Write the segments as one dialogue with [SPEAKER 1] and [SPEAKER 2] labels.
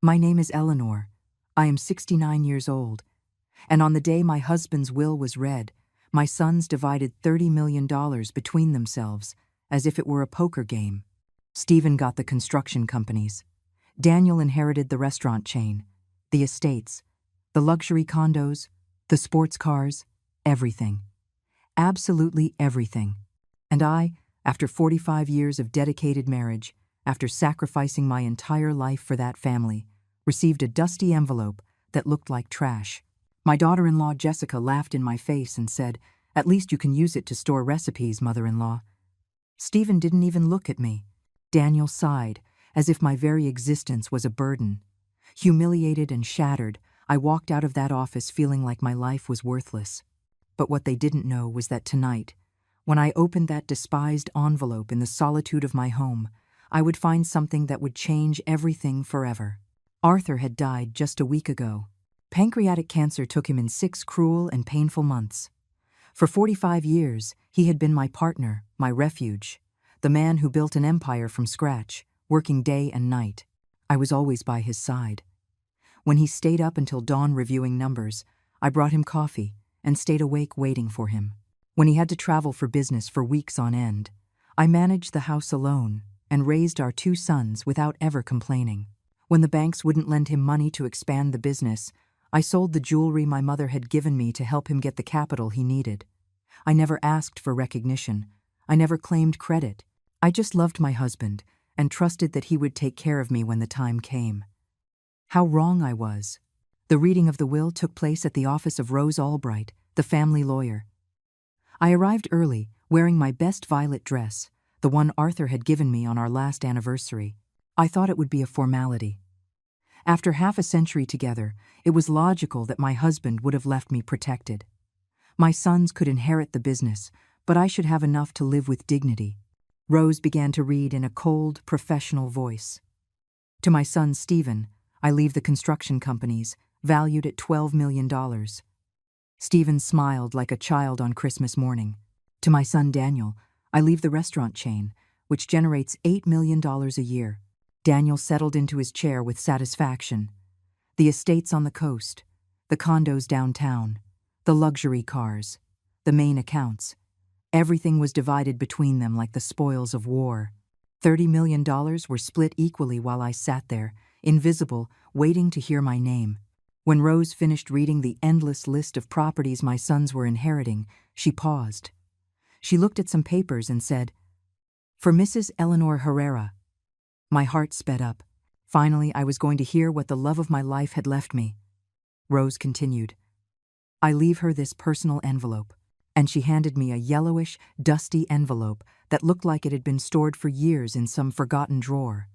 [SPEAKER 1] My name is Eleanor. I am 69 years old. And on the day my husband's will was read, my sons divided $30 million between themselves, as if it were a poker game. Stephen got the construction companies. Daniel inherited the restaurant chain, the estates, the luxury condos, the sports cars, everything. Absolutely everything. And I, after 45 years of dedicated marriage, after sacrificing my entire life for that family, received a dusty envelope that looked like trash. My daughter-in-law Jessica laughed in my face and said, "At least you can use it to store recipes, mother-in-law." Stephen didn't even look at me. Daniel sighed, as if my very existence was a burden. Humiliated and shattered, I walked out of that office feeling like my life was worthless. But what they didn't know was that tonight, when I opened that despised envelope in the solitude of my home, I would find something that would change everything forever. Arthur had died just a week ago. Pancreatic cancer took him in 6 cruel and painful months. For 45 years, he had been my partner, my refuge, the man who built an empire from scratch, working day and night. I was always by his side. When he stayed up until dawn reviewing numbers, I brought him coffee and stayed awake waiting for him. When he had to travel for business for weeks on end, I managed the house alone and raised our 2 sons without ever complaining. When the banks wouldn't lend him money to expand the business, I sold the jewelry my mother had given me to help him get the capital he needed. I never asked for recognition. I never claimed credit. I just loved my husband and trusted that he would take care of me when the time came. How wrong I was. The reading of the will took place at the office of Rose Albright, the family lawyer. I arrived early, wearing my best violet dress, the one Arthur had given me on our last anniversary. I thought it would be a formality. After half a century together, it was logical that my husband would have left me protected. My sons could inherit the business, but I should have enough to live with dignity. Rose began to read in a cold, professional voice. To my son Stephen, I leave the construction companies, valued at $12 million. Stephen smiled like a child on Christmas morning. To my son Daniel, I leave the restaurant chain, which generates $8 million a year. Daniel settled into his chair with satisfaction. The estates on the coast, the condos downtown, the luxury cars, the main accounts. Everything was divided between them like the spoils of war. $30 million were split equally while I sat there, invisible, waiting to hear my name. When Rose finished reading the endless list of properties my sons were inheriting, she paused. She looked at some papers and said, "For Mrs. Eleanor Herrera." My heart sped up. Finally, I was going to hear what the love of my life had left me. Rose continued, "I leave her this personal envelope," and she handed me a yellowish, dusty envelope that looked like it had been stored for years in some forgotten drawer.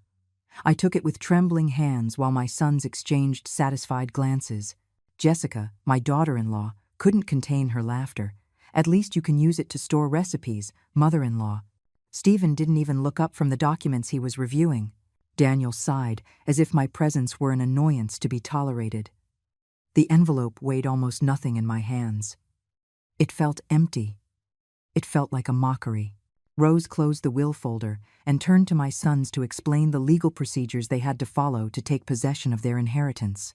[SPEAKER 1] I took it with trembling hands while my sons exchanged satisfied glances. Jessica, my daughter-in-law, couldn't contain her laughter. "At least you can use it to store recipes, mother-in-law." Stephen didn't even look up from the documents he was reviewing. Daniel sighed, as if my presence were an annoyance to be tolerated. The envelope weighed almost nothing in my hands. It felt empty. It felt like a mockery. Rose closed the will folder and turned to my sons to explain the legal procedures they had to follow to take possession of their inheritance.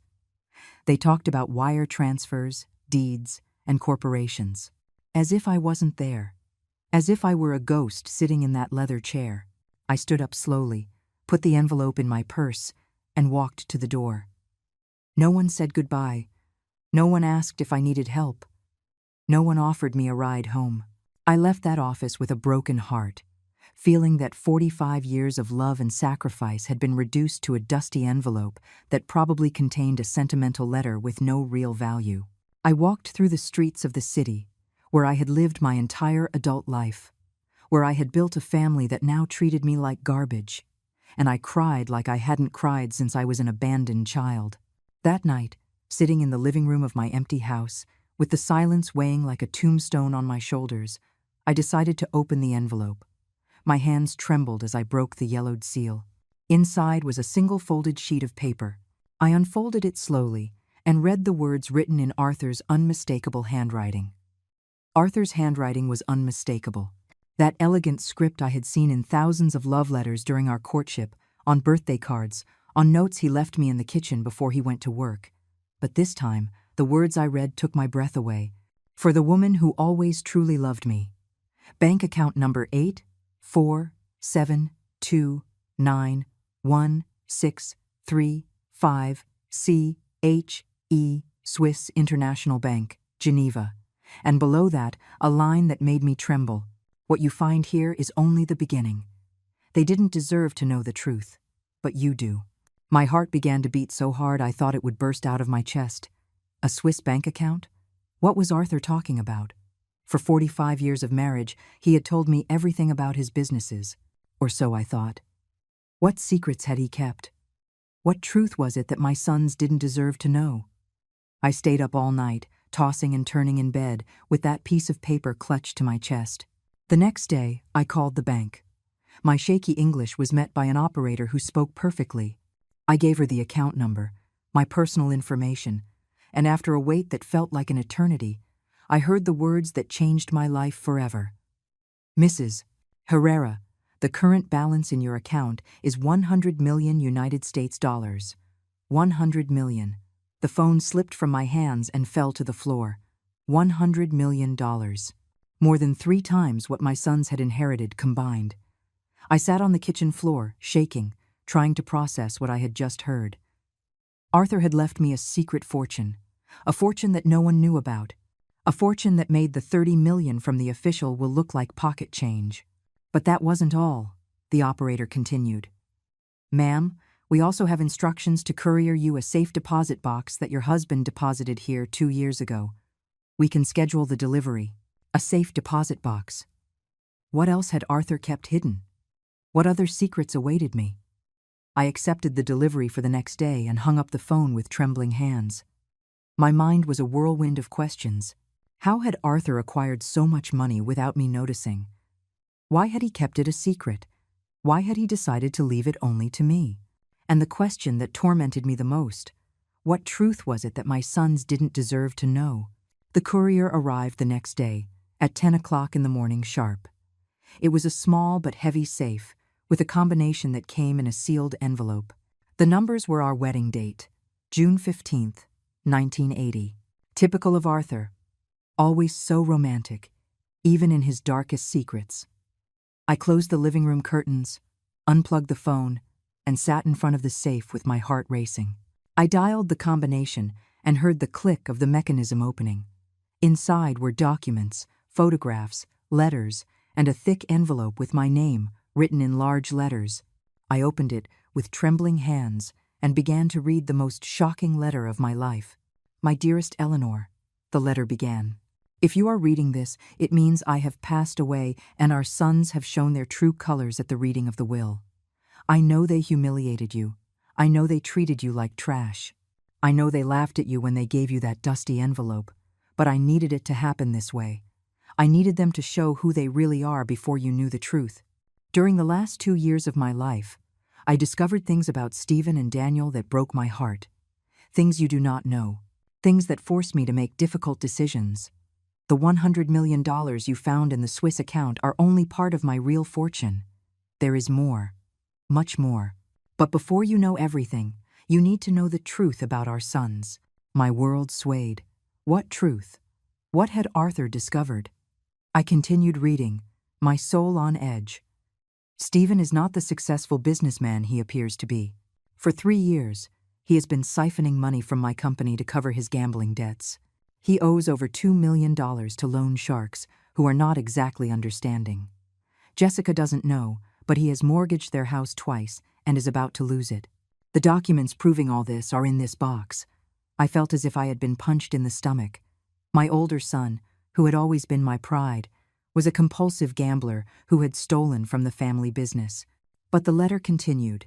[SPEAKER 1] They talked about wire transfers, deeds, and corporations. As if I wasn't there. As if I were a ghost sitting in that leather chair. I stood up slowly, put the envelope in my purse, and walked to the door. No one said goodbye. No one asked if I needed help. No one offered me a ride home. I left that office with a broken heart, feeling that 45 years of love and sacrifice had been reduced to a dusty envelope that probably contained a sentimental letter with no real value. I walked through the streets of the city, where I had lived my entire adult life, where I had built a family that now treated me like garbage, and I cried like I hadn't cried since I was an abandoned child. That night, sitting in the living room of my empty house, with the silence weighing like a tombstone on my shoulders, I decided to open the envelope. My hands trembled as I broke the yellowed seal. Inside was a single folded sheet of paper. I unfolded it slowly and read the words written in Arthur's unmistakable handwriting. Arthur's handwriting was unmistakable. That elegant script I had seen in thousands of love letters during our courtship, on birthday cards, on notes he left me in the kitchen before he went to work. But this time, the words I read took my breath away. For the woman who always truly loved me. Bank account number 847291635CHE Swiss International Bank, Geneva. And below that, a line that made me tremble. What you find here is only the beginning. They didn't deserve to know the truth, but you do. My heart began to beat so hard I thought it would burst out of my chest. A Swiss bank account? What was Arthur talking about? For 45 years of marriage, he had told me everything about his businesses, or so I thought. What secrets had he kept? What truth was it that my sons didn't deserve to know? I stayed up all night, tossing and turning in bed, with that piece of paper clutched to my chest. The next day, I called the bank. My shaky English was met by an operator who spoke perfectly. I gave her the account number, my personal information, and after a wait that felt like an eternity, I heard the words that changed my life forever. Mrs. Herrera, the current balance in your account is 100 million United States dollars. 100 million. The phone slipped from my hands and fell to the floor. $100 million. More than 3 times what my sons had inherited combined. I sat on the kitchen floor, shaking, trying to process what I had just heard. Arthur had left me a secret fortune, a fortune that no one knew about, a fortune that made the 30 million from the official will look like pocket change. But that wasn't all, the operator continued. Ma'am, we also have instructions to courier you a safe deposit box that your husband deposited here 2 years ago. We can schedule the delivery. A safe deposit box. What else had Arthur kept hidden? What other secrets awaited me? I accepted the delivery for the next day and hung up the phone with trembling hands. My mind was a whirlwind of questions. How had Arthur acquired so much money without me noticing? Why had he kept it a secret? Why had he decided to leave it only to me? And the question that tormented me the most, what truth was it that my sons didn't deserve to know? The courier arrived the next day, at 10 o'clock in the morning sharp. It was a small but heavy safe, with a combination that came in a sealed envelope. The numbers were our wedding date, June 15th, 1980. Typical of Arthur, always so romantic, even in his darkest secrets. I closed the living room curtains, unplugged the phone, and sat in front of the safe with my heart racing. I dialed the combination and heard the click of the mechanism opening. Inside were documents, photographs, letters, and a thick envelope with my name written in large letters. I opened it with trembling hands and began to read the most shocking letter of my life. My dearest Eleanor, the letter began. If you are reading this, it means I have passed away and our sons have shown their true colors at the reading of the will. I know they humiliated you. I know they treated you like trash. I know they laughed at you when they gave you that dusty envelope, but I needed it to happen this way. I needed them to show who they really are before you knew the truth. During the last 2 years of my life, I discovered things about Stephen and Daniel that broke my heart. Things you do not know. Things that forced me to make difficult decisions. The $100 million you found in the Swiss account are only part of my real fortune. There is more. Much more. But before you know everything, you need to know the truth about our sons. My world swayed. What truth? What had Arthur discovered? I continued reading, my soul on edge. Stephen is not the successful businessman he appears to be. For 3 years, he has been siphoning money from my company to cover his gambling debts. He owes over $2 million to loan sharks who are not exactly understanding. Jessica doesn't know, but he has mortgaged their house twice and is about to lose it. The documents proving all this are in this box. I felt as if I had been punched in the stomach. My older son, who had always been my pride, was a compulsive gambler who had stolen from the family business. But the letter continued,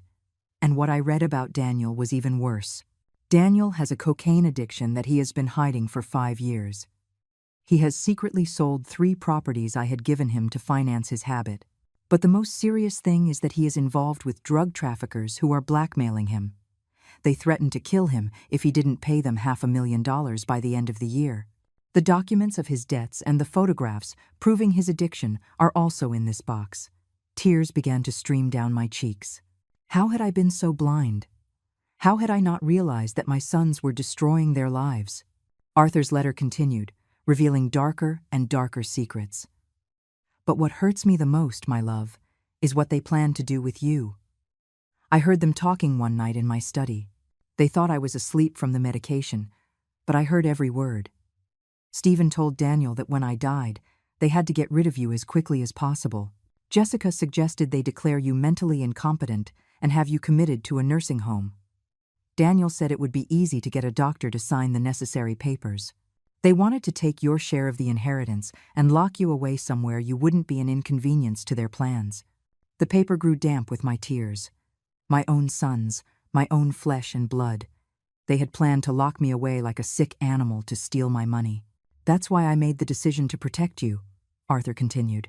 [SPEAKER 1] and what I read about Daniel was even worse. Daniel has a cocaine addiction that he has been hiding for 5 years. He has secretly sold 3 properties I had given him to finance his habit. But the most serious thing is that he is involved with drug traffickers who are blackmailing him. They threatened to kill him if he didn't pay them $500,000 by the end of the year. The documents of his debts and the photographs proving his addiction are also in this box. Tears began to stream down my cheeks. How had I been so blind? How had I not realized that my sons were destroying their lives? Arthur's letter continued, revealing darker and darker secrets. But what hurts me the most, my love, is what they plan to do with you. I heard them talking one night in my study. They thought I was asleep from the medication, but I heard every word. Stephen told Daniel that when I died, they had to get rid of you as quickly as possible. Jessica suggested they declare you mentally incompetent and have you committed to a nursing home. Daniel said it would be easy to get a doctor to sign the necessary papers. They wanted to take your share of the inheritance and lock you away somewhere you wouldn't be an inconvenience to their plans. The paper grew damp with my tears. My own sons, my own flesh and blood. They had planned to lock me away like a sick animal to steal my money. That's why I made the decision to protect you, Arthur continued.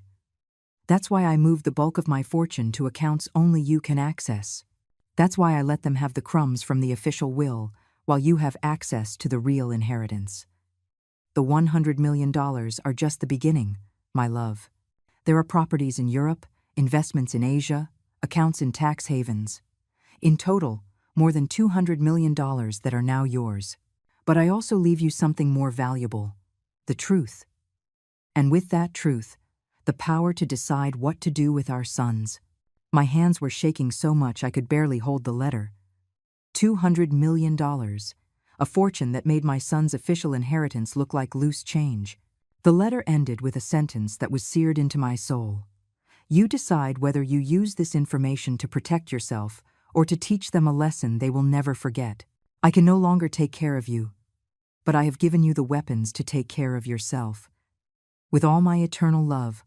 [SPEAKER 1] That's why I moved the bulk of my fortune to accounts only you can access. That's why I let them have the crumbs from the official will, while you have access to the real inheritance. The $100 million are just the beginning, my love. There are properties in Europe, investments in Asia, accounts in tax havens. In total, more than $200 million that are now yours. But I also leave you something more valuable, the truth. And with that truth, the power to decide what to do with our sons. My hands were shaking so much I could barely hold the letter. $200 million, a fortune that made my son's official inheritance look like loose change. The letter ended with a sentence that was seared into my soul. You decide whether you use this information to protect yourself or to teach them a lesson they will never forget. I can no longer take care of you, but I have given you the weapons to take care of yourself. With all my eternal love,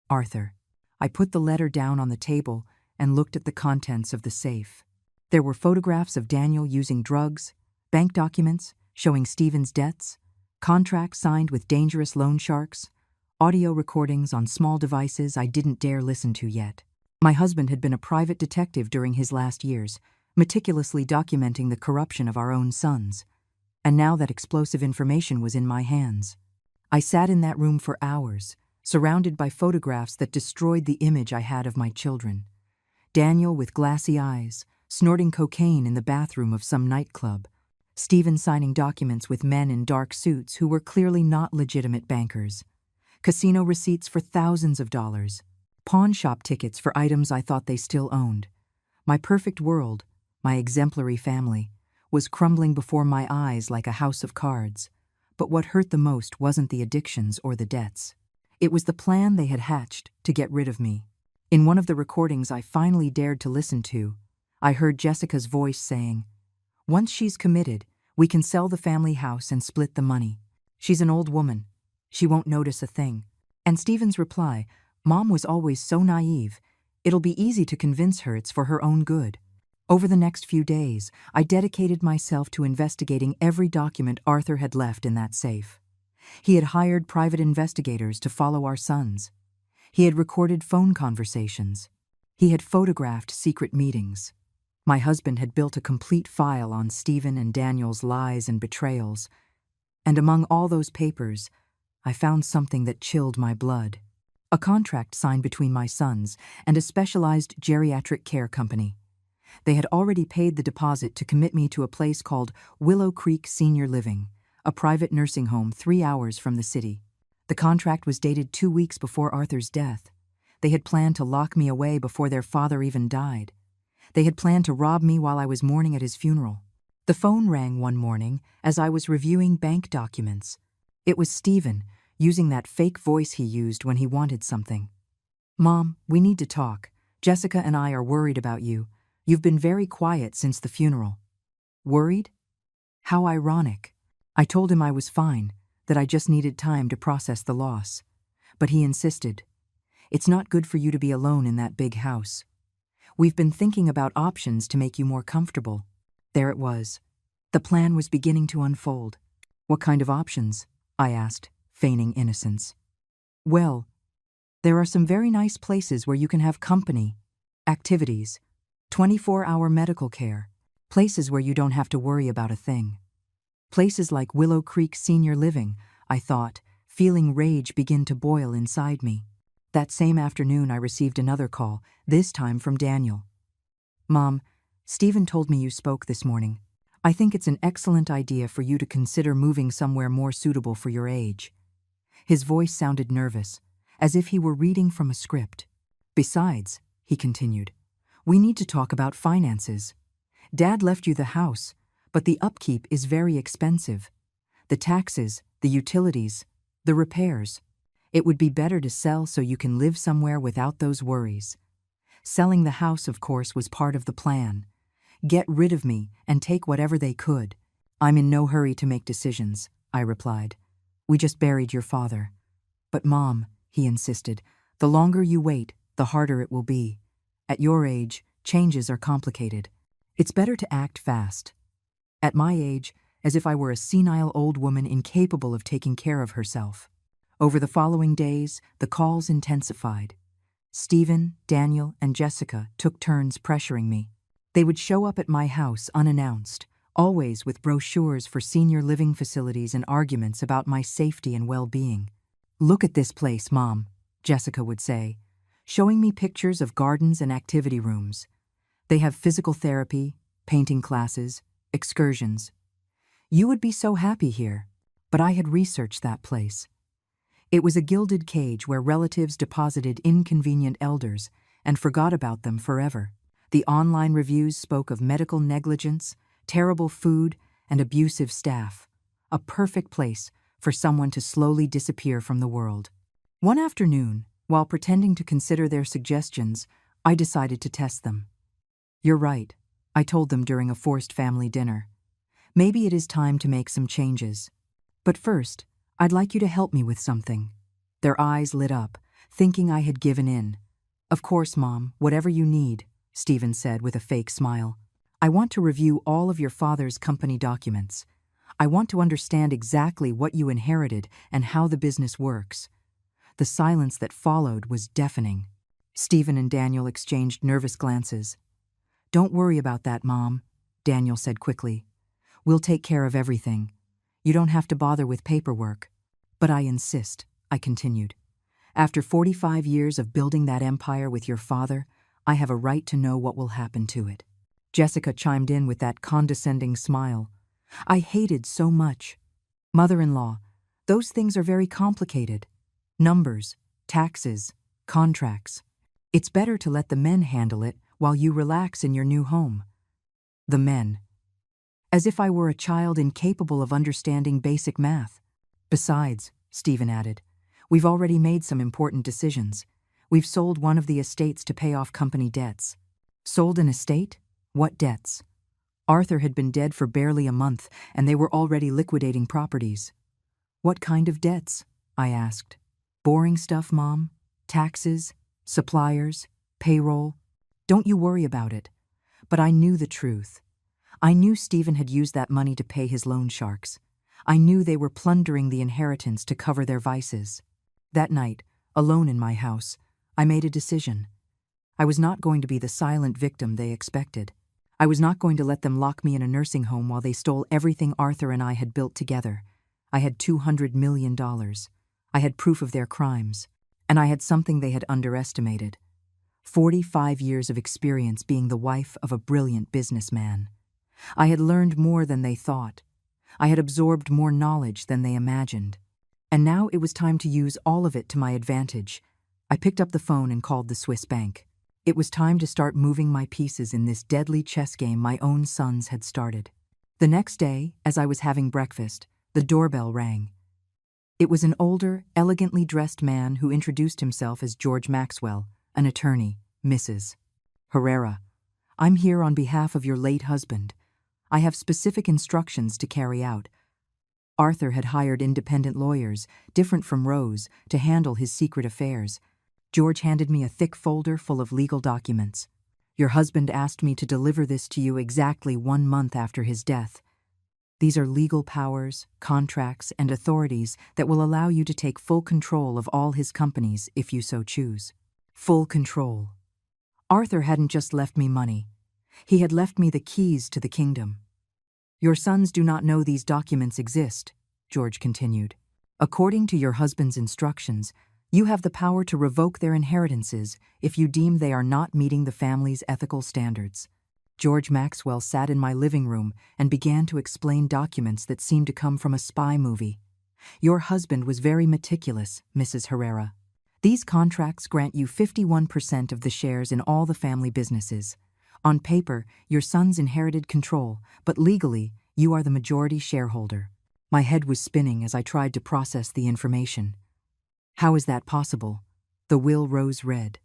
[SPEAKER 1] Arthur. I put the letter down on the table and looked at the contents of the safe. There were photographs of Daniel using drugs, bank documents showing Stephen's debts, contracts signed with dangerous loan sharks, audio recordings on small devices I didn't dare listen to yet. My husband had been a private detective during his last years, meticulously documenting the corruption of our own sons. And now that explosive information was in my hands. I sat in that room for hours, surrounded by photographs that destroyed the image I had of my children. Daniel with glassy eyes, snorting cocaine in the bathroom of some nightclub. Stephen signing documents with men in dark suits who were clearly not legitimate bankers. Casino receipts for thousands of dollars. Pawn shop tickets for items I thought they still owned. My perfect world, my exemplary family, was crumbling before my eyes like a house of cards. But what hurt the most wasn't the addictions or the debts. It was the plan they had hatched to get rid of me. In one of the recordings I finally dared to listen to, I heard Jessica's voice saying, "Once she's committed, we can sell the family house and split the money. She's an old woman. She won't notice a thing." And Stephen's reply, "Mom was always so naive. It'll be easy to convince her it's for her own good." Over the next few days, I dedicated myself to investigating every document Arthur had left in that safe. He had hired private investigators to follow our sons. He had recorded phone conversations. He had photographed secret meetings. My husband had built a complete file on Stephen and Daniel's lies and betrayals. And among all those papers, I found something that chilled my blood. A contract signed between my sons and a specialized geriatric care company. They had already paid the deposit to commit me to a place called Willow Creek Senior Living, a private nursing home 3 hours from the city. The contract was dated 2 weeks before Arthur's death. They had planned to lock me away before their father even died. They had planned to rob me while I was mourning at his funeral. The phone rang one morning as I was reviewing bank documents. It was Stephen, using that fake voice he used when he wanted something. "Mom, we need to talk. Jessica and I are worried about you. You've been very quiet since the funeral." Worried? How ironic. I told him I was fine, that I just needed time to process the loss. But he insisted. "It's not good for you to be alone in that big house. We've been thinking about options to make you more comfortable." There it was. The plan was beginning to unfold. "What kind of options?" I asked, feigning innocence. "Well, there are some very nice places where you can have company, activities, 24-hour medical care, places where you don't have to worry about a thing. Places like Willow Creek Senior Living," I thought, feeling rage begin to boil inside me. That same afternoon I received another call, this time from Daniel. "Mom, Stephen told me you spoke this morning. I think it's an excellent idea for you to consider moving somewhere more suitable for your age. His voice sounded nervous, as if he were reading from a script. Besides, he continued, we need to talk about finances. Dad left you the house, but the upkeep is very expensive. The taxes, the utilities, the repairs. It would be better to sell so you can live somewhere without those worries. Selling the house, of course, was part of the plan. Get rid of me and take whatever they could. I'm in no hurry to make decisions, I replied. We just buried your father. But Mom, he insisted, the longer you wait, the harder it will be. At your age, changes are complicated. It's better to act fast. At my age, as if I were a senile old woman incapable of taking care of herself. Over the following days, the calls intensified. Stephen, Daniel, and Jessica took turns pressuring me. They would show up at my house unannounced, always with brochures for senior living facilities and arguments about my safety and well-being. Look at this place, Mom, Jessica would say, showing me pictures of gardens and activity rooms. They have physical therapy, painting classes, excursions. You would be so happy here, but I had researched that place. It was a gilded cage where relatives deposited inconvenient elders and forgot about them forever. The online reviews spoke of medical negligence, terrible food, and abusive staff. A perfect place for someone to slowly disappear from the world. One afternoon, while pretending to consider their suggestions, I decided to test them. You're right, I told them during a forced family dinner. Maybe it is time to make some changes. But first, I'd like you to help me with something. Their eyes lit up, thinking I had given in. Of course, Mom, whatever you need, Stephen said with a fake smile. I want to review all of your father's company documents. I want to understand exactly what you inherited and how the business works. The silence that followed was deafening. Stephen and Daniel exchanged nervous glances. Don't worry about that, Mom, Daniel said quickly. We'll take care of everything. You don't have to bother with paperwork. But I insist, I continued. After 45 years of building that empire with your father, I have a right to know what will happen to it. Jessica chimed in with that condescending smile. I hated so much. Mother-in-law, those things are very complicated. Numbers, taxes, contracts. It's better to let the men handle it while you relax in your new home. The men. As if I were a child incapable of understanding basic math. Besides, Stephen added, we've already made some important decisions. We've sold one of the estates to pay off company debts. Sold an estate? What debts? Arthur had been dead for barely a month, and they were already liquidating properties. What kind of debts? I asked. Boring stuff, Mom. Taxes, suppliers, payroll. Don't you worry about it. But I knew the truth. I knew Stephen had used that money to pay his loan sharks. I knew they were plundering the inheritance to cover their vices. That night, alone in my house, I made a decision. I was not going to be the silent victim they expected. I was not going to let them lock me in a nursing home while they stole everything Arthur and I had built together. I had $200 million. I had proof of their crimes. And I had something they had underestimated. 45 years of experience being the wife of a brilliant businessman. I had learned more than they thought. I had absorbed more knowledge than they imagined. And now it was time to use all of it to my advantage. I picked up the phone and called the Swiss bank. It was time to start moving my pieces in this deadly chess game my own sons had started. The next day, as I was having breakfast, the doorbell rang. It was an older, elegantly dressed man who introduced himself as George Maxwell, an attorney, Mrs. Herrera. I'm here on behalf of your late husband. I have specific instructions to carry out. Arthur had hired independent lawyers, different from Rose, to handle his secret affairs. George handed me a thick folder full of legal documents. Your husband asked me to deliver this to you exactly 1 month after his death. These are legal powers, contracts, and authorities that will allow you to take full control of all his companies if you so choose. Full control. Arthur hadn't just left me money. He had left me the keys to the kingdom. Your sons do not know these documents exist, George continued. According to your husband's instructions, you have the power to revoke their inheritances if you deem they are not meeting the family's ethical standards. George Maxwell sat in my living room and began to explain documents that seemed to come from a spy movie. Your husband was very meticulous, Mrs. Herrera. These contracts grant you 51% of the shares in all the family businesses. On paper, your sons inherited control, but legally, you are the majority shareholder. My head was spinning as I tried to process the information. How is that possible? The will rose red.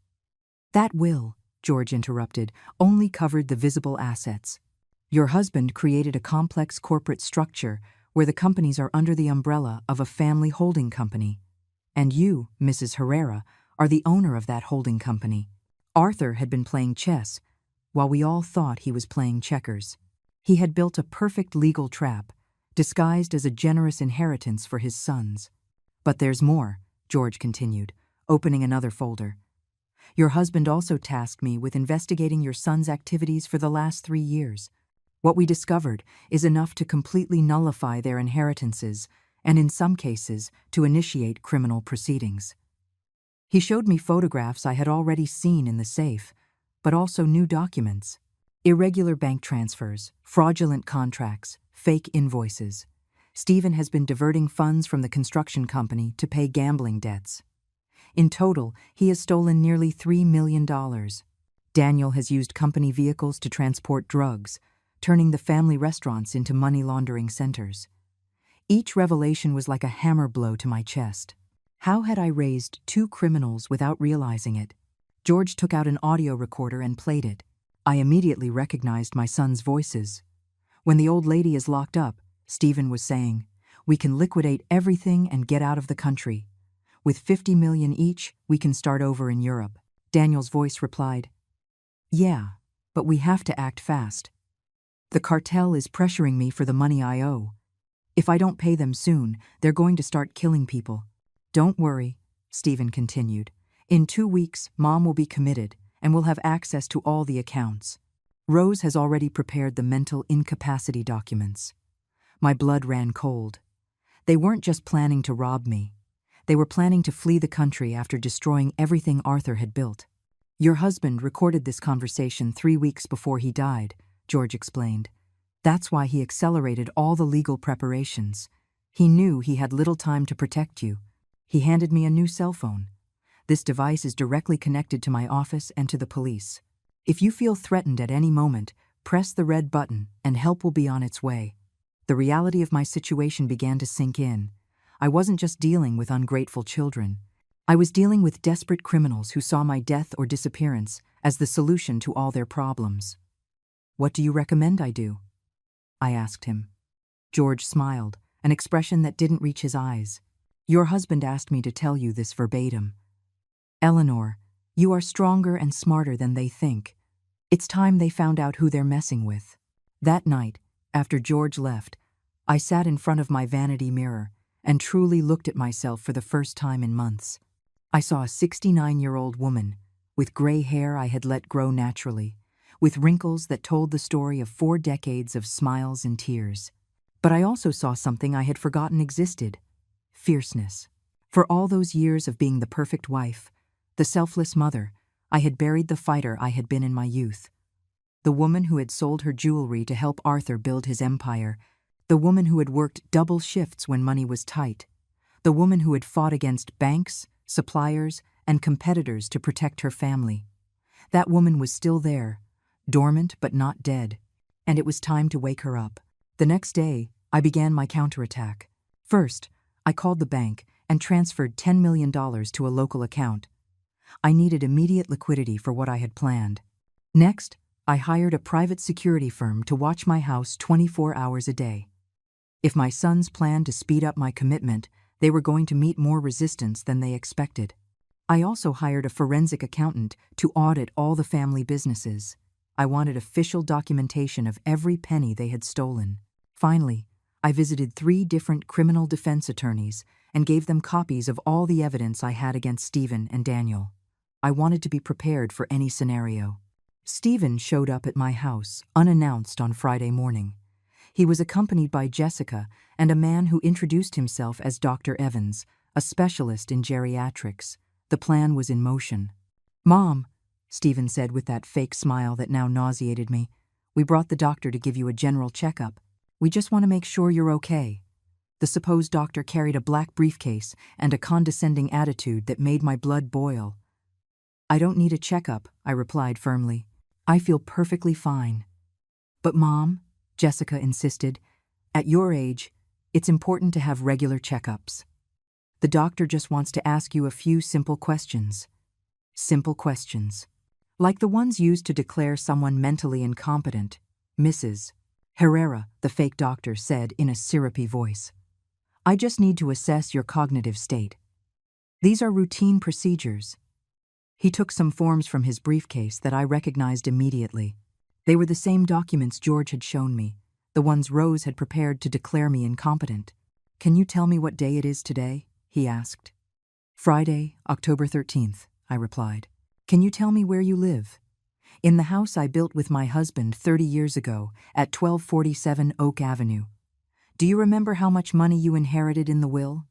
[SPEAKER 1] That will, George interrupted, only covered the visible assets. Your husband created a complex corporate structure where the companies are under the umbrella of a family holding company. And you, Mrs. Herrera, are the owner of that holding company. Arthur had been playing chess, while we all thought he was playing checkers. He had built a perfect legal trap, disguised as a generous inheritance for his sons. But there's more, George continued, opening another folder. Your husband also tasked me with investigating your son's activities for the last 3 years. What we discovered is enough to completely nullify their inheritances, and in some cases, to initiate criminal proceedings. He showed me photographs I had already seen in the safe, but also new documents. Irregular bank transfers, fraudulent contracts, fake invoices. Stephen has been diverting funds from the construction company to pay gambling debts. In total, he has stolen nearly $3 million. Daniel has used company vehicles to transport drugs, turning the family restaurants into money laundering centers. Each revelation was like a hammer blow to my chest. How had I raised 2 criminals without realizing it? George took out an audio recorder and played it. I immediately recognized my son's voices. When the old lady is locked up, Stephen was saying, we can liquidate everything and get out of the country. With 50 million each, we can start over in Europe. Daniel's voice replied, yeah, but we have to act fast. The cartel is pressuring me for the money I owe. If I don't pay them soon, they're going to start killing people. Don't worry, Stephen continued. In 2 weeks, Mom will be committed and will have access to all the accounts. Rose has already prepared the mental incapacity documents. My blood ran cold. They weren't just planning to rob me. They were planning to flee the country after destroying everything Arthur had built. Your husband recorded this conversation 3 weeks before he died, George explained. That's why he accelerated all the legal preparations. He knew he had little time to protect you. He handed me a new cell phone. This device is directly connected to my office and to the police. If you feel threatened at any moment, press the red button and help will be on its way. The reality of my situation began to sink in. I wasn't just dealing with ungrateful children. I was dealing with desperate criminals who saw my death or disappearance as the solution to all their problems. What do you recommend I do? I asked him. George smiled, an expression that didn't reach his eyes. Your husband asked me to tell you this verbatim. Eleanor, you are stronger and smarter than they think. It's time they found out who they're messing with. That night, after George left, I sat in front of my vanity mirror and truly looked at myself for the first time in months. I saw a 69-year-old woman, with gray hair I had let grow naturally, with wrinkles that told the story of 4 decades of smiles and tears. But I also saw something I had forgotten existed: fierceness. For all those years of being the perfect wife, the selfless mother, I had buried the fighter I had been in my youth. The woman who had sold her jewelry to help Arthur build his empire, the woman who had worked double shifts when money was tight, the woman who had fought against banks, suppliers, and competitors to protect her family. That woman was still there, dormant but not dead, and it was time to wake her up. The next day, I began my counterattack. First, I called the bank and transferred $10 million to a local account. I needed immediate liquidity for what I had planned. Next, I hired a private security firm to watch my house 24 hours a day. If my sons planned to speed up my commitment, they were going to meet more resistance than they expected. I also hired a forensic accountant to audit all the family businesses. I wanted official documentation of every penny they had stolen. Finally, I visited 3 different criminal defense attorneys and gave them copies of all the evidence I had against Stephen and Daniel. I wanted to be prepared for any scenario. Stephen showed up at my house, unannounced, on Friday morning. He was accompanied by Jessica and a man who introduced himself as Dr. Evans, a specialist in geriatrics. The plan was in motion. "Mom," Stephen said with that fake smile that now nauseated me, We brought the doctor to give you a general checkup. We just want to make sure you're okay." The supposed doctor carried a black briefcase and a condescending attitude that made my blood boil. "I don't need a checkup," I replied firmly. "I feel perfectly fine." "But Mom," Jessica insisted, "at your age, it's important to have regular checkups. The doctor just wants to ask you a few simple questions." Simple questions. Like the ones used to declare someone mentally incompetent. "Mrs. Herrera," the fake doctor said in a syrupy voice, "I just need to assess your cognitive state. These are routine procedures." He took some forms from his briefcase that I recognized immediately. They were the same documents George had shown me, the ones Rose had prepared to declare me incompetent. "Can you tell me what day it is today?" he asked. "Friday, October 13th, I replied. "Can you tell me where you live?" "In the house I built with my husband 30 years ago at 1247 Oak Avenue." "Do you remember how much money you inherited in the will?"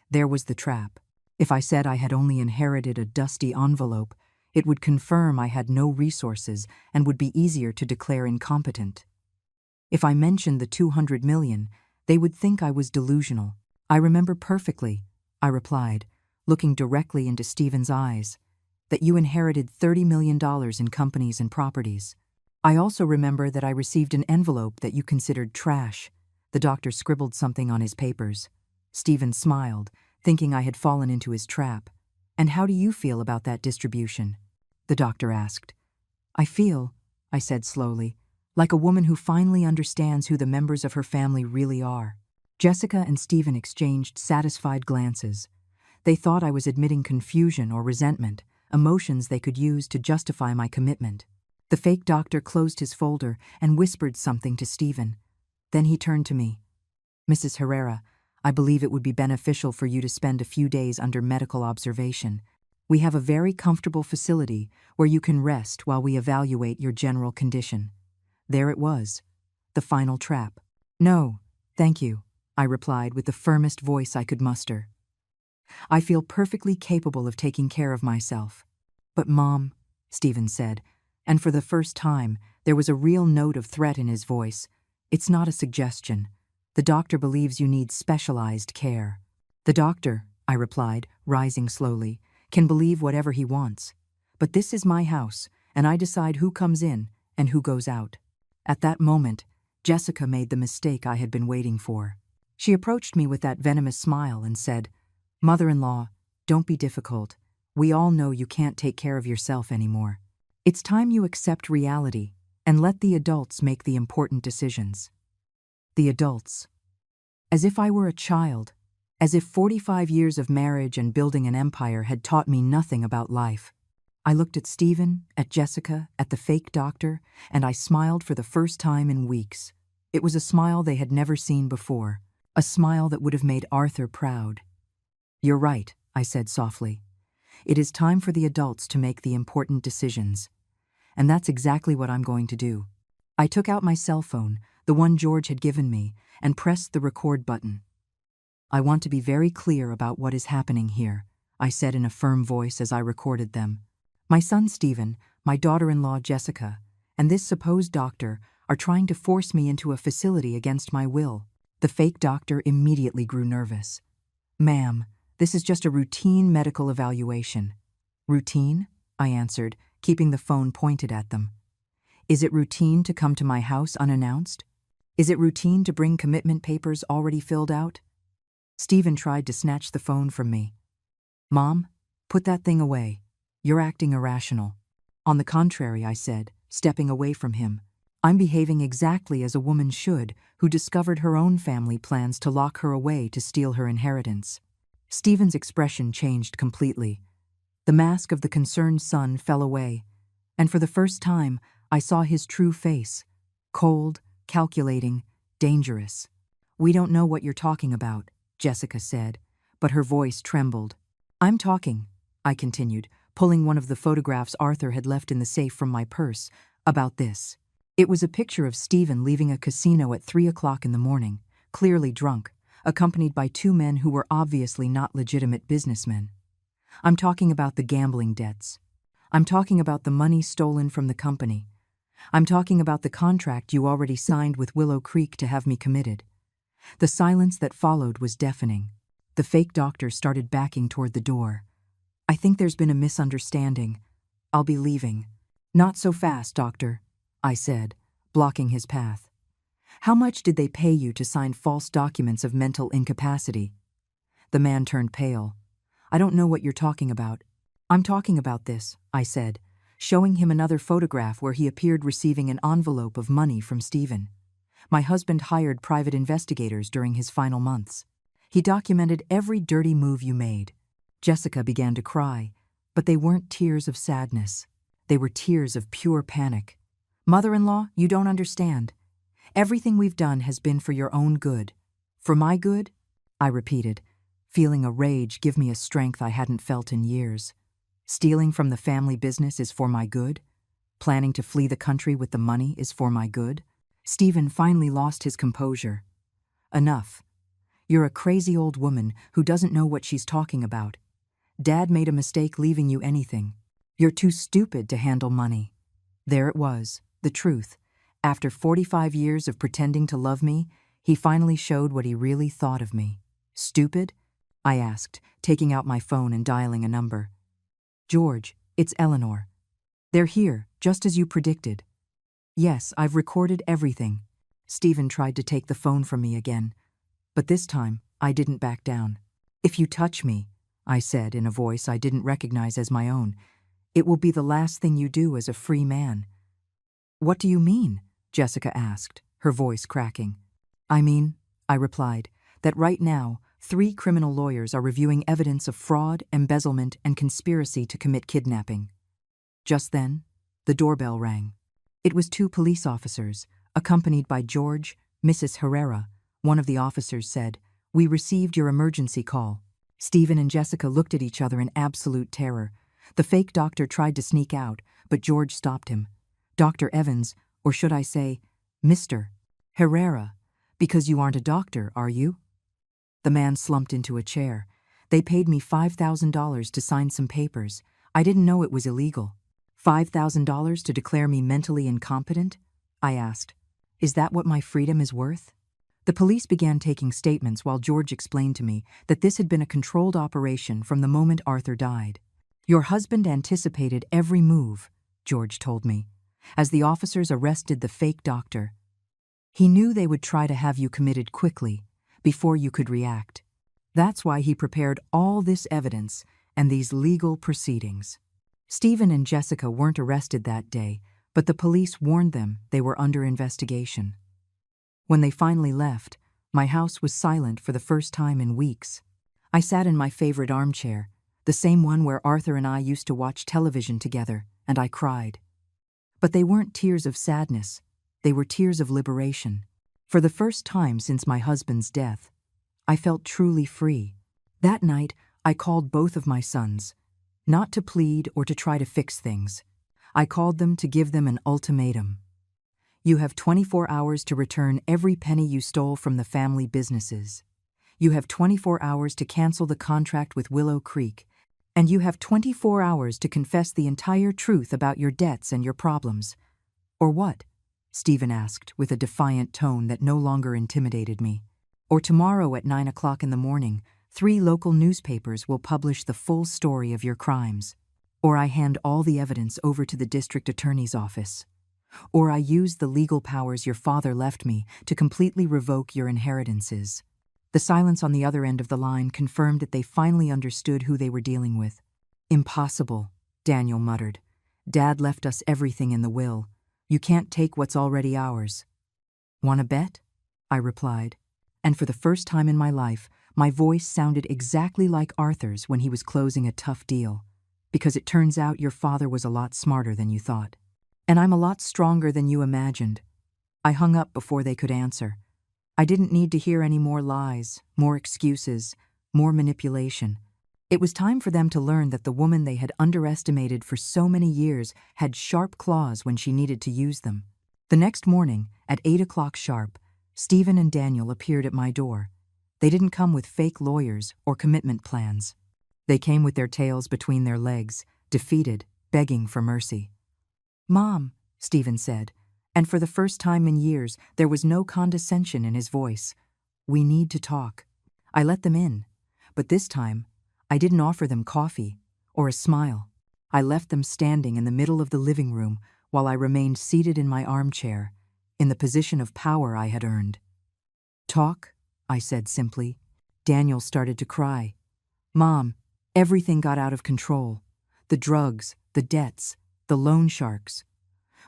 [SPEAKER 1] There was the trap. If I said I had only inherited a dusty envelope, it would confirm I had no resources and would be easier to declare incompetent. If I mentioned the 200 million, they would think I was delusional. "I remember perfectly," I replied, looking directly into Stephen's eyes, "that you inherited $30 million in companies and properties. I also remember that I received an envelope that you considered trash." The doctor scribbled something on his papers. Stephen smiled, thinking I had fallen into his trap. "And how do you feel about that distribution?" the doctor asked. "I feel," I said slowly, "like a woman who finally understands who the members of her family really are." Jessica and Stephen exchanged satisfied glances. They thought I was admitting confusion or resentment, emotions they could use to justify my commitment. The fake doctor closed his folder and whispered something to Stephen. Then he turned to me. "Mrs. Herrera, I believe it would be beneficial for you to spend a few days under medical observation. We have a very comfortable facility where you can rest while we evaluate your general condition." There it was, the final trap. "No, thank you," I replied with the firmest voice I could muster. "I feel perfectly capable of taking care of myself." "But Mom," Stephen said, and for the first time there was a real note of threat in his voice, "it's not a suggestion. The doctor believes you need specialized care." "The doctor," I replied, rising slowly, "can believe whatever he wants. But this is my house, and I decide who comes in and who goes out." At that moment, Jessica made the mistake I had been waiting for. She approached me with that venomous smile and said, "Mother-in-law, don't be difficult. We all know you can't take care of yourself anymore. It's time you accept reality and let the adults make the important decisions." The adults. As if I were a child, as if 45 years of marriage and building an empire had taught me nothing about life. I looked at Stephen, at Jessica, at the fake doctor, and I smiled for the first time in weeks. It was a smile they had never seen before, a smile that would have made Arthur proud. "You're right," I said softly. "It is time for the adults to make the important decisions. And that's exactly what I'm going to do." I took out my cell phone, the one George had given me, and pressed the record button. "I want to be very clear about what is happening here," I said in a firm voice as I recorded them. "My son Stephen, my daughter-in-law Jessica, and this supposed doctor are trying to force me into a facility against my will." The fake doctor immediately grew nervous. "Ma'am, this is just a routine medical evaluation." "Routine?" I answered, keeping the phone pointed at them. "Is it routine to come to my house unannounced? Is it routine to bring commitment papers already filled out?" Stephen tried to snatch the phone from me. "Mom, put that thing away. You're acting irrational." "On the contrary," I said, stepping away from him. "I'm behaving exactly as a woman should who discovered her own family plans to lock her away to steal her inheritance." Stephen's expression changed completely. The mask of the concerned son fell away, and for the first time I saw his true face, cold, calculating, dangerous. "We don't know what you're talking about," Jessica said, but her voice trembled. "I'm talking," I continued, pulling one of the photographs Arthur had left in the safe from my purse, "about this." It was a picture of Stephen leaving a casino at 3 o'clock in the morning, clearly drunk, accompanied by two men who were obviously not legitimate businessmen. I'm talking about the gambling debts. I'm talking about the money stolen from the company. I'm talking about the contract you already signed with Willow Creek to have me committed." The silence that followed was deafening. The fake doctor started backing toward the door. "I think there's been a misunderstanding. I'll be leaving." "Not so fast, doctor," I said, blocking his path. "How much did they pay you to sign false documents of mental incapacity?" The man turned pale. "I don't know what you're talking about." "I'm talking about this," I said, showing him another photograph where he appeared receiving an envelope of money from Stephen. "My husband hired private investigators during his final months. He documented every dirty move you made." Jessica began to cry, but they weren't tears of sadness. They were tears of pure panic. "Mother-in-law, you don't understand. Everything we've done has been for your own good." "For my good?" I repeated, feeling a rage give me a strength I hadn't felt in years. "Stealing from the family business is for my good? Planning to flee the country with the money is for my good?" Stephen finally lost his composure. "Enough. You're a crazy old woman who doesn't know what she's talking about. Dad made a mistake leaving you anything. You're too stupid to handle money." There it was, the truth. After 45 years of pretending to love me, he finally showed what he really thought of me. "Stupid?" I asked, taking out my phone and dialing a number. "George, it's Eleanor. They're here, just as you predicted." "Yes, I've recorded everything." Stephen tried to take the phone from me again, but this time I didn't back down. "If you touch me," I said in a voice I didn't recognize as my own, "it will be the last thing you do as a free man." "What do you mean?" Jessica asked, her voice cracking. "I mean," I replied, "that right now, 3 criminal lawyers are reviewing evidence of fraud, embezzlement, and conspiracy to commit kidnapping." Just then, the doorbell rang. It was 2 police officers, accompanied by George, Mrs. Herrera. One of the officers said, "We received your emergency call." Stephen and Jessica looked at each other in absolute terror. The fake doctor tried to sneak out, but George stopped him. "Dr. Evans, or should I say, Mr. Herrera, because you aren't a doctor, are you?" The man slumped into a chair. "They paid me $5,000 to sign some papers. I didn't know it was illegal." $5,000 to declare me mentally incompetent? I asked. "Is that what my freedom is worth?" The police began taking statements while George explained to me that this had been a controlled operation from the moment Arthur died. "Your husband anticipated every move," George told me, as the officers arrested the fake doctor. "He knew they would try to have you committed quickly, before you could react. That's why he prepared all this evidence and these legal proceedings." Stephen and Jessica weren't arrested that day, but the police warned them they were under investigation. When they finally left, my house was silent for the first time in weeks. I sat in my favorite armchair, the same one where Arthur and I used to watch television together, and I cried. But they weren't tears of sadness. They were tears of liberation. For the first time since my husband's death, I felt truly free. That night, I called both of my sons, not to plead or to try to fix things. I called them to give them an ultimatum. "You have 24 hours to return every penny you stole from the family businesses. You have 24 hours to cancel the contract with Willow Creek, and you have 24 hours to confess the entire truth about your debts and your problems." "Or what?" Stephen asked with a defiant tone that no longer intimidated me. "Or tomorrow at 9 o'clock in the morning, 3 local newspapers will publish the full story of your crimes. Or I hand all the evidence over to the district attorney's office. Or I use the legal powers your father left me to completely revoke your inheritances." The silence on the other end of the line confirmed that they finally understood who they were dealing with. "Impossible," Daniel muttered. "Dad left us everything in the will. You can't take what's already ours." "Want to bet?" I replied. And for the first time in my life, my voice sounded exactly like Arthur's when he was closing a tough deal. "Because it turns out your father was a lot smarter than you thought. And I'm a lot stronger than you imagined." I hung up before they could answer. I didn't need to hear any more lies, more excuses, more manipulation. It was time for them to learn that the woman they had underestimated for so many years had sharp claws when she needed to use them. The next morning, at 8 o'clock sharp, Stephen and Daniel appeared at my door. They didn't come with fake lawyers or commitment plans. They came with their tails between their legs, defeated, begging for mercy. "Mom," Stephen said, And for the first time in years, there was no condescension in his voice. "We need to talk." I let them in, but this time, I didn't offer them coffee or a smile. I left them standing in the middle of the living room while I remained seated in my armchair, in the position of power I had earned. "Talk," I said simply. Daniel started to cry. "Mom, everything got out of control. The drugs, the debts, the loan sharks.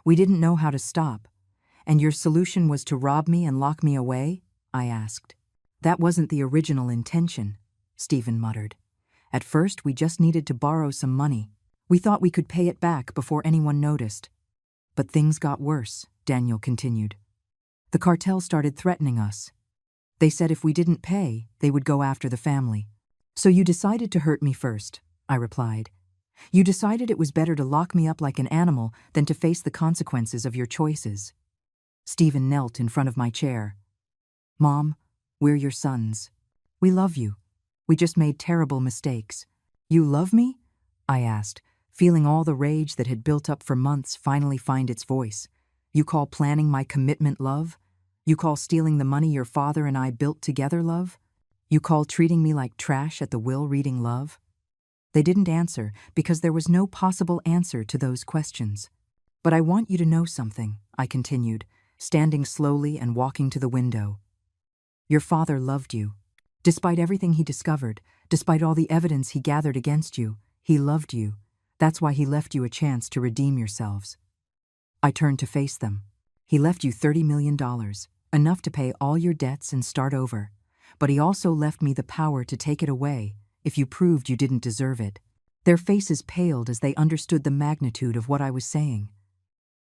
[SPEAKER 1] We didn't know how to stop. And your solution was to rob me and lock me away?" I asked. "That wasn't the original intention," Stephen muttered. "At first, we just needed to borrow some money. We thought we could pay it back before anyone noticed. But things got worse," Daniel continued. "The cartel started threatening us. They said if we didn't pay, they would go after the family. So you decided to hurt me first," I replied. "You decided it was better to lock me up like an animal than to face the consequences of your choices." Stephen knelt in front of my chair. "Mom, we're your sons. We love you. We just made terrible mistakes." "You love me?" I asked, feeling all the rage that had built up for months finally find its voice. "You call planning my commitment love? You call stealing the money your father and I built together love? You call treating me like trash at the will reading love?" They didn't answer because there was no possible answer to those questions. "But I want you to know something," I continued, standing slowly and walking to the window. "Your father loved you. Despite everything he discovered, despite all the evidence he gathered against you, he loved you. That's why he left you a chance to redeem yourselves." I turned to face them. "He left you $30 million, enough to pay all your debts and start over. But he also left me the power to take it away if you proved you didn't deserve it." Their faces paled as they understood the magnitude of what I was saying.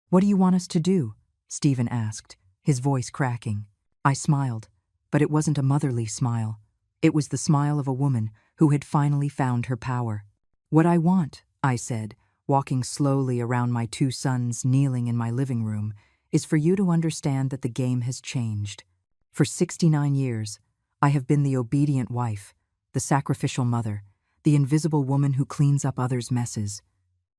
[SPEAKER 1] "What do you want us to do?" Stephen asked, his voice cracking. I smiled, but it wasn't a motherly smile. It was the smile of a woman who had finally found her power. "What I want," I said, walking slowly around my two sons kneeling in my living room, "is for you to understand that the game has changed. For 69 years, I have been the obedient wife, the sacrificial mother, the invisible woman who cleans up others' messes.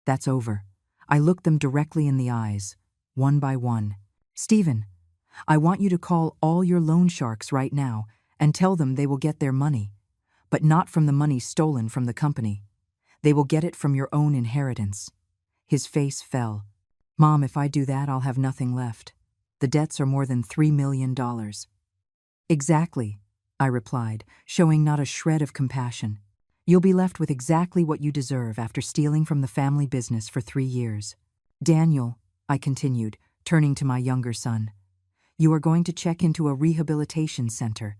[SPEAKER 1] That's over." I looked them directly in the eyes, one by one. "Stephen, I want you to call all your loan sharks right now and tell them they will get their money, but not from the money stolen from the company. They will get it from your own inheritance." His face fell. "Mom, if I do that, I'll have nothing left. The debts are more than $3 million. "Exactly," I replied, showing not a shred of compassion. "You'll be left with exactly what you deserve after stealing from the family business for 3 years. Daniel," I continued, turning to my younger son, "you are going to check into a rehabilitation center.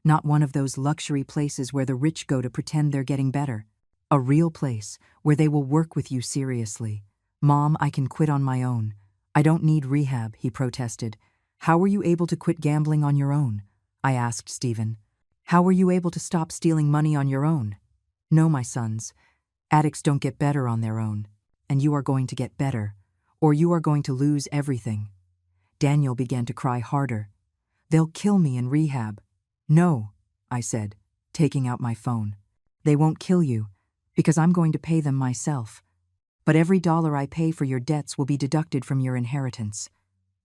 [SPEAKER 1] Not one of those luxury places where the rich go to pretend they're getting better. A real place where they will work with you seriously." "Mom, I can quit on my own. I don't need rehab," he protested. "How were you able to quit gambling on your own?" I asked Stephen. "How were you able to stop stealing money on your own?" "No, my sons. Addicts don't get better on their own. And you are going to get better, or you are going to lose everything." Daniel began to cry harder. "They'll kill me in rehab." "No," I said, taking out my phone. "They won't kill you, because I'm going to pay them myself. But every dollar I pay for your debts will be deducted from your inheritance."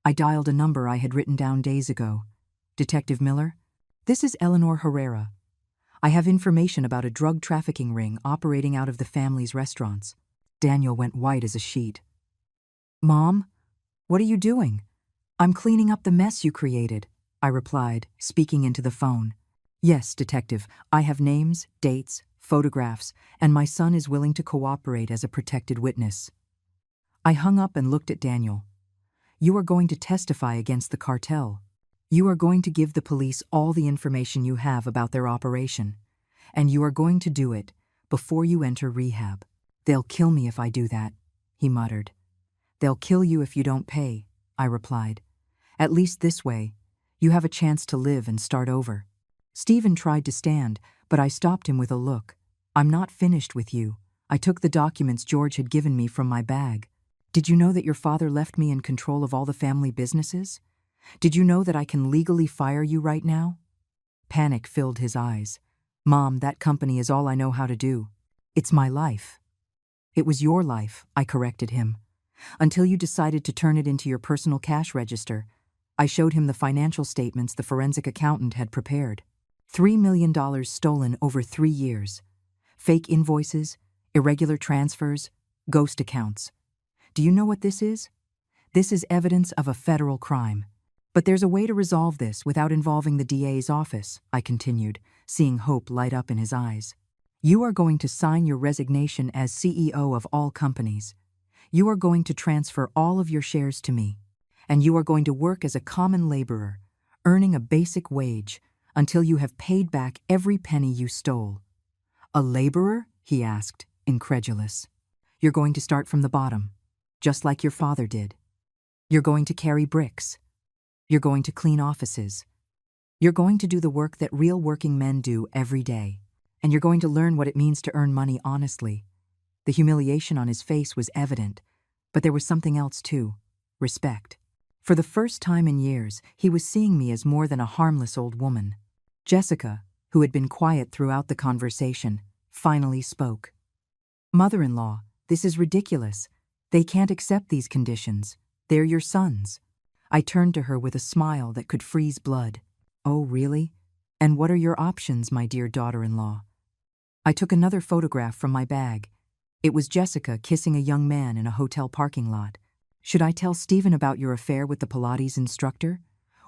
[SPEAKER 1] I dialed a number I had written down days ago. "Detective Miller? This is Eleanor Herrera. I have information about a drug trafficking ring operating out of the family's restaurants." Daniel went white as a sheet. "Mom, what are you doing?" "I'm cleaning up the mess you created," I replied, speaking into the phone. "Yes, detective, I have names, dates, photographs, and my son is willing to cooperate as a protected witness." I hung up and looked at Daniel. "You are going to testify against the cartel. You are going to give the police all the information you have about their operation. And you are going to do it before you enter rehab." "They'll kill me if I do that," he muttered. "They'll kill you if you don't pay," I replied. "At least this way, you have a chance to live and start over." Stephen tried to stand, but I stopped him with a look. "I'm not finished with you. I took the documents George had given me from my bag. Did you know that your father left me in control of all the family businesses? Did you know that I can legally fire you right now?" Panic filled his eyes. "Mom, that company is all I know how to do. It's my life." "It was your life," I corrected him. Until you decided to turn it into your personal cash register. I showed him the financial statements the forensic accountant had prepared. $3 million stolen over 3 years. Fake invoices, irregular transfers, ghost accounts. Do you know what this is? This is evidence of a federal crime. But there's a way to resolve this without involving the DA's office, I continued, seeing hope light up in his eyes. You are going to sign your resignation as CEO of all companies. You are going to transfer all of your shares to me. And you are going to work as a common laborer, earning a basic wage, until you have paid back every penny you stole. A laborer? He asked, incredulous. You're going to start from the bottom, just like your father did. You're going to carry bricks. You're going to clean offices. You're going to do the work that real working men do every day. And you're going to learn what it means to earn money honestly. The humiliation on his face was evident, but there was something else too: respect. For the first time in years, he was seeing me as more than a harmless old woman. Jessica, who had been quiet throughout the conversation, finally spoke. Mother-in-law, this is ridiculous. They can't accept these conditions. They're your sons. I turned to her with a smile that could freeze blood. Oh, really? And what are your options, my dear daughter-in-law? I took another photograph from my bag. It was Jessica kissing a young man in a hotel parking lot. Should I tell Stephen about your affair with the Pilates instructor?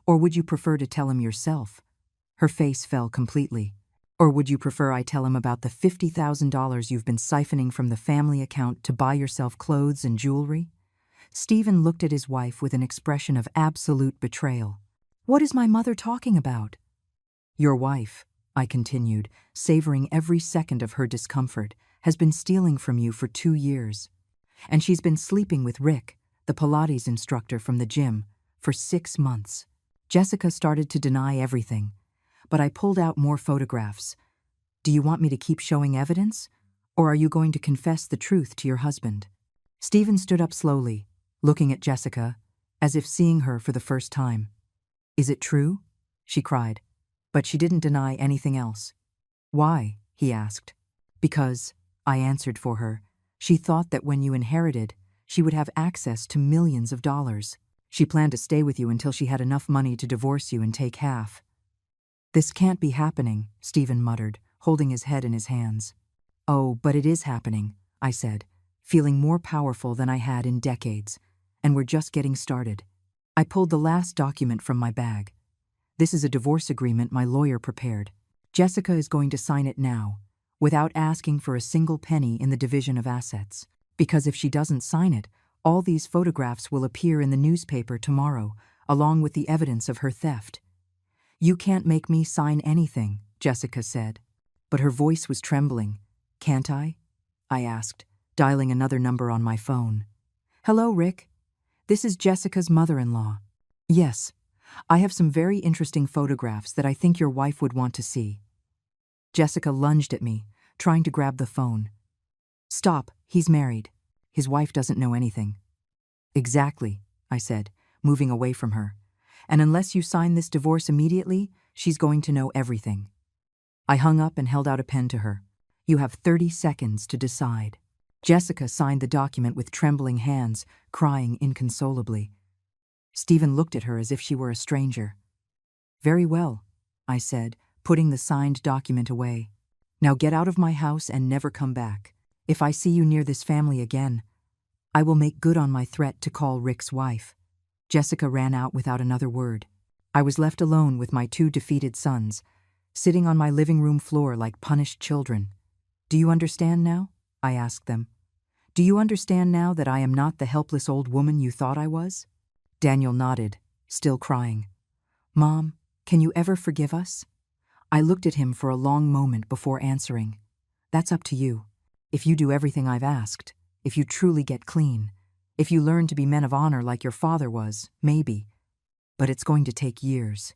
[SPEAKER 1] Or would you prefer to tell him yourself? Her face fell completely. Or would you prefer I tell him about the $50,000 you've been siphoning from the family account to buy yourself clothes and jewelry? Stephen looked at his wife with an expression of absolute betrayal. What is my mother talking about? Your wife, I continued, savoring every second of her discomfort, has been stealing from you for 2 years. And she's been sleeping with Rick, the Pilates instructor from the gym, for 6 months. Jessica started to deny everything, but I pulled out more photographs. Do you want me to keep showing evidence? Or are you going to confess the truth to your husband? Stephen stood up slowly, looking at Jessica, as if seeing her for the first time. Is it true? She cried, but she didn't deny anything else. Why? He asked. Because, I answered for her, she thought that when you inherited, she would have access to millions of dollars. She planned to stay with you until she had enough money to divorce you and take half. This can't be happening, Stephen muttered, holding his head in his hands. Oh, but it is happening, I said, feeling more powerful than I had in decades. And we're just getting started. I pulled the last document from my bag. This is a divorce agreement my lawyer prepared. Jessica is going to sign it now, without asking for a single penny in the division of assets. Because if she doesn't sign it, all these photographs will appear in the newspaper tomorrow, along with the evidence of her theft. You can't make me sign anything, Jessica said. But her voice was trembling. Can't I? I asked, dialing another number on my phone. Hello, Rick. This is Jessica's mother-in-law. Yes, I have some very interesting photographs that I think your wife would want to see. Jessica lunged at me, trying to grab the phone. Stop, he's married. His wife doesn't know anything. Exactly, I said, moving away from her. And unless you sign this divorce immediately, she's going to know everything. I hung up and held out a pen to her. You have 30 seconds to decide. Jessica signed the document with trembling hands, crying inconsolably. Stephen looked at her as if she were a stranger. Very well, I said, putting the signed document away. Now get out of my house and never come back. If I see you near this family again, I will make good on my threat to call Rick's wife. Jessica ran out without another word. I was left alone with my 2 defeated sons, sitting on my living room floor like punished children. Do you understand now? I asked them. Do you understand now that I am not the helpless old woman you thought I was? Daniel nodded, still crying. Mom, can you ever forgive us? I looked at him for a long moment before answering. That's up to you. If you do everything I've asked, if you truly get clean, if you learn to be men of honor like your father was, maybe. But it's going to take years.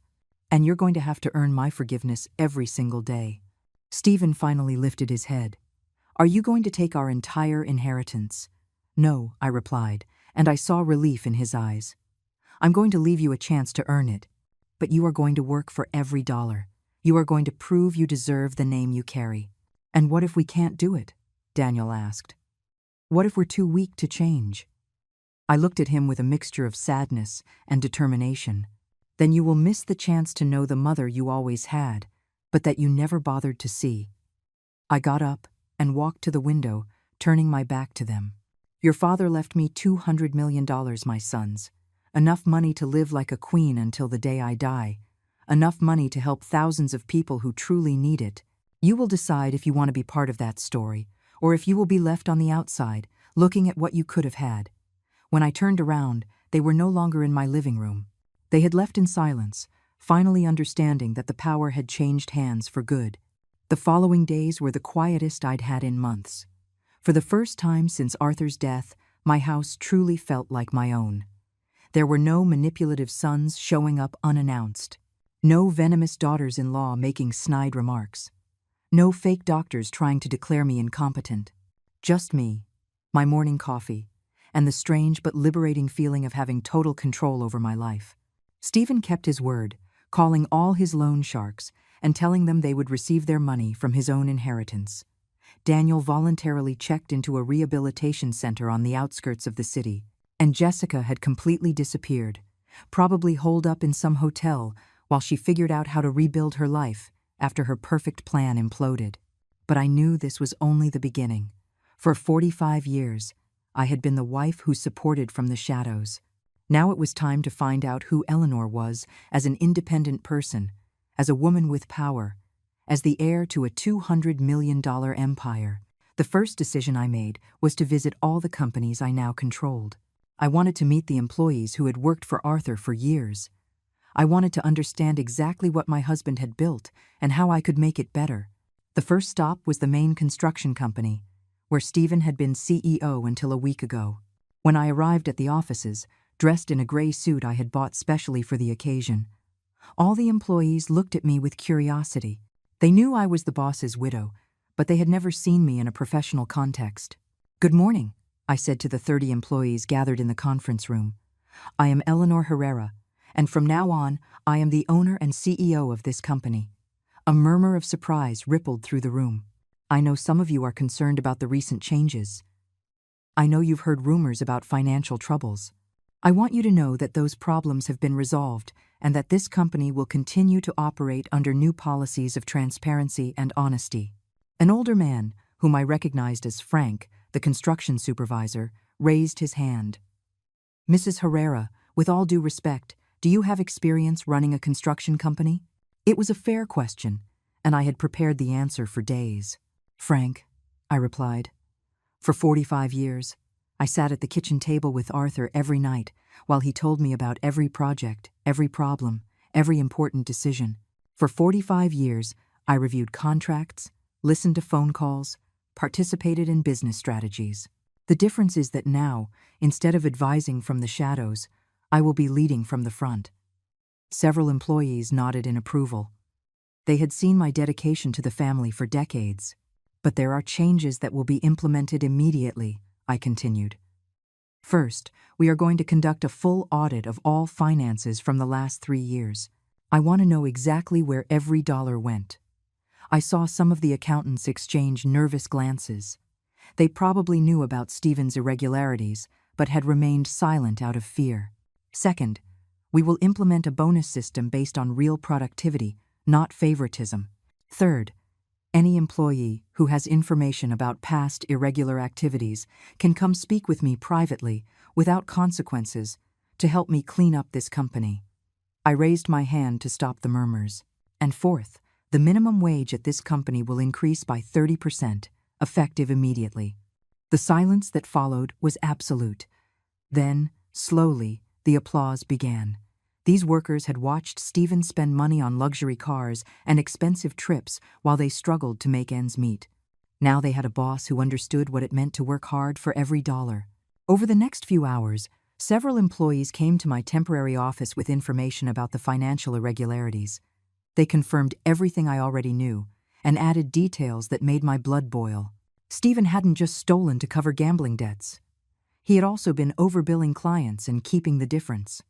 [SPEAKER 1] And you're going to have to earn my forgiveness every single day. Stephen finally lifted his head. Are you going to take our entire inheritance? No, I replied, and I saw relief in his eyes. I'm going to leave you a chance to earn it, but you are going to work for every dollar. You are going to prove you deserve the name you carry. And what if we can't do it? Daniel asked. What if we're too weak to change? I looked at him with a mixture of sadness and determination. Then you will miss the chance to know the mother you always had, but that you never bothered to see. I got up and walked to the window, turning my back to them. Your father left me $200 million, my sons. Enough money to live like a queen until the day I die. Enough money to help thousands of people who truly need it. You will decide if you want to be part of that story, or if you will be left on the outside, looking at what you could have had. When I turned around, they were no longer in my living room. They had left in silence, finally understanding that the power had changed hands for good. The following days were the quietest I'd had in months. For the first time since Arthur's death, my house truly felt like my own. There were no manipulative sons showing up unannounced. No venomous daughters-in-law making snide remarks. No fake doctors trying to declare me incompetent. Just me, my morning coffee, and the strange but liberating feeling of having total control over my life. Stephen kept his word, calling all his loan sharks and telling them they would receive their money from his own inheritance. Daniel voluntarily checked into a rehabilitation center on the outskirts of the city, and Jessica had completely disappeared, probably holed up in some hotel while she figured out how to rebuild her life after her perfect plan imploded. But I knew this was only the beginning. For 45 years, I had been the wife who supported from the shadows. Now it was time to find out who Eleanor was as an independent person, as a woman with power, as the heir to a $200 million empire. The first decision I made was to visit all the companies I now controlled. I wanted to meet the employees who had worked for Arthur for years. I wanted to understand exactly what my husband had built and how I could make it better. The first stop was the main construction company, where Stephen had been CEO until a week ago. When I arrived at the offices, dressed in a gray suit I had bought specially for the occasion, all the employees looked at me with curiosity. They knew I was the boss's widow, but they had never seen me in a professional context. "Good morning," I said to the 30 employees gathered in the conference room. "I am Eleanor Herrera, and from now on, I am the owner and CEO of this company." A murmur of surprise rippled through the room. "I know some of you are concerned about the recent changes. I know you've heard rumors about financial troubles. I want you to know that those problems have been resolved and that this company will continue to operate under new policies of transparency and honesty." An older man, whom I recognized as Frank, the construction supervisor, raised his hand. "Mrs. Herrera, with all due respect, do you have experience running a construction company?" It was a fair question, and I had prepared the answer for days. "Frank," I replied. "For 45 years, I sat at the kitchen table with Arthur every night while he told me about every project, every problem, every important decision. For 45 years, I reviewed contracts, listened to phone calls, participated in business strategies. The difference is that now, instead of advising from the shadows, I will be leading from the front." Several employees nodded in approval. They had seen my dedication to the family for decades. "But there are changes that will be implemented immediately," I continued. "First, we are going to conduct a full audit of all finances from the last 3 years. I want to know exactly where every dollar went." I saw some of the accountants exchange nervous glances. They probably knew about Stephen's irregularities, but had remained silent out of fear. Second, we will implement a bonus system based on real productivity, not favoritism. Third, any employee who has information about past irregular activities can come speak with me privately, without consequences, to help me clean up this company. I raised my hand to stop the murmurs. And fourth, the minimum wage at this company will increase by 30%, effective immediately. The silence that followed was absolute. Then, slowly, the applause began. These workers had watched Stephen spend money on luxury cars and expensive trips while they struggled to make ends meet. Now they had a boss who understood what it meant to work hard for every dollar. Over the next few hours, several employees came to my temporary office with information about the financial irregularities. They confirmed everything I already knew and added details that made my blood boil. Stephen hadn't just stolen to cover gambling debts. He had also been overbilling clients and keeping the difference.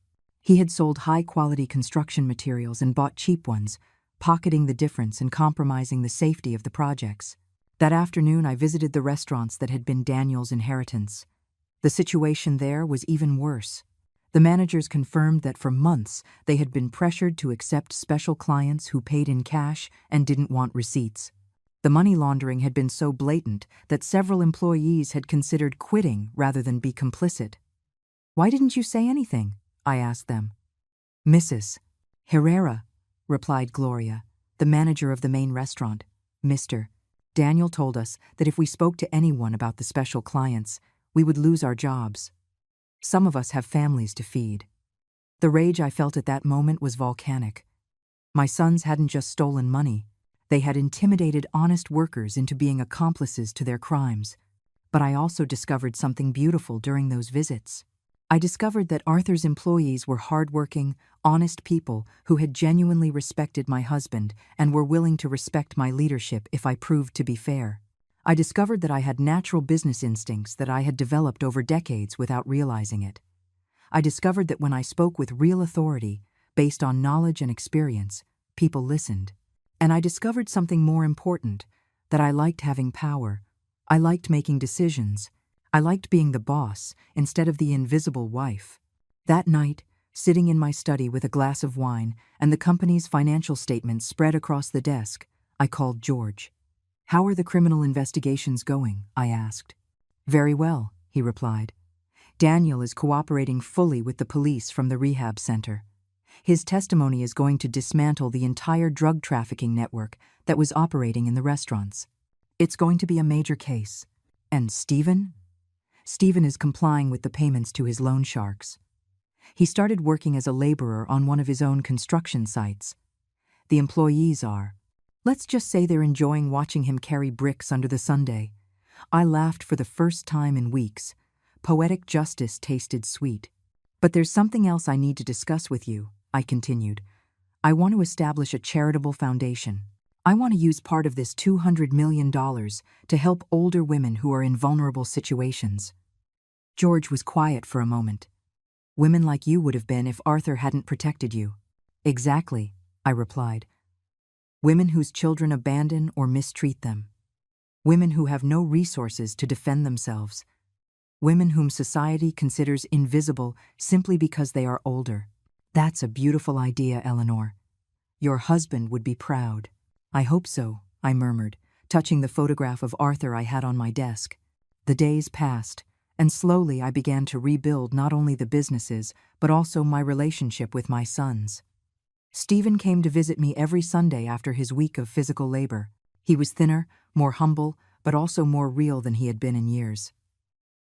[SPEAKER 1] He had sold high-quality construction materials and bought cheap ones, pocketing the difference and compromising the safety of the projects. That afternoon, I visited the restaurants that had been Daniel's inheritance. The situation there was even worse. The managers confirmed that for months they had been pressured to accept special clients who paid in cash and didn't want receipts. The money laundering had been so blatant that several employees had considered quitting rather than be complicit. "Why didn't you say anything?" I asked them. "Mrs. Herrera," replied Gloria, the manager of the main restaurant. "Mr. Daniel told us that if we spoke to anyone about the special clients, we would lose our jobs. Some of us have families to feed." The rage I felt at that moment was volcanic. My sons hadn't just stolen money. They had intimidated honest workers into being accomplices to their crimes. But I also discovered something beautiful during those visits. I discovered that Arthur's employees were hardworking, honest people who had genuinely respected my husband and were willing to respect my leadership if I proved to be fair. I discovered that I had natural business instincts that I had developed over decades without realizing it. I discovered that when I spoke with real authority, based on knowledge and experience, people listened. And I discovered something more important, that I liked having power. I liked making decisions. I liked being the boss instead of the invisible wife. That night, sitting in my study with a glass of wine and the company's financial statements spread across the desk, I called George. "How are the criminal investigations going?" I asked. "Very well," he replied. "Daniel is cooperating fully with the police from the rehab center. His testimony is going to dismantle the entire drug trafficking network that was operating in the restaurants. It's going to be a major case. And Stephen? Stephen is complying with the payments to his loan sharks. He started working as a laborer on one of his own construction sites. The employees are. Let's just say they're enjoying watching him carry bricks under the sundae." I laughed for the first time in weeks. Poetic justice tasted sweet. "But there's something else I need to discuss with you," I continued. "I want to establish a charitable foundation. I want to use part of this $200 million to help older women who are in vulnerable situations." George was quiet for a moment. "Women like you would have been if Arthur hadn't protected you." "Exactly," I replied. "Women whose children abandon or mistreat them. Women who have no resources to defend themselves. Women whom society considers invisible simply because they are older. That's a beautiful idea, Eleanor. Your husband would be proud." "I hope so," I murmured, touching the photograph of Arthur I had on my desk. The days passed, and slowly I began to rebuild not only the businesses, but also my relationship with my sons. Stephen came to visit me every Sunday after his week of physical labor. He was thinner, more humble, but also more real than he had been in years.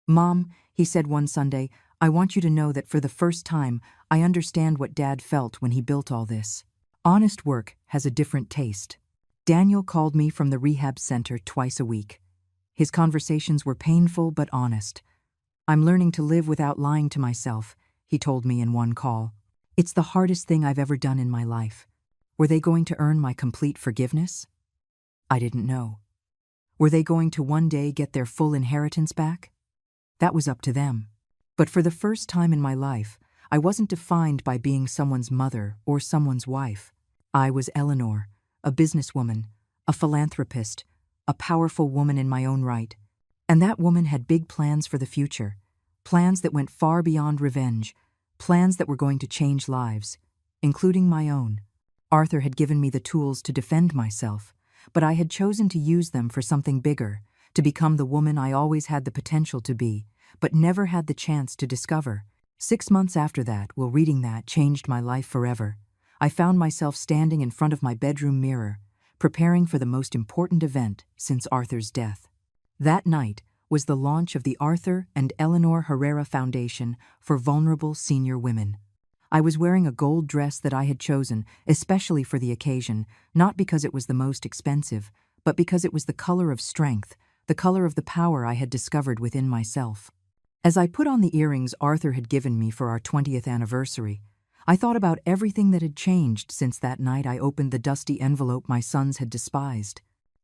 [SPEAKER 1] "Mom," he said one Sunday, "I want you to know that for the first time, I understand what Dad felt when he built all this. Honest work has a different taste." Daniel called me from the rehab center twice a week. His conversations were painful but honest. "I'm learning to live without lying to myself," he told me in one call. "It's the hardest thing I've ever done in my life." Were they going to earn my complete forgiveness? I didn't know. Were they going to one day get their full inheritance back? That was up to them. But for the first time in my life, I wasn't defined by being someone's mother or someone's wife. I was Eleanor, a businesswoman, a philanthropist, a powerful woman in my own right. And that woman had big plans for the future, plans that went far beyond revenge, plans that were going to change lives, including my own. Arthur had given me the tools to defend myself, but I had chosen to use them for something bigger, to become the woman I always had the potential to be, but never had the chance to discover. 6 months after that, reading that changed my life forever. I found myself standing in front of my bedroom mirror, preparing for the most important event since Arthur's death. That night was the launch of the Arthur and Eleanor Herrera Foundation for Vulnerable Senior Women. I was wearing a gold dress that I had chosen, especially for the occasion, not because it was the most expensive, but because it was the color of strength, the color of the power I had discovered within myself. As I put on the earrings Arthur had given me for our 20th anniversary, I thought about everything that had changed since that night I opened the dusty envelope my sons had despised.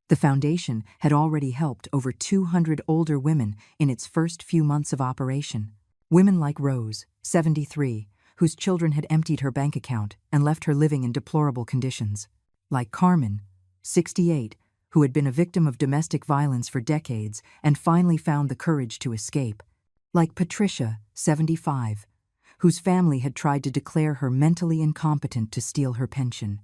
[SPEAKER 1] The foundation had already helped over 200 older women in its first few months of operation. Women like Rose, 73, whose children had emptied her bank account and left her living in deplorable conditions. Like Carmen, 68, who had been a victim of domestic violence for decades and finally found the courage to escape. like Patricia, 75, whose family had tried to declare her mentally incompetent to steal her pension.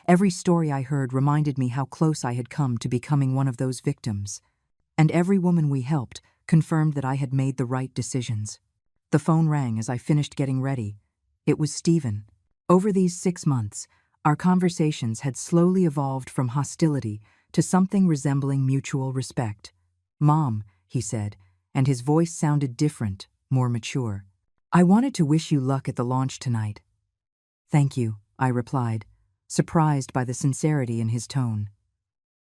[SPEAKER 1] Every story I heard reminded me how close I had come to becoming one of those victims. And every woman we helped confirmed that I had made the right decisions. The phone rang as I finished getting ready. It was Stephen. Over these 6 months, our conversations had slowly evolved from hostility to something resembling mutual respect. "Mom," he said, and his voice sounded different, more mature. "I wanted to wish you luck at the launch tonight." "Thank you," I replied, surprised by the sincerity in his tone.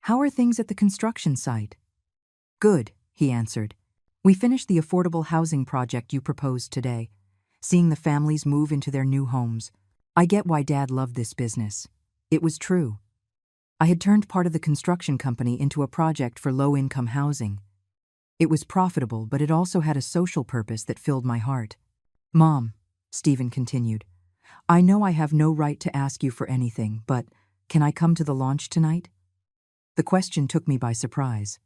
[SPEAKER 1] "How are things at the construction site?" "Good," he answered. "We finished the affordable housing project you proposed today, seeing the families move into their new homes. I get why Dad loved this business. It was true. I had turned part of the construction company into a project for low-income housing. It was profitable, but it also had a social purpose that filled my heart." "Mom," Stephen continued, "I know I have no right to ask you for anything, but can I come to the launch tonight?" The question took me by surprise.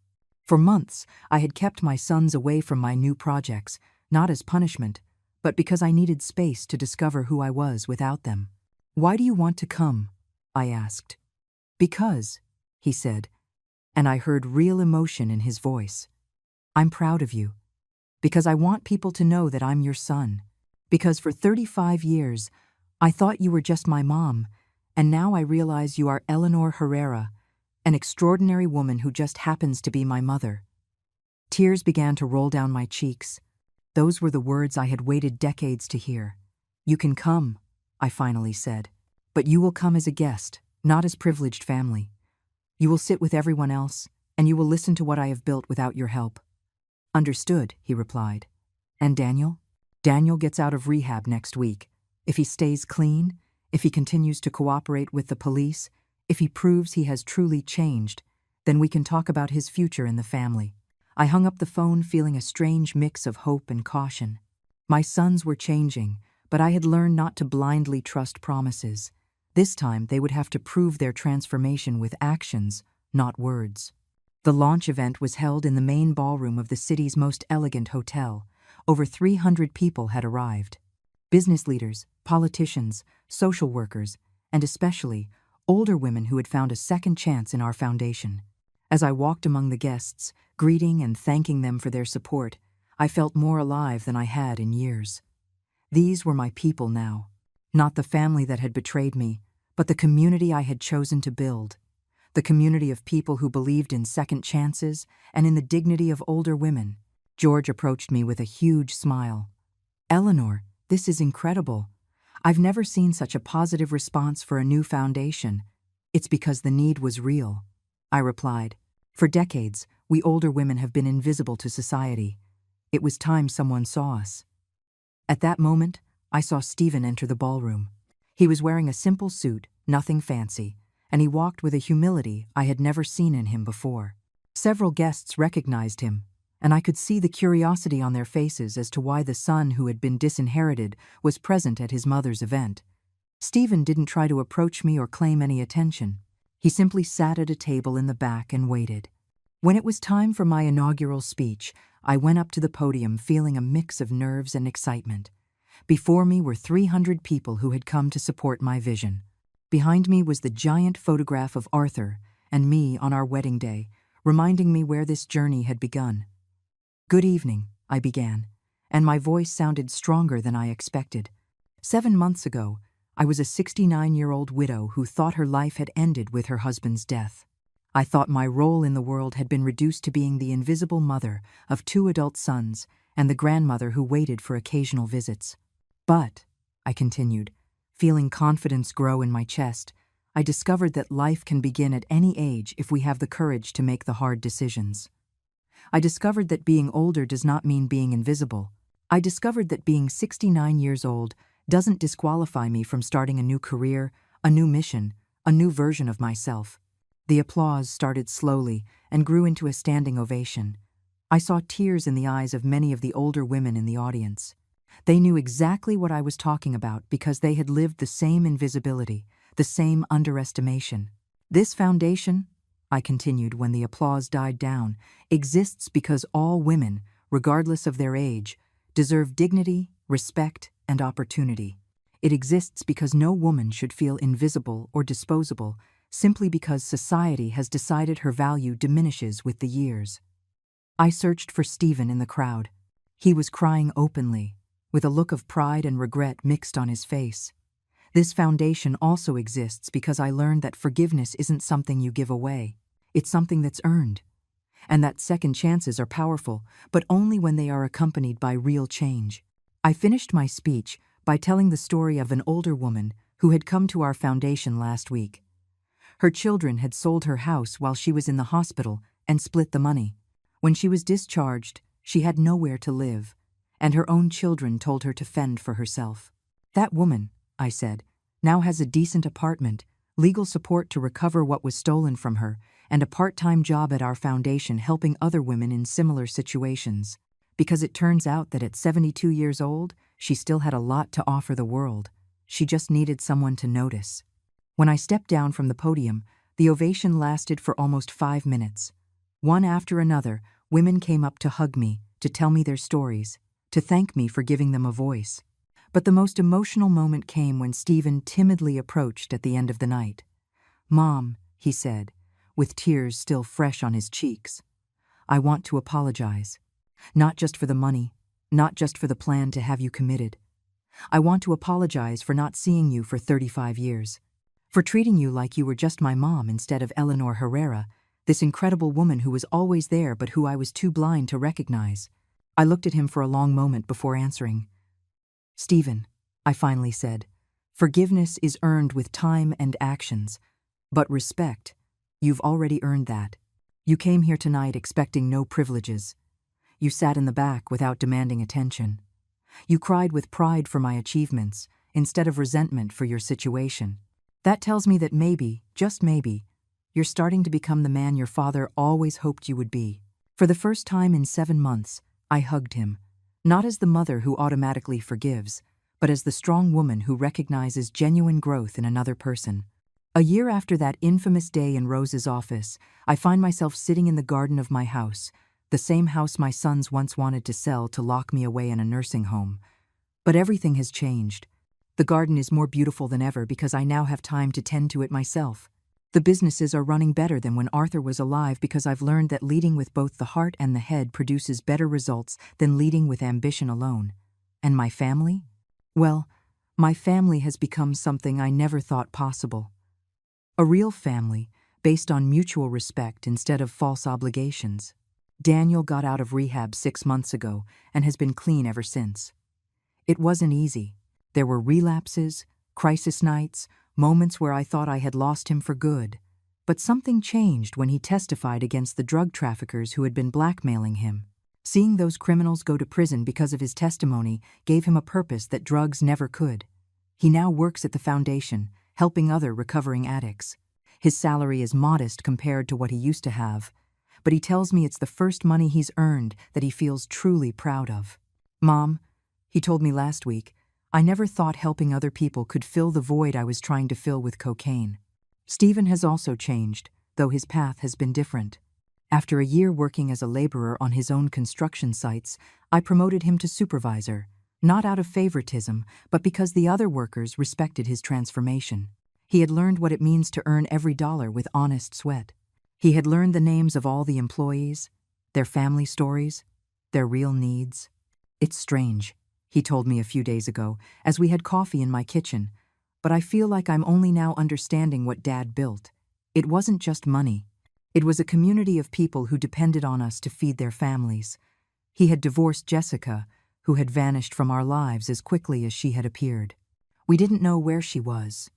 [SPEAKER 1] For months, I had kept my sons away from my new projects, not as punishment, but because I needed space to discover who I was without them. "Why do you want to come?" I asked. "Because," he said, and I heard real emotion in his voice. "I'm proud of you. Because I want people to know that I'm your son. Because for 35 years, I thought you were just my mom, and now I realize you are Eleanor Herrera, an extraordinary woman who just happens to be my mother." Tears began to roll down my cheeks. Those were the words I had waited decades to hear. "You can come," I finally said, "but you will come as a guest, not as privileged family. You will sit with everyone else, and you will listen to what I have built without your help." "Understood," he replied. "And Daniel?" "Daniel gets out of rehab next week. If he stays clean, if he continues to cooperate with the police, if he proves he has truly changed, then we can talk about his future in the family." I hung up the phone feeling a strange mix of hope and caution. My sons were changing, but I had learned not to blindly trust promises. This time they would have to prove their transformation with actions, not words. The launch event was held in the main ballroom of the city's most elegant hotel. Over 300 people had arrived. Business leaders, politicians, social workers, and especially older women who had found a second chance in our foundation. As I walked among the guests, greeting and thanking them for their support, I felt more alive than I had in years. These were my people now, not the family that had betrayed me, but the community I had chosen to build, the community of people who believed in second chances and in the dignity of older women. George approached me with a huge smile. "Eleanor, this is incredible. I've never seen such a positive response for a new foundation." "It's because the need was real," I replied. "For decades, we older women have been invisible to society. It was time someone saw us." At that moment, I saw Stephen enter the ballroom. He was wearing a simple suit, nothing fancy, and he walked with a humility I had never seen in him before. Several guests recognized him, and I could see the curiosity on their faces as to why the son who had been disinherited was present at his mother's event. Stephen didn't try to approach me or claim any attention. He simply sat at a table in the back and waited. When it was time for my inaugural speech, I went up to the podium feeling a mix of nerves and excitement. Before me were 300 people who had come to support my vision. Behind me was the giant photograph of Arthur and me on our wedding day, reminding me where this journey had begun. "Good evening," I began, and my voice sounded stronger than I expected. 7 months ago, I was a 69-year-old widow who thought her life had ended with her husband's death. I thought my role in the world had been reduced to being the invisible mother of 2 adult sons and the grandmother who waited for occasional visits. "But," I continued, feeling confidence grow in my chest, "I discovered that life can begin at any age if we have the courage to make the hard decisions. I discovered that being older does not mean being invisible. I discovered that being 69 years old doesn't disqualify me from starting a new career, a new mission, a new version of myself." The applause started slowly and grew into a standing ovation. I saw tears in the eyes of many of the older women in the audience. They knew exactly what I was talking about because they had lived the same invisibility, the same underestimation. "This foundation," I continued when the applause died down, "exists because all women, regardless of their age, deserve dignity, respect, and opportunity. It exists because no woman should feel invisible or disposable simply because society has decided her value diminishes with the years. I searched for Stephen in the crowd. He was crying openly, with a look of pride and regret mixed on his face. This foundation also exists because I learned that forgiveness isn't something you give away. It's something that's earned. And that second chances are powerful, but only when they are accompanied by real change. I finished my speech by telling the story of an older woman who had come to our foundation last week. Her children had sold her house while she was in the hospital and split the money. When she was discharged, she had nowhere to live, and her own children told her to fend for herself. That woman, I said, now has a decent apartment, legal support to recover what was stolen from her, and a part-time job at our foundation helping other women in similar situations. Because it turns out that at 72 years old, she still had a lot to offer the world. She just needed someone to notice. When I stepped down from the podium, the ovation lasted for almost 5 minutes. One after another, women came up to hug me, to tell me their stories, to thank me for giving them a voice. But the most emotional moment came when Stephen timidly approached at the end of the night. "Mom," he said, with tears still fresh on his cheeks, "I want to apologize. Not just for the money, not just for the plan to have you committed. I want to apologize for not seeing you for 35 years. For treating you like you were just my mom instead of Eleanor Herrera, this incredible woman who was always there but who I was too blind to recognize." I looked at him for a long moment before answering. "Stephen," I finally said, "forgiveness is earned with time and actions. But respect, you've already earned that. You came here tonight expecting no privileges. You sat in the back without demanding attention. You cried with pride for my achievements, instead of resentment for your situation. That tells me that maybe, just maybe, you're starting to become the man your father always hoped you would be." For the first time in 7 months, I hugged him, not as the mother who automatically forgives, but as the strong woman who recognizes genuine growth in another person. A year after that infamous day in Rose's office, I find myself sitting in the garden of my house, the same house my sons once wanted to sell to lock me away in a nursing home. But everything has changed. The garden is more beautiful than ever because I now have time to tend to it myself. The businesses are running better than when Arthur was alive because I've learned that leading with both the heart and the head produces better results than leading with ambition alone. And my family? Well, my family has become something I never thought possible. A real family, based on mutual respect instead of false obligations. Daniel got out of rehab 6 months ago and has been clean ever since. It wasn't easy. There were relapses, crisis nights, moments where I thought I had lost him for good. But something changed when he testified against the drug traffickers who had been blackmailing him. Seeing those criminals go to prison because of his testimony gave him a purpose that drugs never could. He now works at the foundation, helping other recovering addicts. His salary is modest compared to what he used to have, but he tells me it's the first money he's earned that he feels truly proud of. "Mom," he told me last week, "I never thought helping other people could fill the void I was trying to fill with cocaine." Stephen has also changed, though his path has been different. After a year working as a laborer on his own construction sites, I promoted him to supervisor, not out of favoritism, but because the other workers respected his transformation. He had learned what it means to earn every dollar with honest sweat. He had learned the names of all the employees, their family stories, their real needs. "It's strange," he told me a few days ago, as we had coffee in my kitchen, "but I feel like I'm only now understanding what Dad built. It wasn't just money. It was a community of people who depended on us to feed their families. He had divorced Jessica, who had vanished from our lives as quickly as she had appeared. We didn't know where she was,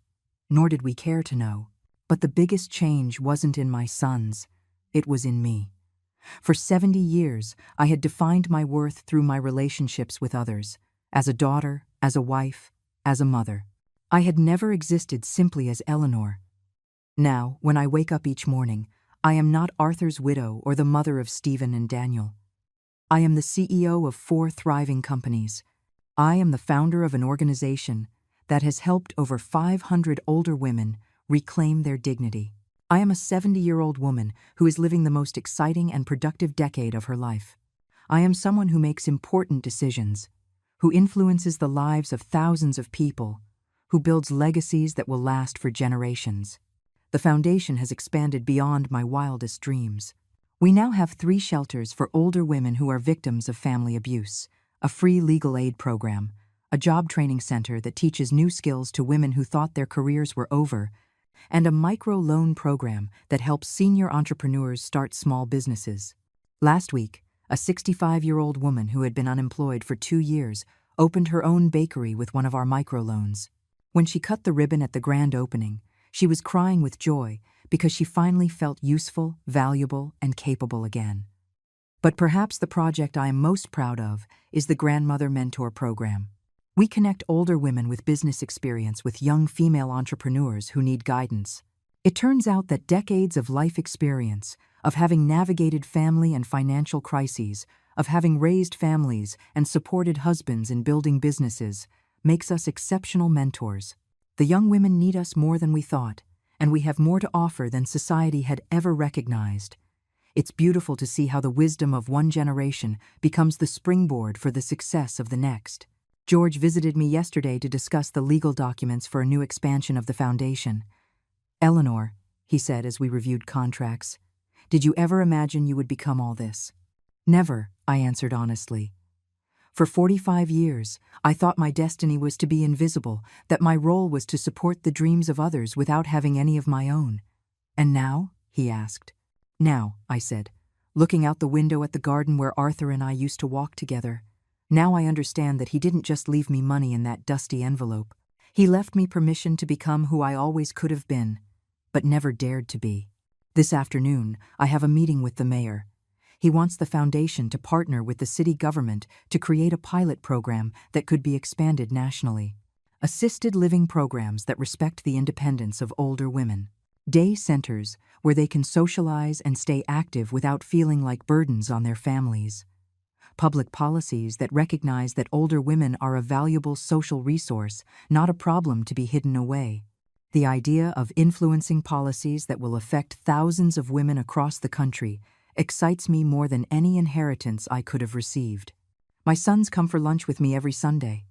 [SPEAKER 1] nor did we care to know. But the biggest change wasn't in my sons, it was in me. For 70 years, I had defined my worth through my relationships with others, as a daughter, as a wife, as a mother. I had never existed simply as Eleanor. Now, when I wake up each morning, I am not Arthur's widow or the mother of Stephen and Daniel. I am the CEO of 4 thriving companies. I am the founder of an organization that has helped over 500 older women reclaim their dignity. I am a 70-year-old woman who is living the most exciting and productive decade of her life. I am someone who makes important decisions, who influences the lives of thousands of people, who builds legacies that will last for generations. The foundation has expanded beyond my wildest dreams. We now have 3 shelters for older women who are victims of family abuse, a free legal aid program, a job training center that teaches new skills to women who thought their careers were over, and a micro-loan program that helps senior entrepreneurs start small businesses. Last week, a 65-year-old woman who had been unemployed for 2 years opened her own bakery with one of our microloans. When she cut the ribbon at the grand opening, she was crying with joy because she finally felt useful, valuable, and capable again. But perhaps the project I am most proud of is the Grandmother Mentor Program. We connect older women with business experience with young female entrepreneurs who need guidance. It turns out that decades of life experience, of having navigated family and financial crises, of having raised families and supported husbands in building businesses, makes us exceptional mentors. The young women need us more than we thought, and we have more to offer than society had ever recognized. It's beautiful to see how the wisdom of one generation becomes the springboard for the success of the next. George visited me yesterday to discuss the legal documents for a new expansion of the foundation. "Eleanor," he said as we reviewed contracts, "did you ever imagine you would become all this?" "Never," I answered honestly. For 45 years, I thought my destiny was to be invisible, that my role was to support the dreams of others without having any of my own. "And now?" he asked. "Now," I said, looking out the window at the garden where Arthur and I used to walk together. "Now I understand that he didn't just leave me money in that dusty envelope. He left me permission to become who I always could have been, but never dared to be. This afternoon, I have a meeting with the mayor. He wants the foundation to partner with the city government to create a pilot program that could be expanded nationally. Assisted living programs that respect the independence of older women. Day centers where they can socialize and stay active without feeling like burdens on their families. Public policies that recognize that older women are a valuable social resource, not a problem to be hidden away. The idea of influencing policies that will affect thousands of women across the country excites me more than any inheritance I could have received. My sons come for lunch with me every Sunday.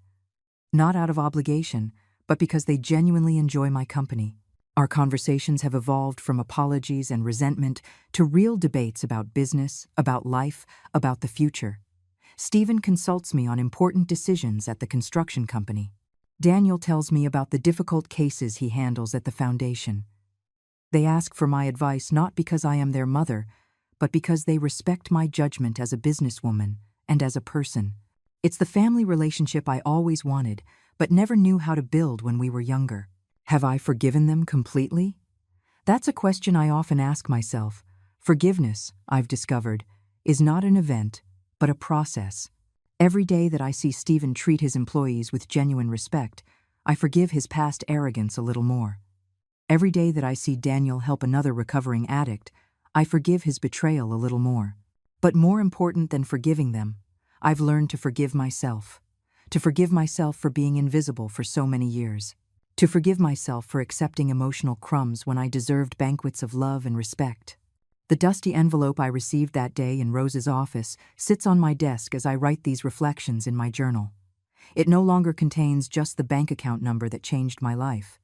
[SPEAKER 1] Not out of obligation, but because they genuinely enjoy my company. Our conversations have evolved from apologies and resentment to real debates about business, about life, about the future. Stephen consults me on important decisions at the construction company. Daniel tells me about the difficult cases he handles at the foundation. They ask for my advice not because I am their mother, but because they respect my judgment as a businesswoman and as a person. It's the family relationship I always wanted, but never knew how to build when we were younger. Have I forgiven them completely? That's a question I often ask myself. Forgiveness, I've discovered, is not an event, but a process. Every day that I see Stephen treat his employees with genuine respect, I forgive his past arrogance a little more. Every day that I see Daniel help another recovering addict, I forgive his betrayal a little more. But more important than forgiving them, I've learned to forgive myself. To forgive myself for being invisible for so many years. To forgive myself for accepting emotional crumbs when I deserved banquets of love and respect. The dusty envelope I received that day in Rose's office sits on my desk as I write these reflections in my journal. It no longer contains just the bank account number that changed my life.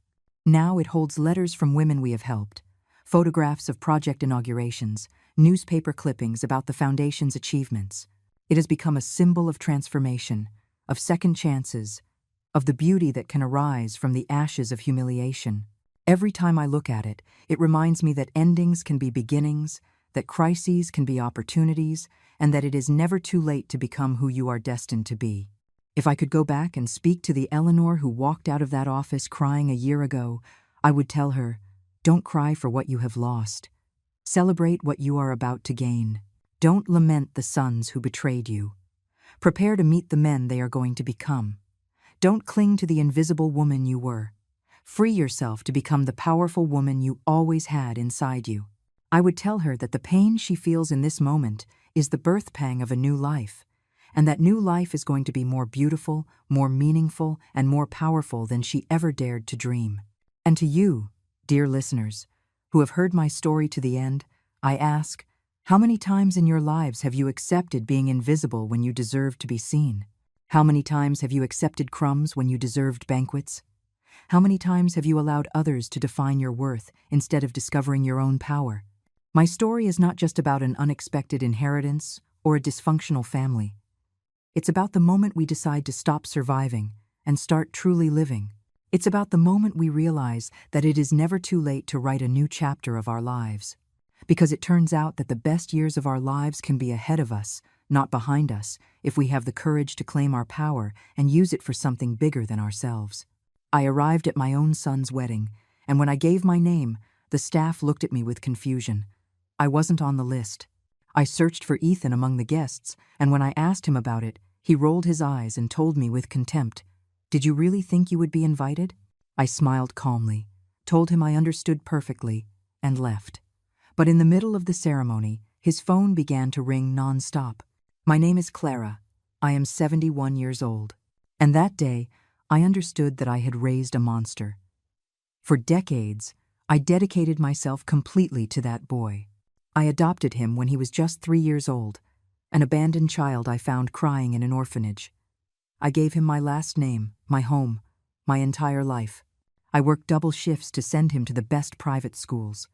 [SPEAKER 1] Now it holds letters from women we have helped, photographs of project inaugurations, newspaper clippings about the foundation's achievements. It has become a symbol of transformation, of second chances, of the beauty that can arise from the ashes of humiliation. Every time I look at it, it reminds me that endings can be beginnings, that crises can be opportunities, and that it is never too late to become who you are destined to be. If I could go back and speak to the Eleanor who walked out of that office crying a year ago, I would tell her, don't cry for what you have lost. Celebrate what you are about to gain. Don't lament the sons who betrayed you. Prepare to meet the men they are going to become. Don't cling to the invisible woman you were. Free yourself to become the powerful woman you always had inside you. I would tell her that the pain she feels in this moment is the birth pang of a new life, and that new life is going to be more beautiful, more meaningful, and more powerful than she ever dared to dream. And to you, dear listeners, who have heard my story to the end, I ask, How many times in your lives have you accepted being invisible when you deserved to be seen? How many times have you accepted crumbs when you deserved banquets? How many times have you allowed others to define your worth instead of discovering your own power? My story is not just about an unexpected inheritance or a dysfunctional family. It's about the moment we decide to stop surviving and start truly living. It's about the moment we realize that it is never too late to write a new chapter of our lives. Because it turns out that the best years of our lives can be ahead of us, not behind us, if we have the courage to claim our power and use it for something bigger than ourselves. I arrived at my own son's wedding, and when I gave my name, the staff looked at me with confusion. I wasn't on the list. I searched for Ethan among the guests, and when I asked him about it, he rolled his eyes and told me with contempt, "Did you really think you would be invited?" I smiled calmly, told him I understood perfectly, and left. But in the middle of the ceremony, his phone began to ring non-stop. "My name is Clara. I am 71 years old." And that day, I understood that I had raised a monster. For decades, I dedicated myself completely to that boy. I adopted him when he was just 3 years old, an abandoned child I found crying in an orphanage. I gave him my last name, my home, my entire life. I worked double shifts to send him to the best private schools.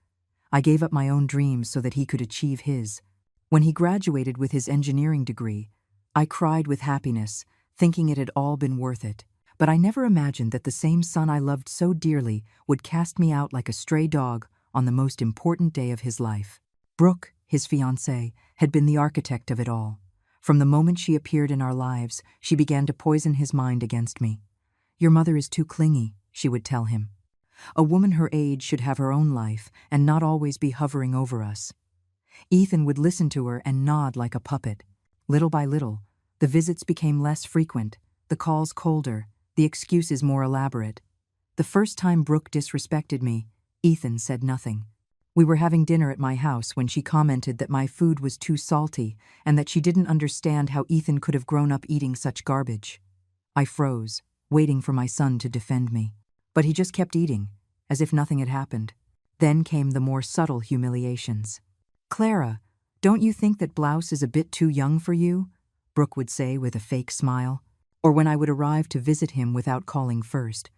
[SPEAKER 1] I gave up my own dreams so that he could achieve his. When he graduated with his engineering degree, I cried with happiness, thinking it had all been worth it. But I never imagined that the same son I loved so dearly would cast me out like a stray dog on the most important day of his life. Brooke, his fiancée, had been the architect of it all. From the moment she appeared in our lives, she began to poison his mind against me. "Your mother is too clingy," she would tell him. "A woman her age should have her own life and not always be hovering over us." Ethan would listen to her and nod like a puppet. Little by little, the visits became less frequent, the calls colder, the excuses more elaborate. The first time Brooke disrespected me, Ethan said nothing. We were having dinner at my house when she commented that my food was too salty and that she didn't understand how Ethan could have grown up eating such garbage. I froze, waiting for my son to defend me. But he just kept eating, as if nothing had happened. Then came the more subtle humiliations. "Clara, don't you think that blouse is a bit too young for you?" Brooke would say with a fake smile. Or when I would arrive to visit him without calling first,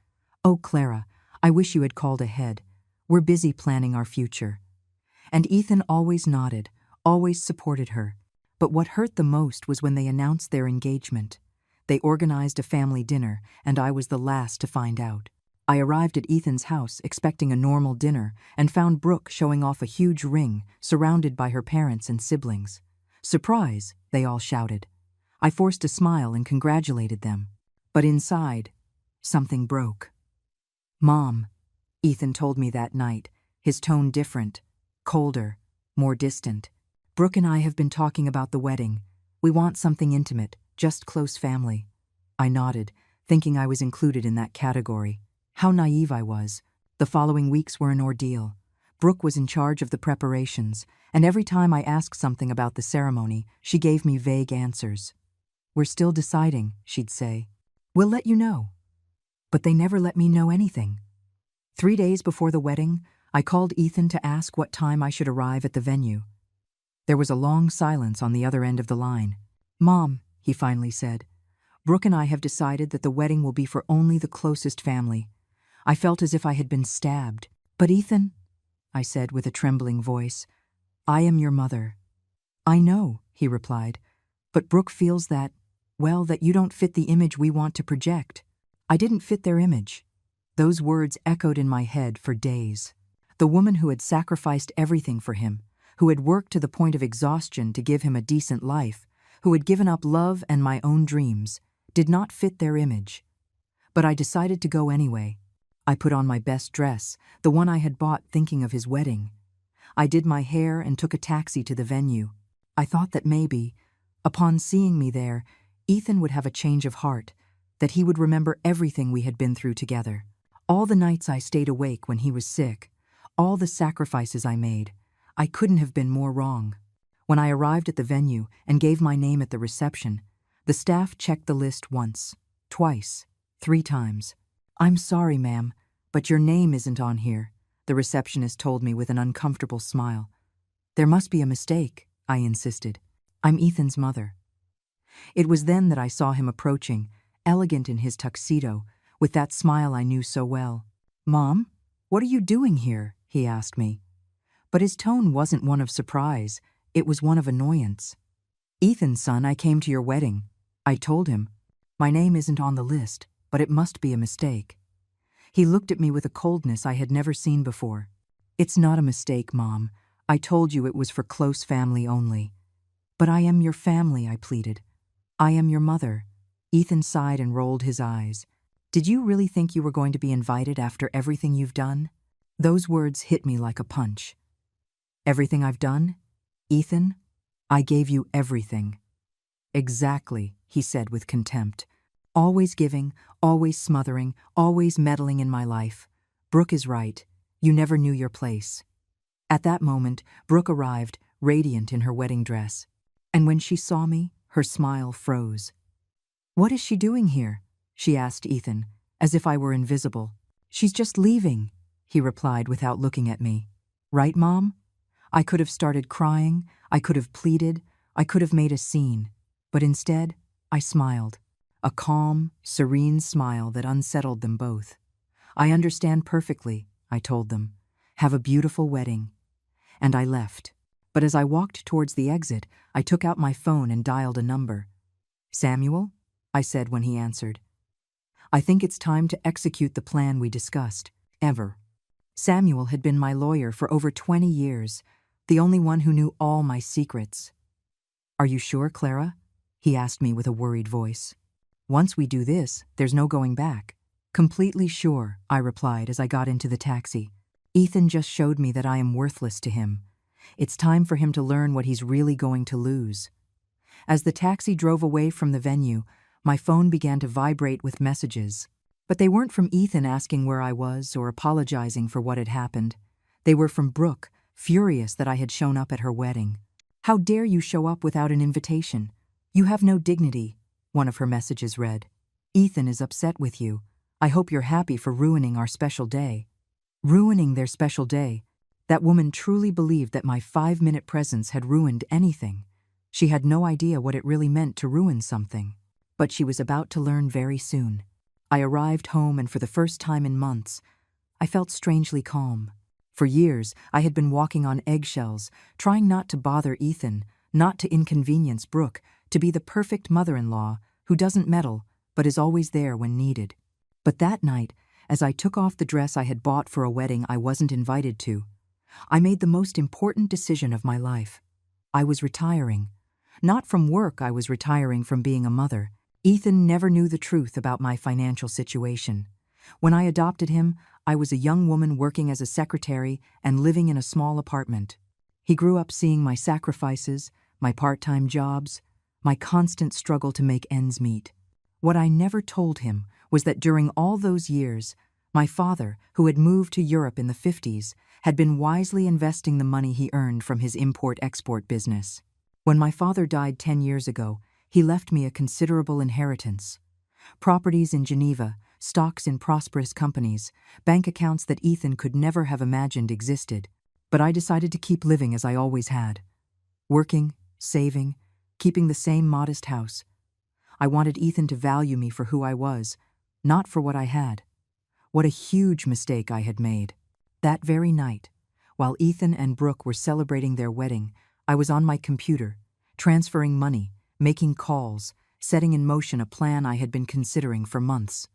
[SPEAKER 1] "Oh, Clara, I wish you had called ahead. We're busy planning our future." And Ethan always nodded, always supported her. But what hurt the most was when they announced their engagement. They organized a family dinner, and I was the last to find out. I arrived at Ethan's house expecting a normal dinner and found Brooke showing off a huge ring surrounded by her parents and siblings. "Surprise!" they all shouted. I forced a smile and congratulated them. But inside, something broke. "Mom," Ethan told me that night, his tone different, colder, more distant. "Brooke and I have been talking about the wedding. We want something intimate, just close family." I nodded, thinking I was included in that category. How naive I was. The following weeks were an ordeal. Brooke was in charge of the preparations, and every time I asked something about the ceremony, she gave me vague answers. "We're still deciding," she'd say. "We'll let you know." But they never let me know anything. 3 days before the wedding, I called Ethan to ask what time I should arrive at the venue. There was a long silence on the other end of the line. "Mom," he finally said, "Brooke and I have decided that the wedding will be for only the closest family." I felt as if I had been stabbed. "But Ethan," I said with a trembling voice, "I am your mother." "I know," he replied, "but Brooke feels that, well, that you don't fit the image we want to project." I didn't fit their image. Those words echoed in my head for days. The woman who had sacrificed everything for him, who had worked to the point of exhaustion to give him a decent life, who had given up love and my own dreams, did not fit their image. But I decided to go anyway. I put on my best dress, the one I had bought thinking of his wedding. I did my hair and took a taxi to the venue. I thought that maybe, upon seeing me there, Ethan would have a change of heart, that he would remember everything we had been through together. All the nights I stayed awake when he was sick, all the sacrifices I made, I couldn't have been more wrong. When I arrived at the venue and gave my name at the reception, the staff checked the list once, twice, 3 times. "I'm sorry, ma'am, but your name isn't on here," the receptionist told me with an uncomfortable smile. There must be a mistake, I insisted. I'm Ethan's mother. It was then that I saw him approaching, elegant in his tuxedo, with that smile I knew so well. Mom, what are you doing here? He asked me. But his tone wasn't one of surprise, it was one of annoyance. Ethan, son, I came to your wedding. I told him. My name isn't on the list, but it must be a mistake. He looked at me with a coldness I had never seen before. It's not a mistake, Mom. I told you it was for close family only. But I am your family, I pleaded. I am your mother. Ethan sighed and rolled his eyes. Did you really think you were going to be invited after everything you've done? Those words hit me like a punch. Everything I've done? Ethan, I gave you everything. Exactly, he said with contempt. Always giving, always smothering, always meddling in my life. Brooke is right. You never knew your place. At that moment, Brooke arrived, radiant in her wedding dress. And when she saw me, her smile froze. What is she doing here? She asked Ethan, as if I were invisible. She's just leaving, he replied without looking at me. Right, Mom? I could have started crying, I could have pleaded, I could have made a scene. But instead, I smiled. A calm, serene smile that unsettled them both. I understand perfectly, I told them. Have a beautiful wedding. And I left. But as I walked towards the exit, I took out my phone and dialed a number. Samuel? I said when he answered. I think it's time to execute the plan we discussed. Ever. Samuel had been my lawyer for over 20 years, the only one who knew all my secrets. Are you sure, Clara? He asked me with a worried voice. Once we do this, there's no going back. Completely sure, I replied as I got into the taxi. Ethan just showed me that I am worthless to him. It's time for him to learn what he's really going to lose. As the taxi drove away from the venue, my phone began to vibrate with messages. But they weren't from Ethan asking where I was or apologizing for what had happened. They were from Brooke, furious that I had shown up at her wedding. How dare you show up without an invitation? You have no dignity, one of her messages read. Ethan is upset with you. I hope you're happy for ruining our special day. Ruining their special day. That woman truly believed that my 5-minute presence had ruined anything. She had no idea what it really meant to ruin something. But she was about to learn very soon. I arrived home, and for the first time in months, I felt strangely calm. For years, I had been walking on eggshells, trying not to bother Ethan, not to inconvenience Brooke, to be the perfect mother-in-law who doesn't meddle but is always there when needed. But that night, as I took off the dress I had bought for a wedding I wasn't invited to, I made the most important decision of my life. I was retiring. Not from work, I was retiring from being a mother. Ethan never knew the truth about my financial situation. When I adopted him, I was a young woman working as a secretary and living in a small apartment. He grew up seeing my sacrifices, my part-time jobs, my constant struggle to make ends meet. What I never told him was that during all those years, my father, who had moved to Europe in the 50s, had been wisely investing the money he earned from his import-export business. When my father died 10 years ago, he left me a considerable inheritance. Properties in Geneva, stocks in prosperous companies, bank accounts that Ethan could never have imagined existed. But I decided to keep living as I always had. Working, saving, keeping the same modest house. I wanted Ethan to value me for who I was, not for what I had. What a huge mistake I had made. That very night, while Ethan and Brooke were celebrating their wedding, I was on my computer, transferring money, making calls, setting in motion a plan I had been considering for months.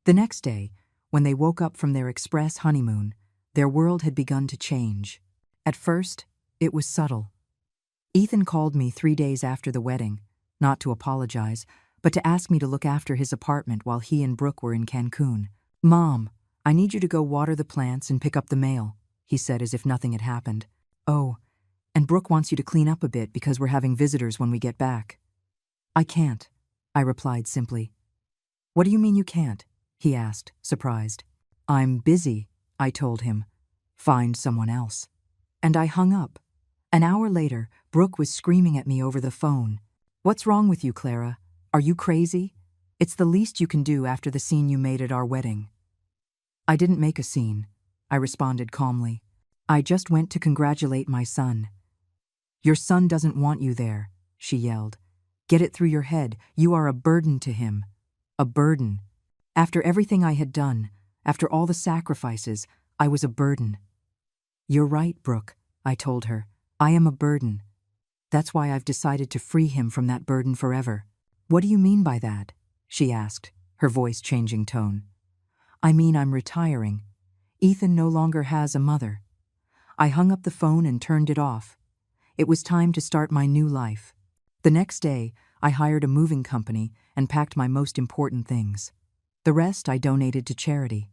[SPEAKER 1] The next day, when they woke up from their express honeymoon, their world had begun to change. At first, it was subtle. Ethan called me 3 days after the wedding, not to apologize, but to ask me to look after his apartment while he and Brooke were in Cancun. Mom, I need you to go water the plants and pick up the mail, he said as if nothing had happened. Oh, and Brooke wants you to clean up a bit because we're having visitors when we get back. I can't, I replied simply. What do you mean you can't? He asked, surprised. I'm busy, I told him. Find someone else. And I hung up. An hour later, Brooke was screaming at me over the phone. What's wrong with you, Clara? Are you crazy? It's the least you can do after the scene you made at our wedding. I didn't make a scene, I responded calmly. I just went to congratulate my son. "Your son doesn't want you there," she yelled. "Get it through your head. You are a burden to him." A burden. After everything I had done, after all the sacrifices, I was a burden. "You're right, Brooke," I told her. "I am a burden. That's why I've decided to free him from that burden forever." "What do you mean by that?" she asked, her voice changing tone. "I mean I'm retiring. Ethan no longer has a mother." I hung up the phone and turned it off. It was time to start my new life. The next day, I hired a moving company and packed my most important things. The rest I donated to charity.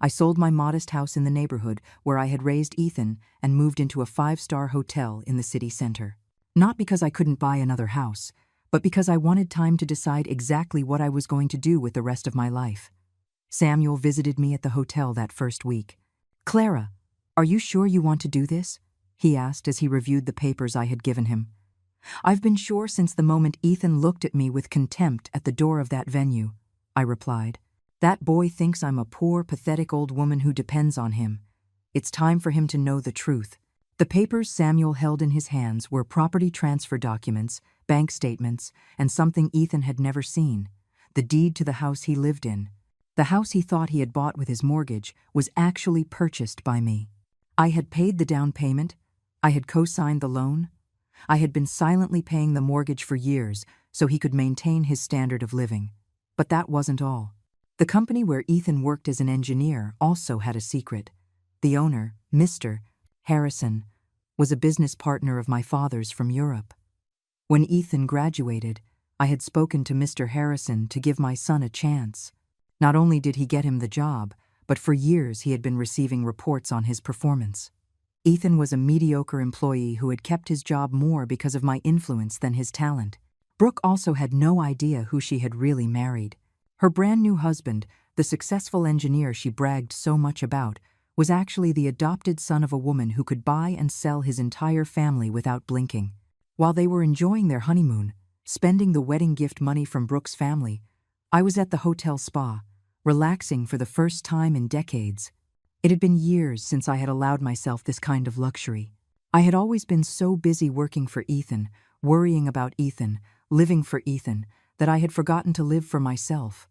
[SPEAKER 1] I sold my modest house in the neighborhood where I had raised Ethan and moved into a 5-star hotel in the city center. Not because I couldn't buy another house, but because I wanted time to decide exactly what I was going to do with the rest of my life. Samuel visited me at the hotel that first week. "Clara, are you sure you want to do this?" he asked as he reviewed the papers I had given him. "I've been sure since the moment Ethan looked at me with contempt at the door of that venue," I replied. "That boy thinks I'm a poor, pathetic old woman who depends on him. It's time for him to know the truth." The papers Samuel held in his hands were property transfer documents, bank statements, and something Ethan had never seen: the deed to the house he lived in. The house he thought he had bought with his mortgage was actually purchased by me. I had paid the down payment. I had co-signed the loan. I had been silently paying the mortgage for years so he could maintain his standard of living. But that wasn't all. The company where Ethan worked as an engineer also had a secret. The owner, Mr. Harrison, was a business partner of my father's from Europe. When Ethan graduated, I had spoken to Mr. Harrison to give my son a chance. Not only did he get him the job, but for years he had been receiving reports on his performance. Ethan was a mediocre employee who had kept his job more because of my influence than his talent. Brooke also had no idea who she had really married. Her brand new husband, the successful engineer she bragged so much about, was actually the adopted son of a woman who could buy and sell his entire family without blinking. While they were enjoying their honeymoon, spending the wedding gift money from Brooke's family, I was at the hotel spa, relaxing for the first time in decades. It had been years since I had allowed myself this kind of luxury. I had always been so busy working for Ethan, worrying about Ethan, living for Ethan, that I had forgotten to live for myself.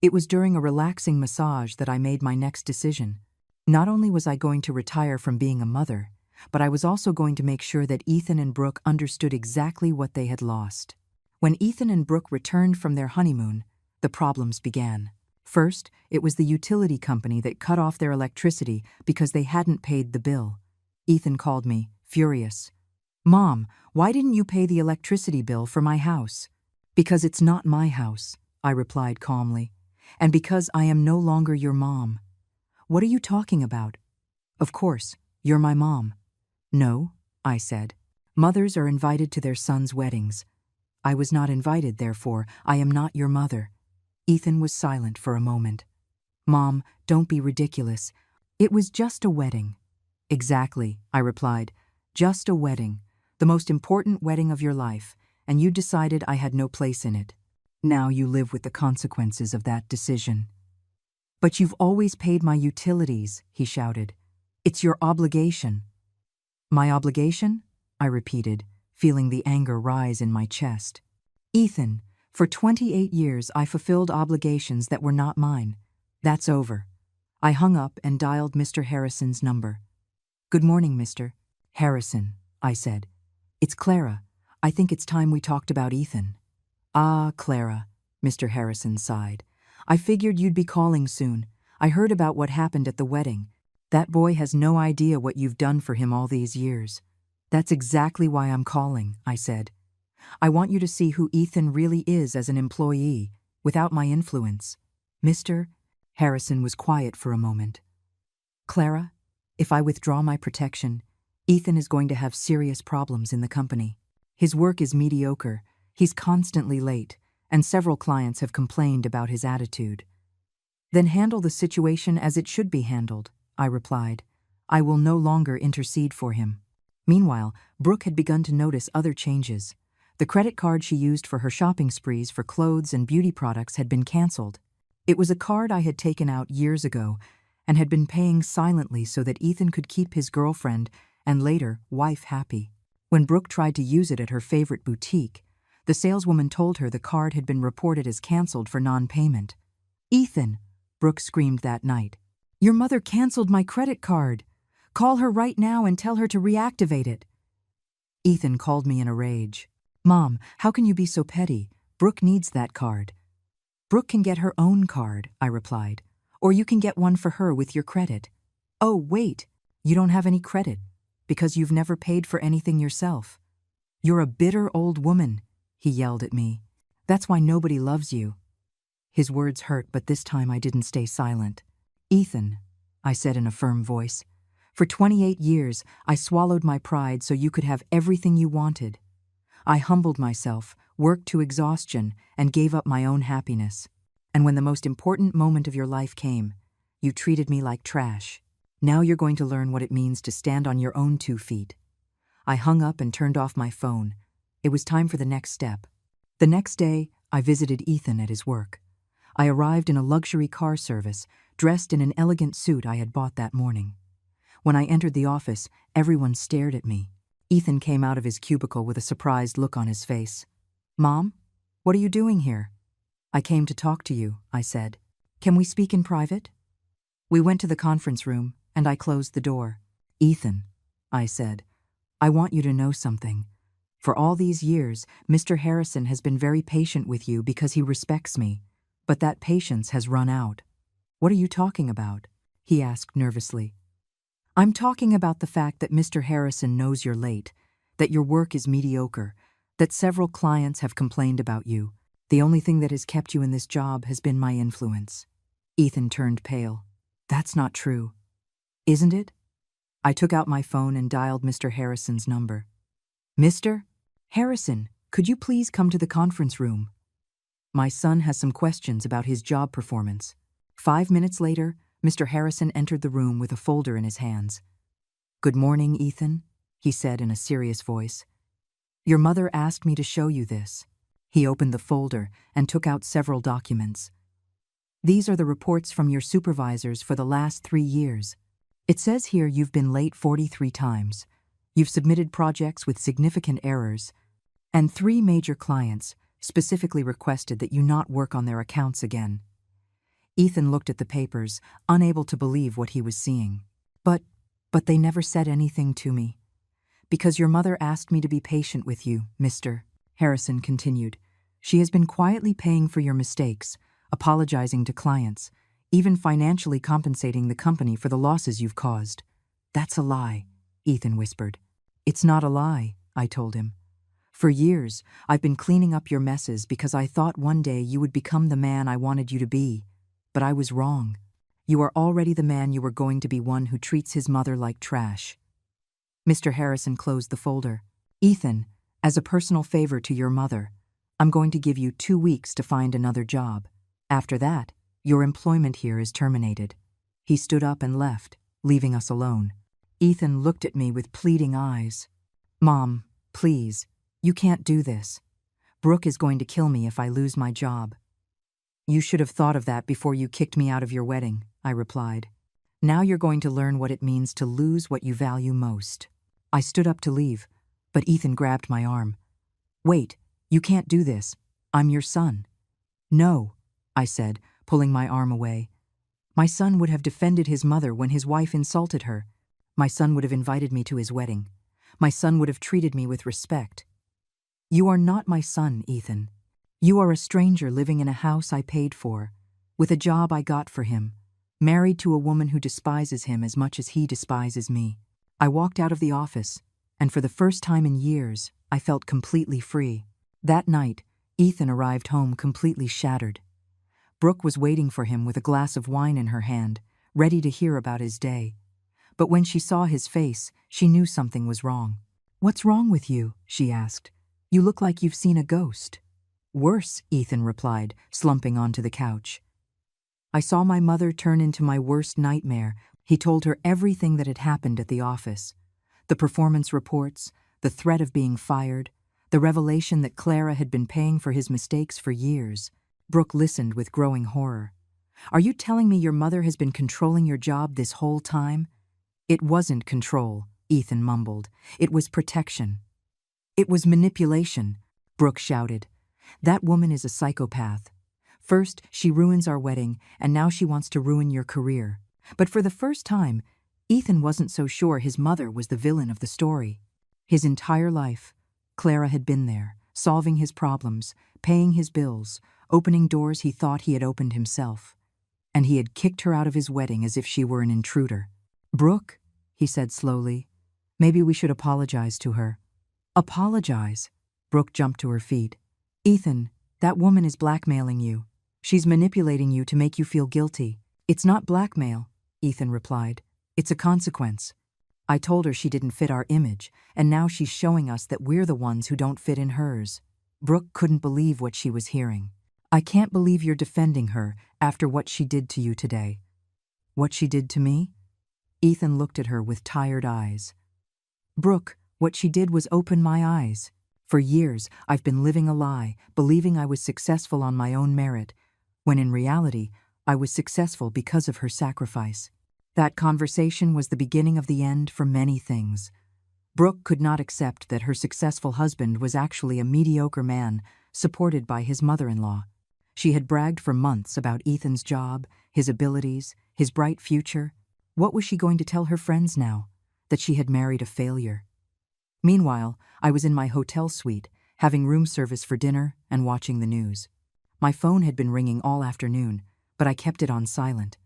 [SPEAKER 1] It was during a relaxing massage that I made my next decision. Not only was I going to retire from being a mother, but I was also going to make sure that Ethan and Brooke understood exactly what they had lost. When Ethan and Brooke returned from their honeymoon, the problems began. First, it was the utility company that cut off their electricity because they hadn't paid the bill. Ethan called me, furious. "Mom, why didn't you pay the electricity bill for my house?" "Because it's not my house," I replied calmly. "And because I am no longer your mom." "What are you talking about?" "Of course, you're my mom." "No," I said. "Mothers are invited to their sons' weddings. I was not invited, therefore I am not your mother." Ethan was silent for a moment. "Mom, don't be ridiculous. It was just a wedding." "Exactly," I replied. "Just a wedding. The most important wedding of your life, and you decided I had no place in it. Now you live with the consequences of that decision." "But you've always paid my utilities," he shouted. "It's your obligation." "My obligation?" I repeated, feeling the anger rise in my chest. "Ethan, for 28 years I fulfilled obligations that were not mine. That's over." I hung up and dialed Mr. Harrison's number. "Good morning, Mr. Harrison," I said. "It's Clara. I think it's time we talked about Ethan." "Ah, Clara," Mr. Harrison sighed. "I figured you'd be calling soon. I heard about what happened at the wedding. That boy has no idea what you've done for him all these years." "That's exactly why I'm calling," I said. "I want you to see who Ethan really is as an employee, without my influence." Mr. Harrison was quiet for a moment. "Clara, if I withdraw my protection, Ethan is going to have serious problems in the company. His work is mediocre, he's constantly late, and several clients have complained about his attitude." "Then handle the situation as it should be handled," I replied. "I will no longer intercede for him." Meanwhile, Brooke had begun to notice other changes. The credit card she used for her shopping sprees for clothes and beauty products had been canceled. It was a card I had taken out years ago and had been paying silently so that Ethan could keep his girlfriend and later wife happy. When Brooke tried to use it at her favorite boutique, the saleswoman told her the card had been reported as canceled for non-payment. "Ethan," Brooke screamed that night, "your mother canceled my credit card. Call her right now and tell her to reactivate it." Ethan called me in a rage. "Mom, how can you be so petty? Brooke needs that card." "Brooke can get her own card," I replied, "or you can get one for her with your credit." "Oh, wait, you don't have any credit, because you've never paid for anything yourself. You're a bitter old woman," he yelled at me. "That's why nobody loves you." His words hurt, but this time I didn't stay silent. "Ethan," I said in a firm voice, "for 28 years I swallowed my pride so you could have everything you wanted. I humbled myself, worked to exhaustion, and gave up my own happiness. And when the most important moment of your life came, you treated me like trash. Now you're going to learn what it means to stand on your own 2 feet." I hung up and turned off my phone. It was time for the next step. The next day, I visited Ethan at his work. I arrived in a luxury car service, dressed in an elegant suit I had bought that morning. When I entered the office, everyone stared at me. Ethan came out of his cubicle with a surprised look on his face. "Mom, what are you doing here?" "I came to talk to you," I said. "Can we speak in private?" We went to the conference room, and I closed the door. "Ethan," I said, "I want you to know something. For all these years, Mr. Harrison has been very patient with you because he respects me, but that patience has run out." "What are you talking about?" he asked nervously. "I'm talking about the fact that Mr. Harrison knows you're late, that your work is mediocre, that several clients have complained about you. The only thing that has kept you in this job has been my influence." Ethan turned pale. "That's not true." "Isn't it?" I took out my phone and dialed Mr. Harrison's number. "Mr. Harrison, could you please come to the conference room? My son has some questions about his job performance." 5 minutes later, Mr. Harrison entered the room with a folder in his hands. "Good morning, Ethan," he said in a serious voice. "Your mother asked me to show you this." He opened the folder and took out several documents. "These are the reports from your supervisors for the last 3 years. It says here you've been late 43 times. You've submitted projects with significant errors, and 3 major clients specifically requested that you not work on their accounts again." Ethan looked at the papers, unable to believe what he was seeing. But they never said anything to me." "Because your mother asked me to be patient with you, Mr. Harrison continued. "She has been quietly paying for your mistakes, apologizing to clients, even financially compensating the company for the losses you've caused." "That's a lie," Ethan whispered. "It's not a lie," I told him. "For years, I've been cleaning up your messes because I thought one day you would become the man I wanted you to be. But I was wrong. You are already the man you were going to be, one who treats his mother like trash." Mr. Harrison closed the folder. "Ethan, as a personal favor to your mother, I'm going to give you 2 weeks to find another job. After that, your employment here is terminated." He stood up and left, leaving us alone. Ethan looked at me with pleading eyes. "Mom, please, you can't do this. Brooke is going to kill me if I lose my job." "You should have thought of that before you kicked me out of your wedding," I replied. "Now you're going to learn what it means to lose what you value most." I stood up to leave, but Ethan grabbed my arm. "Wait, you can't do this. I'm your son." "No," I said, pulling my arm away. "My son would have defended his mother when his wife insulted her. My son would have invited me to his wedding. My son would have treated me with respect." "You are not my son, Ethan. You are a stranger living in a house I paid for, with a job I got for him, married to a woman who despises him as much as he despises me." I walked out of the office, and for the first time in years, I felt completely free. That night, Ethan arrived home completely shattered. Brooke was waiting for him with a glass of wine in her hand, ready to hear about his day. But when she saw his face, she knew something was wrong. "What's wrong with you?" she asked. "You look like you've seen a ghost." "Worse," Ethan replied, slumping onto the couch. "I saw my mother turn into my worst nightmare." He told her everything that had happened at the office. The performance reports, the threat of being fired, the revelation that Clara had been paying for his mistakes for years. Brooke listened with growing horror. "Are you telling me your mother has been controlling your job this whole time?" "It wasn't control," Ethan mumbled. "It was protection. It was manipulation, Brooke shouted. That woman is a psychopath. First, she ruins our wedding, and now she wants to ruin your career. But for the first time, Ethan wasn't so sure his mother was the villain of the story. His entire life, Clara had been there, solving his problems, paying his bills, opening doors he thought he had opened himself. And he had kicked her out of his wedding as if she were an intruder. "Brooke," he said slowly, "maybe we should apologize to her." "Apologize?" Brooke jumped to her feet. "Ethan, that woman is blackmailing you. She's manipulating you to make you feel guilty." "It's not blackmail," Ethan replied. "It's a consequence. I told her she didn't fit our image, and now she's showing us that we're the ones who don't fit in hers." Brooke couldn't believe what she was hearing. "I can't believe you're defending her after what she did to you today." "What she did to me?" Ethan looked at her with tired eyes. "Brooke, what she did was open my eyes. For years, I've been living a lie, believing I was successful on my own merit, when in reality, I was successful because of her sacrifice." That conversation was the beginning of the end for many things. Brooke could not accept that her successful husband was actually a mediocre man, supported by his mother-in-law. She had bragged for months about Ethan's job, his abilities, his bright future. What was she going to tell her friends now? That she had married a failure? Meanwhile, I was in my hotel suite, having room service for dinner and watching the news. My phone had been ringing all afternoon, but I kept it on silent.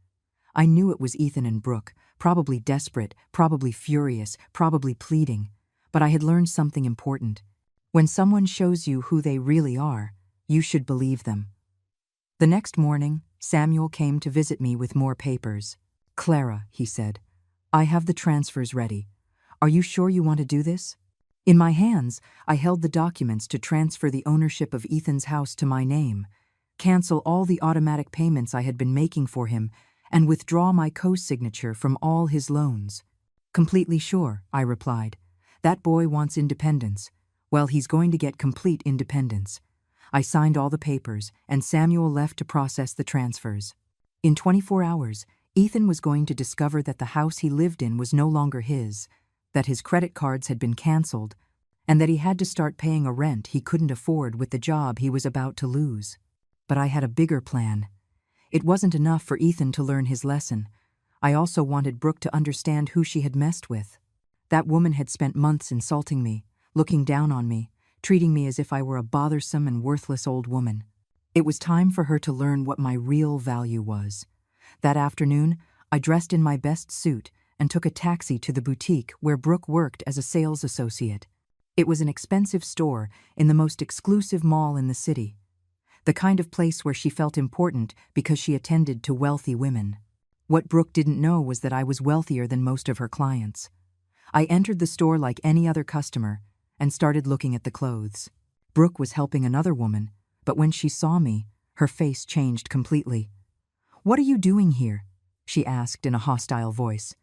[SPEAKER 1] I knew it was Ethan and Brooke, probably desperate, probably furious, probably pleading, but I had learned something important. When someone shows you who they really are, you should believe them. The next morning, Samuel came to visit me with more papers. "Clara," he said, "I have the transfers ready. Are you sure you want to do this?" In my hands, I held the documents to transfer the ownership of Ethan's house to my name, cancel all the automatic payments I had been making for him, and withdraw my co-signature from all his loans. "Completely sure," I replied. "That boy wants independence. Well, he's going to get complete independence." I signed all the papers, and Samuel left to process the transfers. In 24 hours, Ethan was going to discover that the house he lived in was no longer his, that his credit cards had been canceled, and that he had to start paying a rent he couldn't afford with the job he was about to lose. But I had a bigger plan. It wasn't enough for Ethan to learn his lesson. I also wanted Brooke to understand who she had messed with. That woman had spent months insulting me, looking down on me, treating me as if I were a bothersome and worthless old woman. It was time for her to learn what my real value was. That afternoon, I dressed in my best suit and took a taxi to the boutique where Brooke worked as a sales associate. It was an expensive store in the most exclusive mall in the city. The kind of place where she felt important because she attended to wealthy women. What Brooke didn't know was that I was wealthier than most of her clients. I entered the store like any other customer and started looking at the clothes. Brooke was helping another woman, but when she saw me, her face changed completely. "What are you doing here?" she asked in a hostile voice.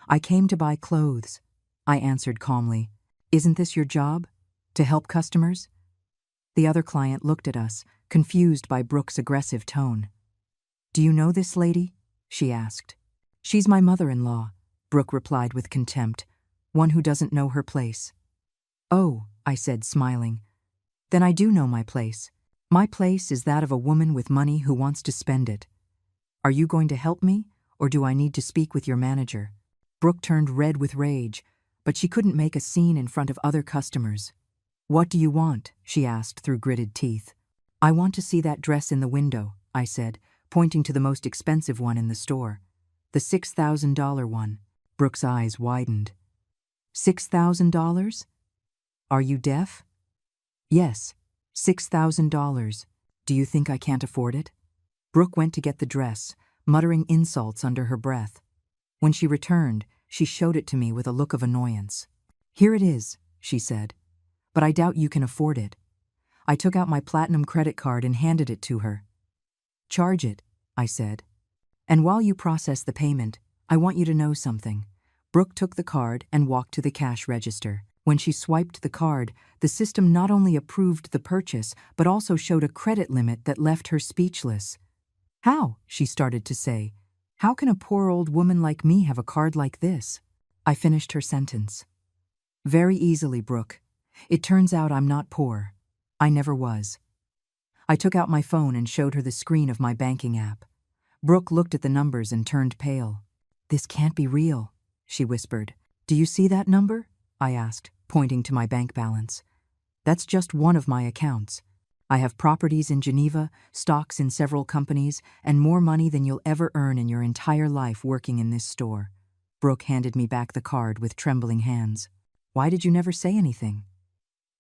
[SPEAKER 1] "I came to buy clothes," I answered calmly. "Isn't this your job? To help customers?" The other client looked at us, confused by Brooke's aggressive tone. "Do you know this lady?" she asked. "She's my mother-in-law," Brooke replied with contempt, "one who doesn't know her place." "Oh," I said, smiling. "Then I do know my place. My place is that of a woman with money who wants to spend it. Are you going to help me, or do I need to speak with your manager?" Brooke turned red with rage, but she couldn't make a scene in front of other customers. "What do you want?" she asked through gritted teeth. "I want to see that dress in the window," I said, pointing to the most expensive one in the store. "The $6,000 one." Brooke's eyes widened. $6,000? Are you deaf? "Yes, $6,000. Do you think I can't afford it?" Brooke went to get the dress, muttering insults under her breath. When she returned, she showed it to me with a look of annoyance. "Here it is," she said. "But I doubt you can afford it." I took out my platinum credit card and handed it to her. "Charge it," I said. "And while you process the payment, I want you to know something." Brooke took the card and walked to the cash register. When she swiped the card, the system not only approved the purchase, but also showed a credit limit that left her speechless. "How?" she started to say. "How can a poor old woman like me have a card like this?" I finished her sentence. "Very easily, Brooke. It turns out I'm not poor. I never was. I took out my phone and showed her the screen of my banking app. Brooke looked at the numbers and turned pale. "This can't be real," she whispered. "Do you see that number?" I asked, pointing to my bank balance. "That's just one of my accounts. I have properties in Geneva, stocks in several companies, and more money than you'll ever earn in your entire life working in this store." Brooke handed me back the card with trembling hands. "Why did you never say anything?"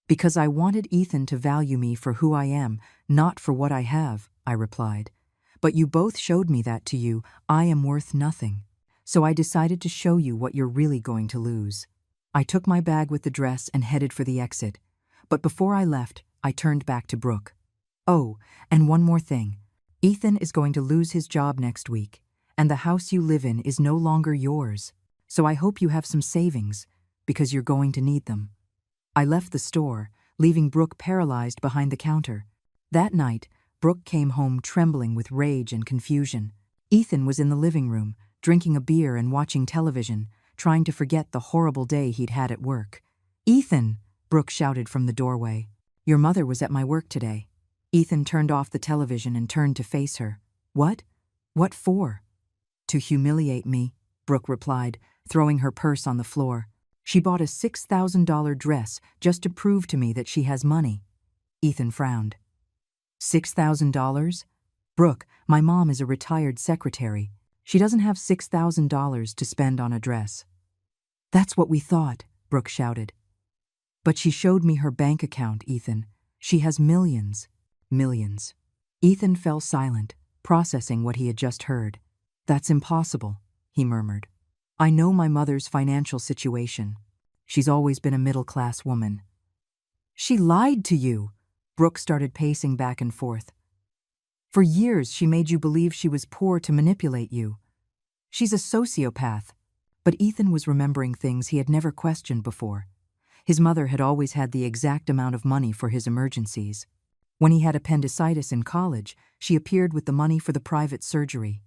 [SPEAKER 1] "Because I wanted Ethan to value me for who I am, not for what I have," I replied. "But you both showed me that to you, I am worth nothing. So I decided to show you what you're really going to lose." I took my bag with the dress and headed for the exit. But before I left, I turned back to Brooke. "Oh, and one more thing. Ethan is going to lose his job next week, and the house you live in is no longer yours. So I hope you have some savings, because you're going to need them." I left the store, leaving Brooke paralyzed behind the counter. That night, Brooke came home trembling with rage and confusion. Ethan was in the living room, drinking a beer and watching television, trying to forget the horrible day he'd had at work. "Ethan!" Brooke shouted from the doorway. "Your mother was at my work today." Ethan turned off the television and turned to face her. "What? What for?" "To humiliate me," Brooke replied, throwing her purse on the floor. "She bought a $6,000 dress just to prove to me that she has money." Ethan frowned. $6,000? "Brooke, my mom is a retired secretary. She doesn't have $6,000 to spend on a dress." "That's what we thought," Brooke shouted. "But she showed me her bank account, Ethan. She has millions. Millions." Ethan fell silent, processing what he had just heard. "That's impossible," he murmured. "I know my mother's financial situation. She's always been a middle-class woman." "She lied to you!" Brooke started pacing back and forth. "For years she made you believe she was poor to manipulate you. She's a sociopath." But Ethan was remembering things he had never questioned before. His mother had always had the exact amount of money for his emergencies. When he had appendicitis in college, she appeared with the money for the private surgery.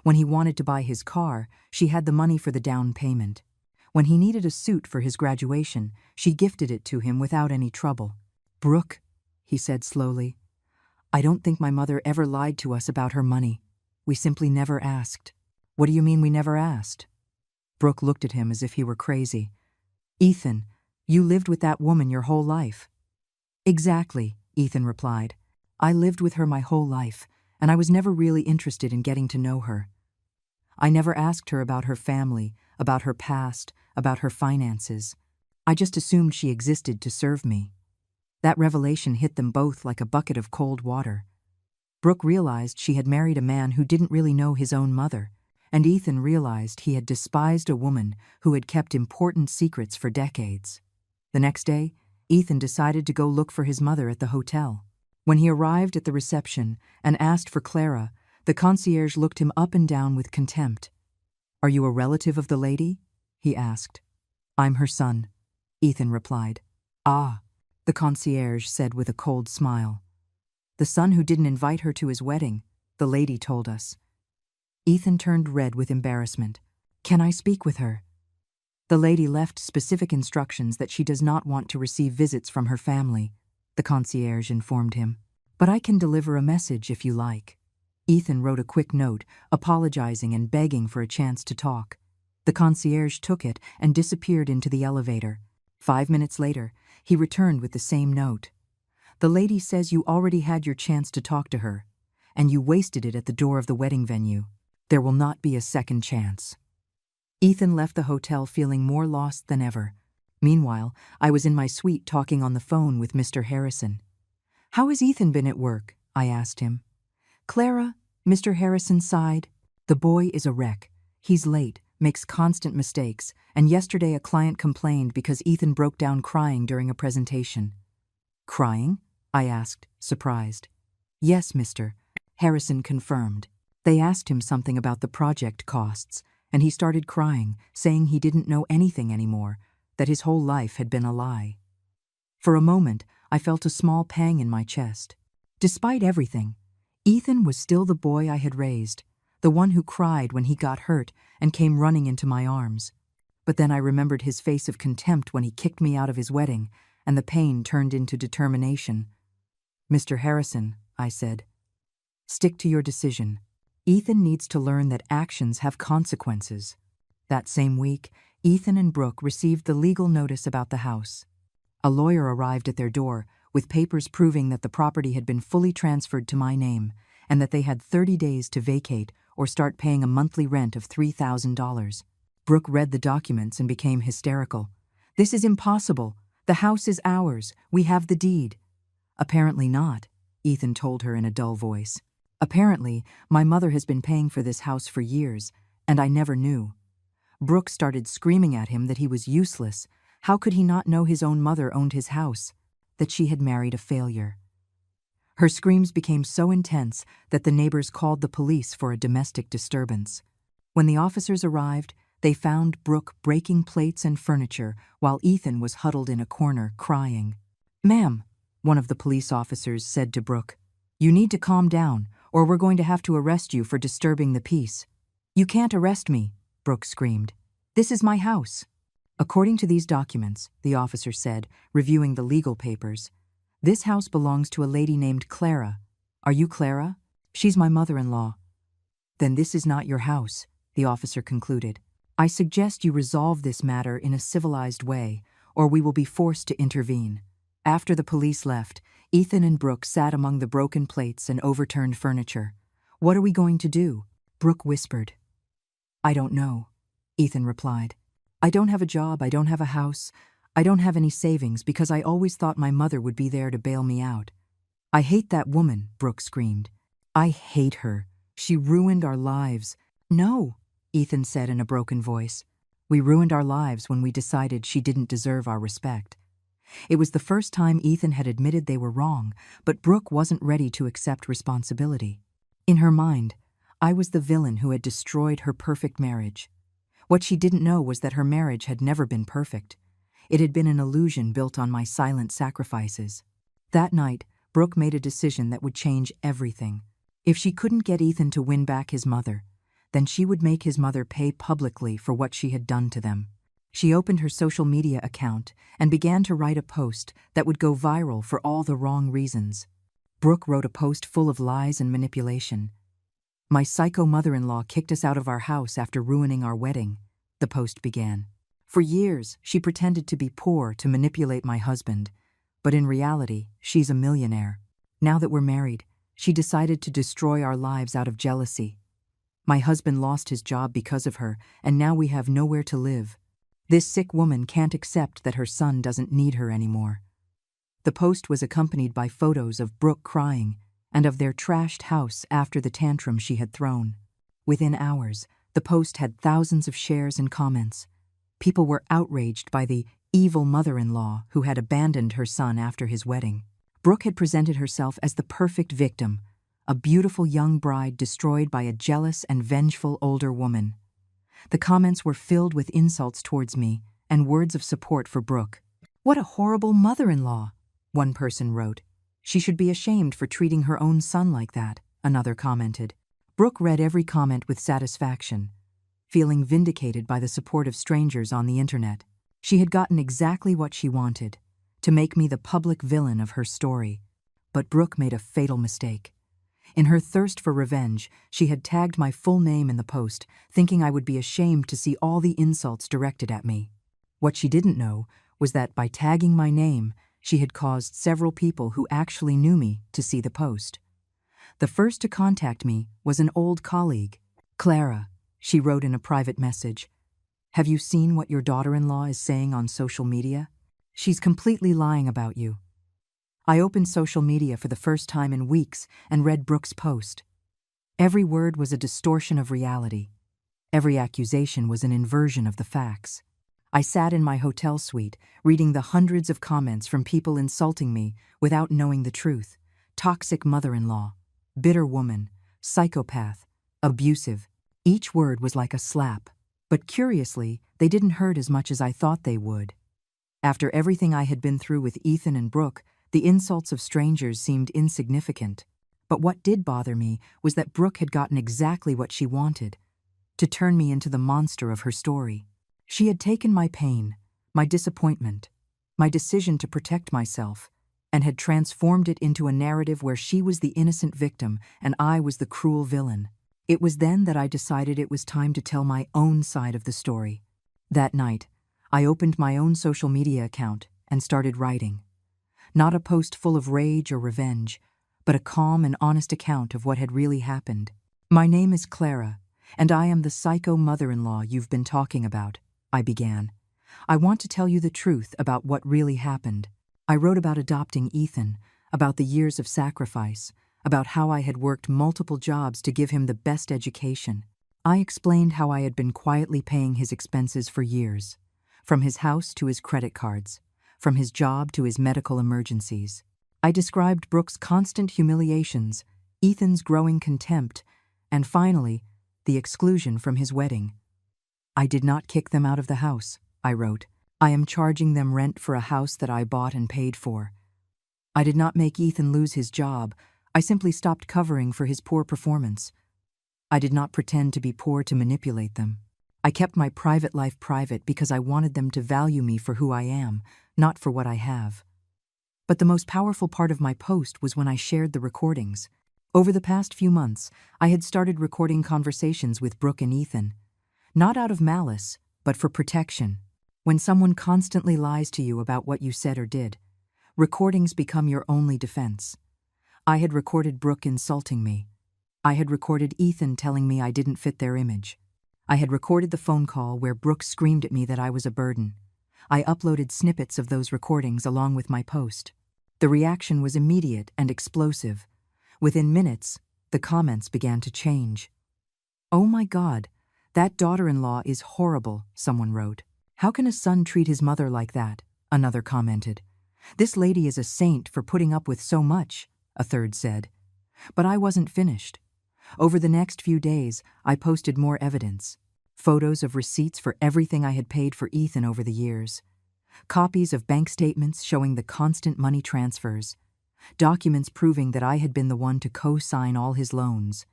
[SPEAKER 1] When he wanted to buy his car, she had the money for the down payment. When he needed a suit for his graduation, she gifted it to him without any trouble. "Brooke," he said slowly, "I don't think my mother ever lied to us about her money. We simply never asked." "What do you mean we never asked?" Brooke looked at him as if he were crazy. "Ethan, you lived with that woman your whole life." "Exactly," Ethan replied. "I lived with her my whole life, and I was never really interested in getting to know her. I never asked her about her family, about her past, about her finances. I just assumed she existed to serve me." That revelation hit them both like a bucket of cold water. Brooke realized she had married a man who didn't really know his own mother, and Ethan realized he had despised a woman who had kept important secrets for decades. The next day, Ethan decided to go look for his mother at the hotel. When he arrived at the reception and asked for Clara, the concierge looked him up and down with contempt. "Are you a relative of the lady?" he asked. "I'm her son," Ethan replied. "Ah," the concierge said with a cold smile. "The son who didn't invite her to his wedding, the lady told us." Ethan turned red with embarrassment. "Can I speak with her?" "The lady left specific instructions that she does not want to receive visits from her family," the concierge informed him. "But I can deliver a message if you like." Ethan wrote a quick note, apologizing and begging for a chance to talk. The concierge took it and disappeared into the elevator. 5 minutes later, he returned with the same note. "The lady says you already had your chance to talk to her, and you wasted it at the door of the wedding venue. There will not be a second chance." Ethan left the hotel feeling more lost than ever. Meanwhile, I was in my suite talking on the phone with Mr. Harrison. "How has Ethan been at work?" I asked him. "Clara," Mr. Harrison sighed. "The boy is a wreck. He's late, makes constant mistakes, and yesterday a client complained because Ethan broke down crying during a presentation." "Crying?" I asked, surprised. "Yes, Mr. Harrison confirmed. They asked him something about the project costs, and he started crying, saying he didn't know anything anymore, that his whole life had been a lie." For a moment, I felt a small pang in my chest. Despite everything, Ethan was still the boy I had raised, the one who cried when he got hurt and came running into my arms. But then I remembered his face of contempt when he kicked me out of his wedding, and the pain turned into determination. "Mr. Harrison," I said, "stick to your decision. Ethan needs to learn that actions have consequences." That same week, Ethan and Brooke received the legal notice about the house. A lawyer arrived at their door with papers proving that the property had been fully transferred to my name and that they had 30 days to vacate or start paying a monthly rent of $3,000. Brooke read the documents and became hysterical. "This is impossible. The house is ours. We have the deed." "Apparently not," Ethan told her in a dull voice. "Apparently, my mother has been paying for this house for years, and I never knew." Brooke started screaming at him that he was useless. How could he not know his own mother owned his house? That she had married a failure. Her screams became so intense that the neighbors called the police for a domestic disturbance. When the officers arrived, they found Brooke breaking plates and furniture while Ethan was huddled in a corner crying. "Ma'am," one of the police officers said to Brooke, "you need to calm down, or we're going to have to arrest you for disturbing the peace." "You can't arrest me," Brooke screamed. "This is my house." "According to these documents," the officer said, reviewing the legal papers, "this house belongs to a lady named Clara. Are you Clara? She's my mother-in-law." "Then this is not your house," the officer concluded. "I suggest you resolve this matter in a civilized way, or we will be forced to intervene." After the police left, Ethan and Brooke sat among the broken plates and overturned furniture. "What are we going to do?" Brooke whispered. "I don't know," Ethan replied. "I don't have a job, I don't have a house, I don't have any savings because I always thought my mother would be there to bail me out." "I hate that woman," Brooke screamed. "I hate her. She ruined our lives." "No," Ethan said in a broken voice. "We ruined our lives when we decided she didn't deserve our respect." It was the first time Ethan had admitted they were wrong, but Brooke wasn't ready to accept responsibility. In her mind, I was the villain who had destroyed her perfect marriage. What she didn't know was that her marriage had never been perfect. It had been an illusion built on my silent sacrifices. That night, Brooke made a decision that would change everything. If she couldn't get Ethan to win back his mother, then she would make his mother pay publicly for what she had done to them. She opened her social media account and began to write a post that would go viral for all the wrong reasons. Brooke wrote a post full of lies and manipulation. "My psycho mother-in-law kicked us out of our house after ruining our wedding," the post began. "For years, she pretended to be poor to manipulate my husband, but in reality, she's a millionaire. Now that we're married, she decided to destroy our lives out of jealousy. My husband lost his job because of her, and now we have nowhere to live. This sick woman can't accept that her son doesn't need her anymore." The post was accompanied by photos of Brooke crying and of their trashed house after the tantrum she had thrown. Within hours, the post had thousands of shares and comments. People were outraged by the evil mother-in-law who had abandoned her son after his wedding. Brooke had presented herself as the perfect victim, a beautiful young bride destroyed by a jealous and vengeful older woman. The comments were filled with insults towards me and words of support for Brooke. "What a horrible mother-in-law," one person wrote. "She should be ashamed for treating her own son like that," another commented. Brooke read every comment with satisfaction, feeling vindicated by the support of strangers on the internet. She had gotten exactly what she wanted, to make me the public villain of her story. But Brooke made a fatal mistake. In her thirst for revenge, she had tagged my full name in the post, thinking I would be ashamed to see all the insults directed at me. What she didn't know was that by tagging my name, she had caused several people who actually knew me to see the post. The first to contact me was an old colleague. "Clara," she wrote in a private message, "have you seen what your daughter-in-law is saying on social media? She's completely lying about you." I opened social media for the first time in weeks and read Brooke's post. Every word was a distortion of reality. Every accusation was an inversion of the facts. I sat in my hotel suite, reading the hundreds of comments from people insulting me without knowing the truth. Toxic mother-in-law, bitter woman, psychopath, abusive. Each word was like a slap, but curiously, they didn't hurt as much as I thought they would. After everything I had been through with Ethan and Brooke, the insults of strangers seemed insignificant. But what did bother me was that Brooke had gotten exactly what she wanted, to turn me into the monster of her story. She had taken my pain, my disappointment, my decision to protect myself, and had transformed it into a narrative where she was the innocent victim and I was the cruel villain. It was then that I decided it was time to tell my own side of the story. That night, I opened my own social media account and started writing. Not a post full of rage or revenge, but a calm and honest account of what had really happened. My name is Clara, and I am the psycho mother-in-law you've been talking about, I began. I want to tell you the truth about what really happened. I wrote about adopting Ethan, about the years of sacrifice, about how I had worked multiple jobs to give him the best education. I explained how I had been quietly paying his expenses for years, from his house to his credit cards, from his job to his medical emergencies. I described Brooke's constant humiliations, Ethan's growing contempt, and finally, the exclusion from his wedding. I did not kick them out of the house, I wrote. I am charging them rent for a house that I bought and paid for. I did not make Ethan lose his job. I simply stopped covering for his poor performance. I did not pretend to be poor to manipulate them. I kept my private life private because I wanted them to value me for who I am, not for what I have. But the most powerful part of my post was when I shared the recordings. Over the past few months, I had started recording conversations with Brooke and Ethan. Not out of malice, but for protection. When someone constantly lies to you about what you said or did, recordings become your only defense. I had recorded Brooke insulting me. I had recorded Ethan telling me I didn't fit their image. I had recorded the phone call where Brooke screamed at me that I was a burden. I uploaded snippets of those recordings along with my post. The reaction was immediate and explosive. Within minutes, the comments began to change. "Oh my God, that daughter-in-law is horrible," someone wrote. "How can a son treat his mother like that?" another commented. "This lady is a saint for putting up with so much," a third said. But I wasn't finished. Over the next few days, I posted more evidence. Photos of receipts for everything I had paid for Ethan over the years. Copies of bank statements showing the constant money transfers. Documents proving that I had been the one to co-sign all his loans.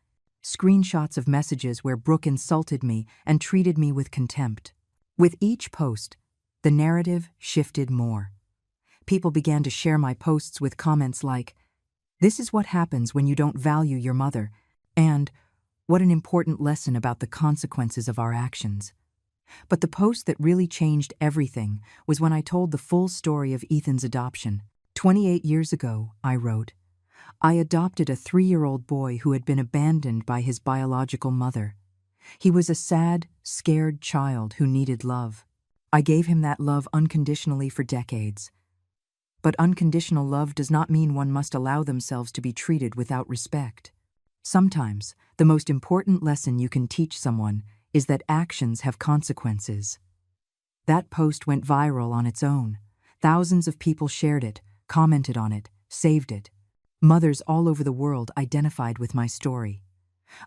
[SPEAKER 1] Screenshots of messages where Brooke insulted me and treated me with contempt. With each post, the narrative shifted more. People began to share my posts with comments like, "This is what happens when you don't value your mother," and "What an important lesson about the consequences of our actions." But the post that really changed everything was when I told the full story of Ethan's adoption. 28 years ago, I wrote, I adopted a 3-year-old boy who had been abandoned by his biological mother. He was a sad, scared child who needed love. I gave him that love unconditionally for decades. But unconditional love does not mean one must allow themselves to be treated without respect. Sometimes, the most important lesson you can teach someone is that actions have consequences. That post went viral on its own. Thousands of people shared it, commented on it, saved it. Mothers all over the world identified with my story.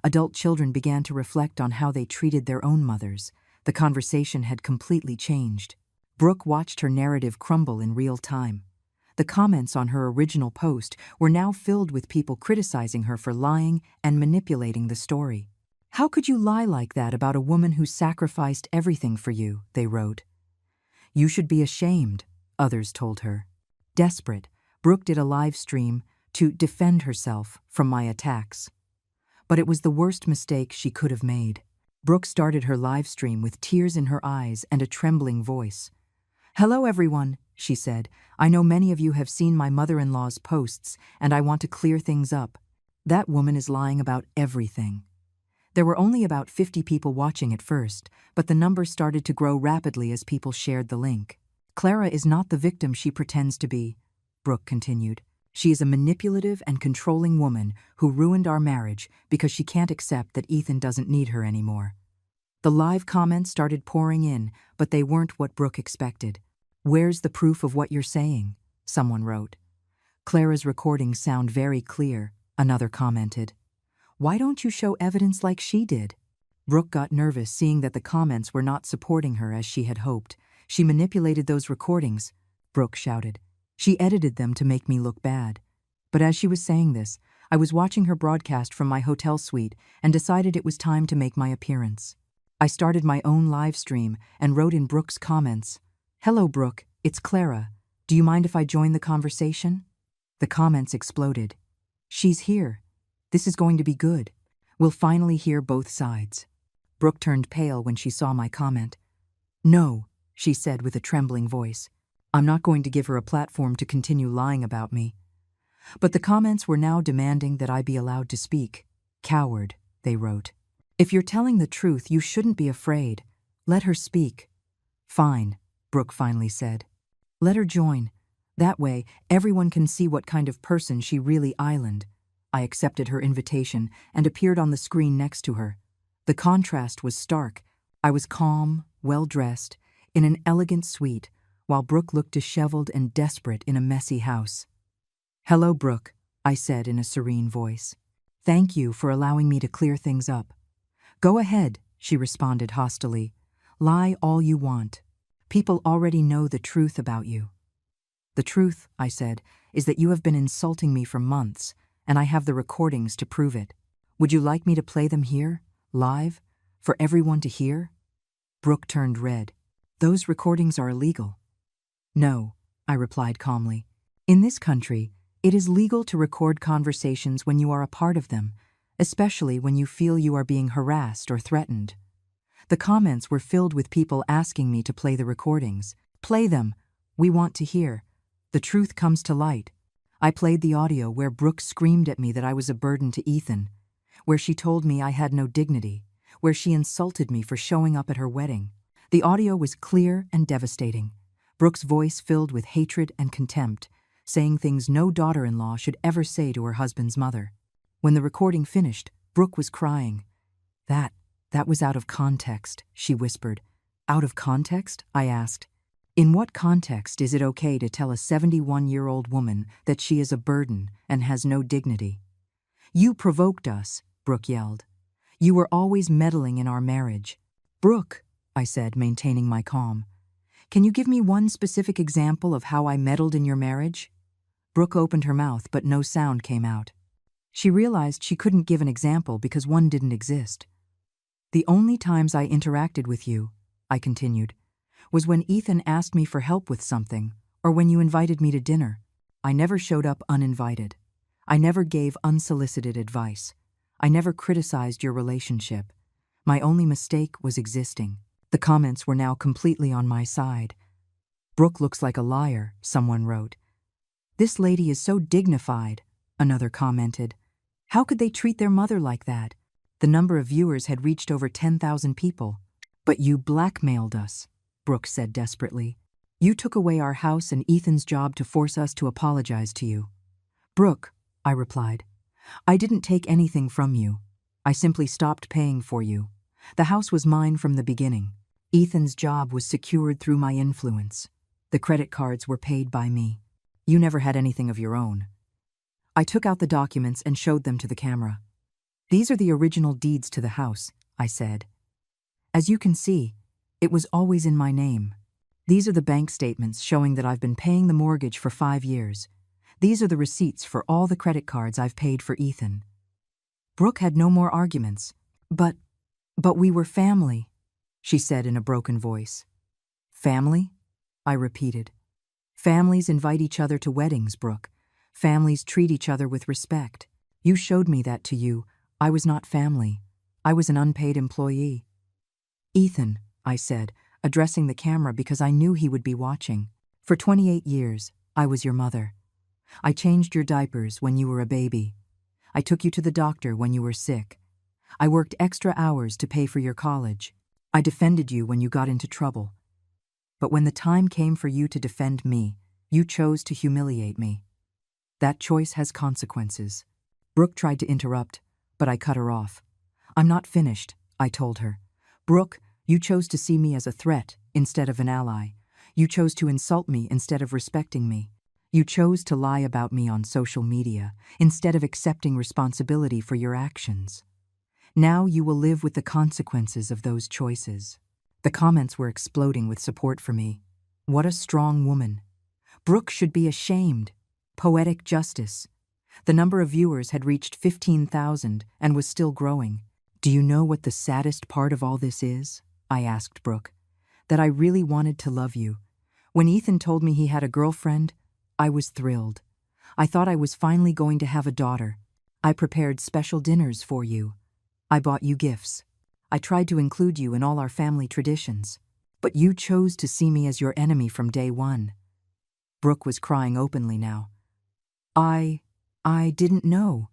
[SPEAKER 1] Adult children began to reflect on how they treated their own mothers. The conversation had completely changed. Brooke watched her narrative crumble in real time. The comments on her original post were now filled with people criticizing her for lying and manipulating the story. "How could you lie like that about a woman who sacrificed everything for you?" they wrote. "You should be ashamed," others told her. Desperate, Brooke did a live stream to defend herself from my attacks. But it was the worst mistake she could have made. Brooke started her live stream with tears in her eyes and a trembling voice. "Hello everyone," she said. "I know many of you have seen my mother-in-law's posts, and I want to clear things up. That woman is lying about everything." There were only about 50 people watching at first, but the numbers started to grow rapidly as people shared the link. "Clara is not the victim she pretends to be," Brooke continued. "She is a manipulative and controlling woman who ruined our marriage because she can't accept that Ethan doesn't need her anymore." The live comments started pouring in, but they weren't what Brooke expected. "Where's the proof of what you're saying?" someone wrote. "Clara's recordings sound very clear," another commented. "Why don't you show evidence like she did?" Brooke got nervous seeing that the comments were not supporting her as she had hoped. "She manipulated those recordings," Brooke shouted. "She edited them to make me look bad." But as she was saying this, I was watching her broadcast from my hotel suite and decided it was time to make my appearance. I started my own live stream and wrote in Brooke's comments, "Hello Brooke, it's Clara. Do you mind if I join the conversation? The comments exploded. She's here. This is going to be good. We'll finally hear both sides. Brooke turned pale when she saw my comment. No, she said with a trembling voice. I'm not going to give her a platform to continue lying about me. But the comments were now demanding that I be allowed to speak. Coward, they wrote. If you're telling the truth, you shouldn't be afraid. Let her speak. Fine, Brooke finally said. Let her join. That way, everyone can see what kind of person she really island. I accepted her invitation and appeared on the screen next to her. The contrast was stark. I was calm, well-dressed, in an elegant suite, while Brooke looked disheveled and desperate in a messy house. Hello, Brooke, I said in a serene voice. Thank you for allowing me to clear things up. Go ahead, she responded hostilely. Lie all you want. People already know the truth about you. The truth, I said, is that you have been insulting me for months, and I have the recordings to prove it. Would you like me to play them here, live, for everyone to hear? Brooke turned red. Those recordings are illegal. No, I replied calmly. In this country, it is legal to record conversations when you are a part of them, especially when you feel you are being harassed or threatened. The comments were filled with people asking me to play the recordings. Play them. We want to hear. The truth comes to light. I played the audio where Brooke screamed at me that I was a burden to Ethan, where she told me I had no dignity, where she insulted me for showing up at her wedding. The audio was clear and devastating. Brooke's voice filled with hatred and contempt, saying things no daughter-in-law should ever say to her husband's mother. When the recording finished, Brooke was crying. That was out of context, she whispered. Out of context? I asked. In what context is it okay to tell a 71-year-old woman that she is a burden and has no dignity? You provoked us, Brooke yelled. You were always meddling in our marriage. Brooke, I said, maintaining my calm. Can you give me one specific example of how I meddled in your marriage? Brooke opened her mouth, but no sound came out. She realized she couldn't give an example because one didn't exist. The only times I interacted with you, I continued, was when Ethan asked me for help with something, or when you invited me to dinner. I never showed up uninvited. I never gave unsolicited advice. I never criticized your relationship. My only mistake was existing. The comments were now completely on my side. Brooke looks like a liar, someone wrote. This lady is so dignified, another commented. How could they treat their mother like that? The number of viewers had reached over 10,000 people. But you blackmailed us, Brooke said desperately. You took away our house and Ethan's job to force us to apologize to you. Brooke, I replied, I didn't take anything from you. I simply stopped paying for you. The house was mine from the beginning. Ethan's job was secured through my influence. The credit cards were paid by me. You never had anything of your own. I took out the documents and showed them to the camera. These are the original deeds to the house, I said. As you can see, it was always in my name. These are the bank statements showing that I've been paying the mortgage for 5 years. These are the receipts for all the credit cards I've paid for Ethan. Brooke had no more arguments. But we were family, she said in a broken voice. Family? I repeated. Families invite each other to weddings, Brooke. Families treat each other with respect. You showed me that to you. I was not family. I was an unpaid employee. Ethan, I said, addressing the camera because I knew he would be watching. For 28 years, I was your mother. I changed your diapers when you were a baby. I took you to the doctor when you were sick. I worked extra hours to pay for your college. I defended you when you got into trouble. But when the time came for you to defend me, you chose to humiliate me. That choice has consequences. Brooke tried to interrupt, but I cut her off. I'm not finished, I told her. Brooke, you chose to see me as a threat instead of an ally. You chose to insult me instead of respecting me. You chose to lie about me on social media instead of accepting responsibility for your actions. Now you will live with the consequences of those choices. The comments were exploding with support for me. What a strong woman. Brooke should be ashamed. Poetic justice. The number of viewers had reached 15,000 and was still growing. Do you know what the saddest part of all this is? I asked Brooke. That I really wanted to love you. When Ethan told me he had a girlfriend, I was thrilled. I thought I was finally going to have a daughter. I prepared special dinners for you. I bought you gifts. I tried to include you in all our family traditions. But you chose to see me as your enemy from day one. Brooke was crying openly now. I didn't know.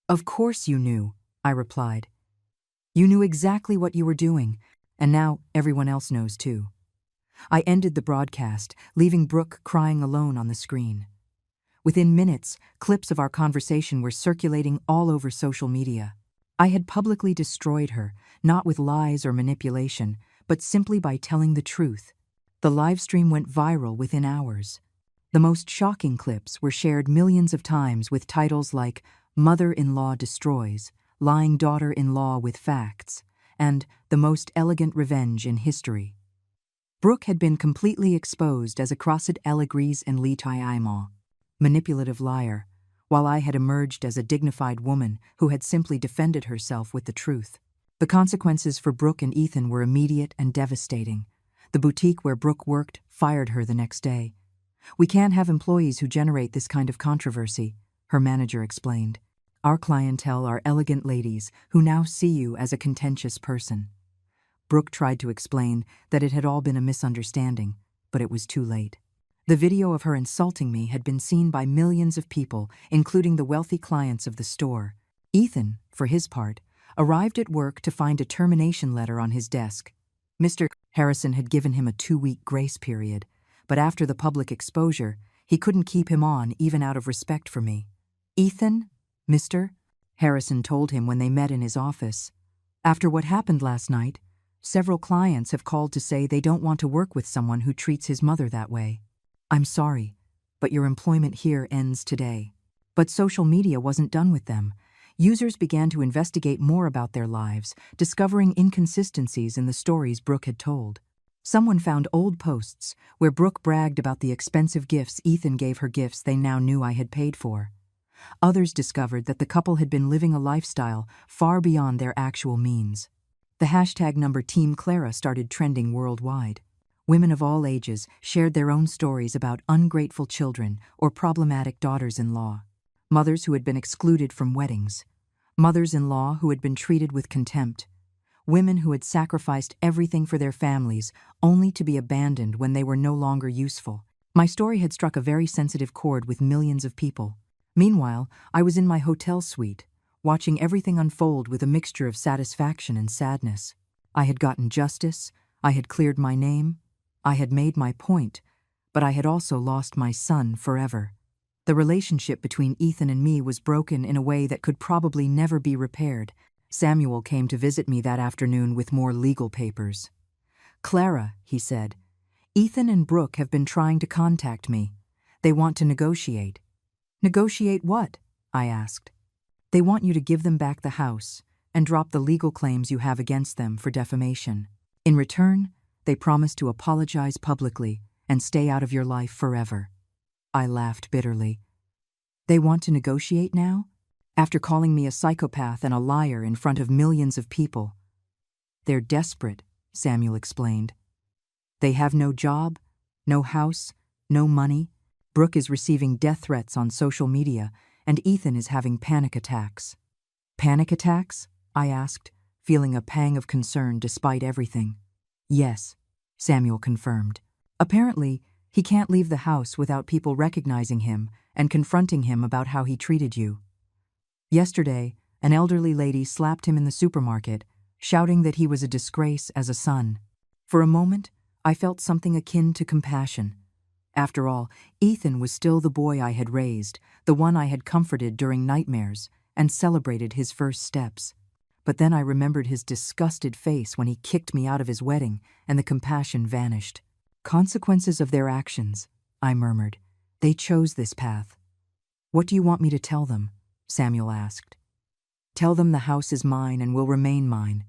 [SPEAKER 1] Of course you knew, I replied. You knew exactly what you were doing, and now everyone else knows too. I ended the broadcast, leaving Brooke crying alone on the screen. Within minutes, clips of our conversation were circulating all over social media. I had publicly destroyed her, not with lies or manipulation, but simply by telling the truth. The live stream went viral within hours. The most shocking clips were shared millions of times with titles like "Mother-in-law destroys," "Lying daughter-in-law with facts," and "The most elegant revenge in history." Brooke had been completely exposed as a crossed Elegries and Litaïma, manipulative liar, while I had emerged as a dignified woman who had simply defended herself with the truth. The consequences for Brooke and Ethan were immediate and devastating. The boutique where Brooke worked fired her the next day. "We can't have employees who generate this kind of controversy," her manager explained. "Our clientele are elegant ladies who now see you as a contentious person." Brooke tried to explain that it had all been a misunderstanding, but it was too late. The video of her insulting me had been seen by millions of people, including the wealthy clients of the store. Ethan, for his part, arrived at work to find a termination letter on his desk. Mr. Harrison had given him a 2-week grace period, but after the public exposure, he couldn't keep him on even out of respect for me. "Ethan, Mr. Harrison told him when they met in his office. "After what happened last night, several clients have called to say they don't want to work with someone who treats his mother that way. I'm sorry, but your employment here ends today." But social media wasn't done with them. Users began to investigate more about their lives, discovering inconsistencies in the stories Brooke had told. Someone found old posts where Brooke bragged about the expensive gifts Ethan gave her, gifts they now knew I had paid for. Others discovered that the couple had been living a lifestyle far beyond their actual means. The hashtag #Team Clara started trending worldwide. Women of all ages shared their own stories about ungrateful children or problematic daughters-in-law. Mothers who had been excluded from weddings. Mothers-in-law who had been treated with contempt. Women who had sacrificed everything for their families only to be abandoned when they were no longer useful. My story had struck a very sensitive chord with millions of people. Meanwhile, I was in my hotel suite, watching everything unfold with a mixture of satisfaction and sadness. I had gotten justice, I had cleared my name, I had made my point, but I had also lost my son forever. The relationship between Ethan and me was broken in a way that could probably never be repaired. Samuel came to visit me that afternoon with more legal papers. "Clara," he said, "Ethan and Brooke have been trying to contact me. They want to negotiate." "Negotiate what?" I asked. "They want you to give them back the house and drop the legal claims you have against them for defamation. In return, they promise to apologize publicly and stay out of your life forever." I laughed bitterly. "They want to negotiate now? After calling me a psychopath and a liar in front of millions of people?" "They're desperate," Samuel explained. "They have no job, no house, no money. Brooke is receiving death threats on social media, and Ethan is having panic attacks." "Panic attacks?" I asked, feeling a pang of concern despite everything. "Yes," Samuel confirmed. "Apparently, he can't leave the house without people recognizing him and confronting him about how he treated you. Yesterday, an elderly lady slapped him in the supermarket, shouting that he was a disgrace as a son. For a moment, I felt something akin to compassion. After all, Ethan was still the boy I had raised, the one I had comforted during nightmares, and celebrated his first steps. But then I remembered his disgusted face when he kicked me out of his wedding, and the compassion vanished. "Consequences of their actions," I murmured. "They chose this path." "What do you want me to tell them?" Samuel asked. "Tell them the house is mine and will remain mine.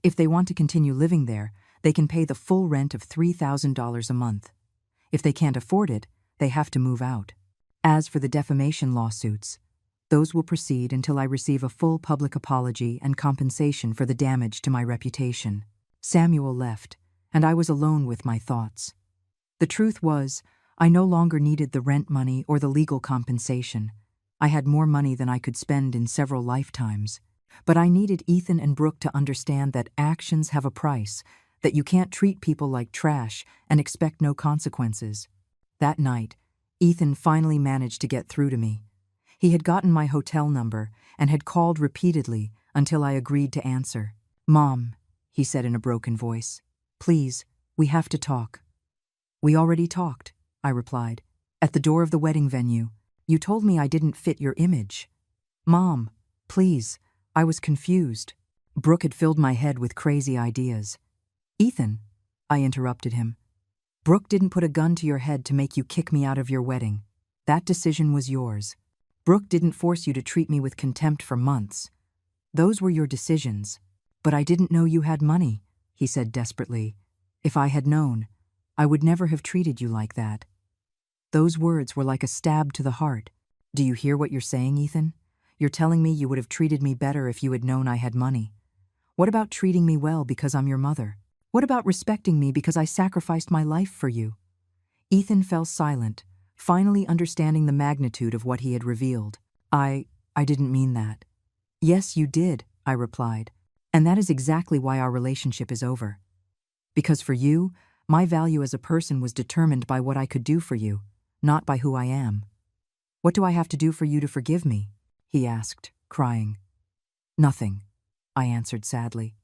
[SPEAKER 1] If they want to continue living there, they can pay the full rent of $3,000 a month. If they can't afford it, they have to move out. As for the defamation lawsuits, those will proceed until I receive a full public apology and compensation for the damage to my reputation." Samuel left, and I was alone with my thoughts. The truth was, I no longer needed the rent money or the legal compensation. I had more money than I could spend in several lifetimes. But I needed Ethan and Brooke to understand that actions have a price, that you can't treat people like trash and expect no consequences. That night, Ethan finally managed to get through to me. He had gotten my hotel number and had called repeatedly until I agreed to answer. "Mom," he said in a broken voice, "please, we have to talk." "We already talked," I replied. "At the door of the wedding venue. You told me I didn't fit your image." "Mom, please." I was confused. Brooke had filled my head with crazy ideas. "Ethan," I interrupted him, "Brooke didn't put a gun to your head to make you kick me out of your wedding. That decision was yours. Brooke didn't force you to treat me with contempt for months. Those were your decisions. But I didn't know you had money," he said desperately. "If I had known, I would never have treated you like that." Those words were like a stab to the heart. "Do you hear what you're saying, Ethan? You're telling me you would have treated me better if you had known I had money. What about treating me well because I'm your mother? What about respecting me because I sacrificed my life for you?" Ethan fell silent, finally understanding the magnitude of what he had revealed. I didn't mean that." "Yes, you did," I replied. "And that is exactly why our relationship is over. Because for you, my value as a person was determined by what I could do for you, not by who I am." "What do I have to do for you to forgive me?" he asked, crying. "Nothing," I answered sadly.